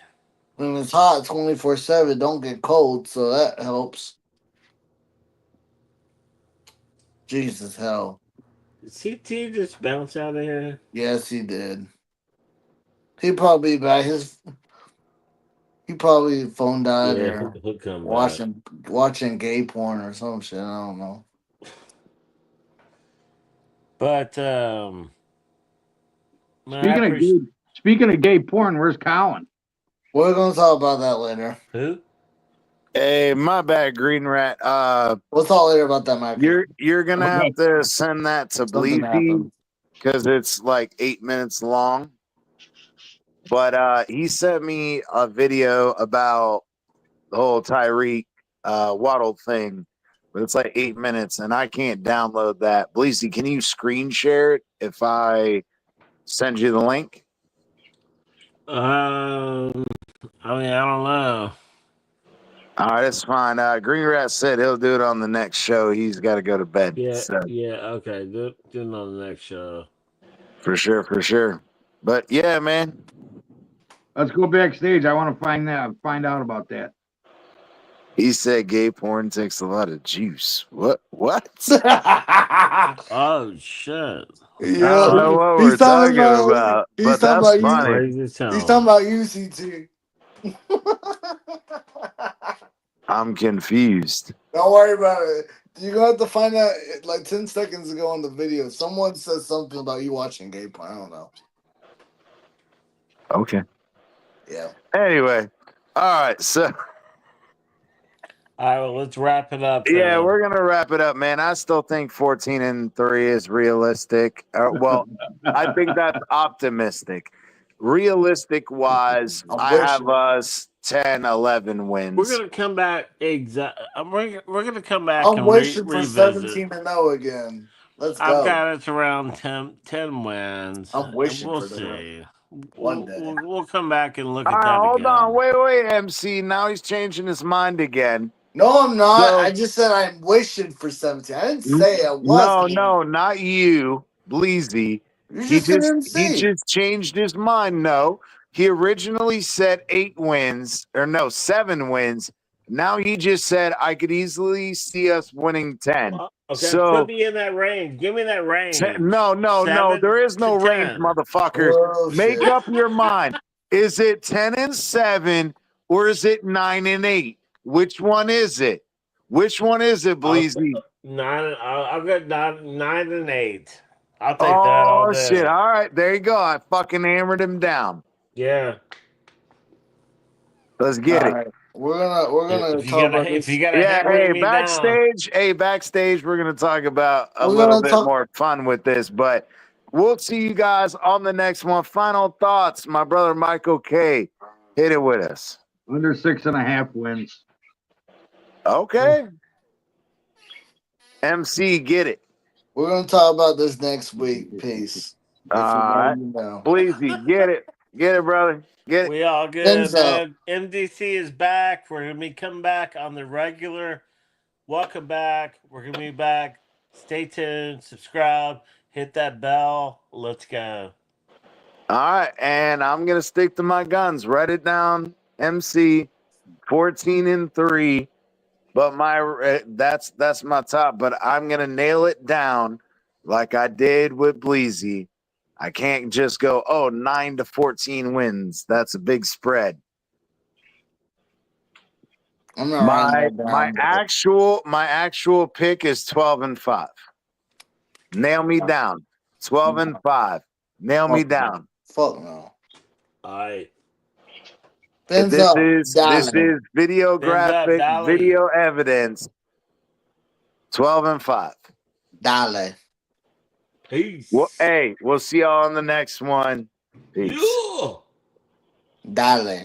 When it's hot 24/7, don't get cold, so that helps. Jesus hell. Did CT just bounce out of here? Yes, he did. He probably by his. He probably phone died or he'll come back. watching gay porn or some shit. I don't know. But Speaking of gay porn, where's Colin? We're gonna talk about that later. Who? Hey, my bad, Green Rat. We'll talk later about that, Mike. You're gonna have to send that to Something Bleepy happened. because it's like 8 minutes long. But he sent me a video about the whole Tyreek Waddle thing, but it's like 8 minutes, and I can't download that. Bleepy, can you screen share it if I send you the link? I don't know. All right, that's fine. Green Rat said he'll do it on the next show. He's got to go to bed. Yeah, so. okay. Do it on the next show. For sure. But yeah, man. Let's go backstage. I want to find out about that. He said gay porn takes a lot of juice. What? Oh shit! I don't know what we're talking about. But that's funny. He's talking about UCT. I'm confused. Don't worry about it. You're gonna have to find out like 10 seconds ago on the video. Someone said something about you watching gay porn. I don't know. Okay. Yeah. Anyway, all right. So all right, well, let's wrap it up. yeah, we're gonna wrap it up, man. I still think 14-3 is realistic. Well, I think that's optimistic. Realistic wise, I have us 10-11 wins. We're gonna come back. We're gonna come back. I'm and wishing for revisit. 17-0 again. Let's go. I've got us around 10 wins. I'm wishing we'll for see. One day. We'll come back and look at All that right, hold again. on. Wait, MC. Now he's changing his mind again. No, I'm not. So- I just said I'm wishing for 17. I didn't say I was. No, not you, Bleezy. You're He just an just MC. he just changed his mind. No, He originally said 8 wins, or no, 7 wins. Now he just said I could easily see us winning 10. Okay, So put me in that range. Give me that range. no. 7 There is no to range, 10. motherfucker. Make Bullshit. up your mind. Is it 10-7 or is it 9-8? Which one is it? Which one is it, Bleezy? 9. I'll get 9 and 8. I'll take that all Oh day. shit! All right, there you go. I fucking hammered him down. Yeah. Let's get All it. right. We're gonna If you talk gotta, about if this. you gotta Yeah, hammer hey, me down. backstage, we're gonna talk about a We're little gonna bit talk- more fun with this, but we'll see you guys on the next one. Final thoughts, my brother Michael K. Hit it with us. Under 6.5 wins. Okay. MC, get it. We're gonna talk about this next week. Peace. All If you know, right. you know. Bleezy, get it. Get it, brother. Get it. We all good, Thumbs up. man. MDC is back. We're gonna be coming back on the regular. Welcome back. We're gonna be back. Stay tuned. Subscribe. Hit that bell. Let's go. All right. And I'm gonna stick to my guns. Write it down. MC 14-3. But that's my top. But I'm gonna nail it down like I did with Bleezy. I can't just go 9-14 wins. That's a big spread. I'm not writing that My down. actual pick is 12-5. Nail me down. 12-5. Nail me down. Fuck no. All right. Thumbs This up. is Darling. videographic Dali. video evidence. 12-5. Dale. Peace. Well, hey, we'll see y'all on the next one. Peace. Yeah. Dale.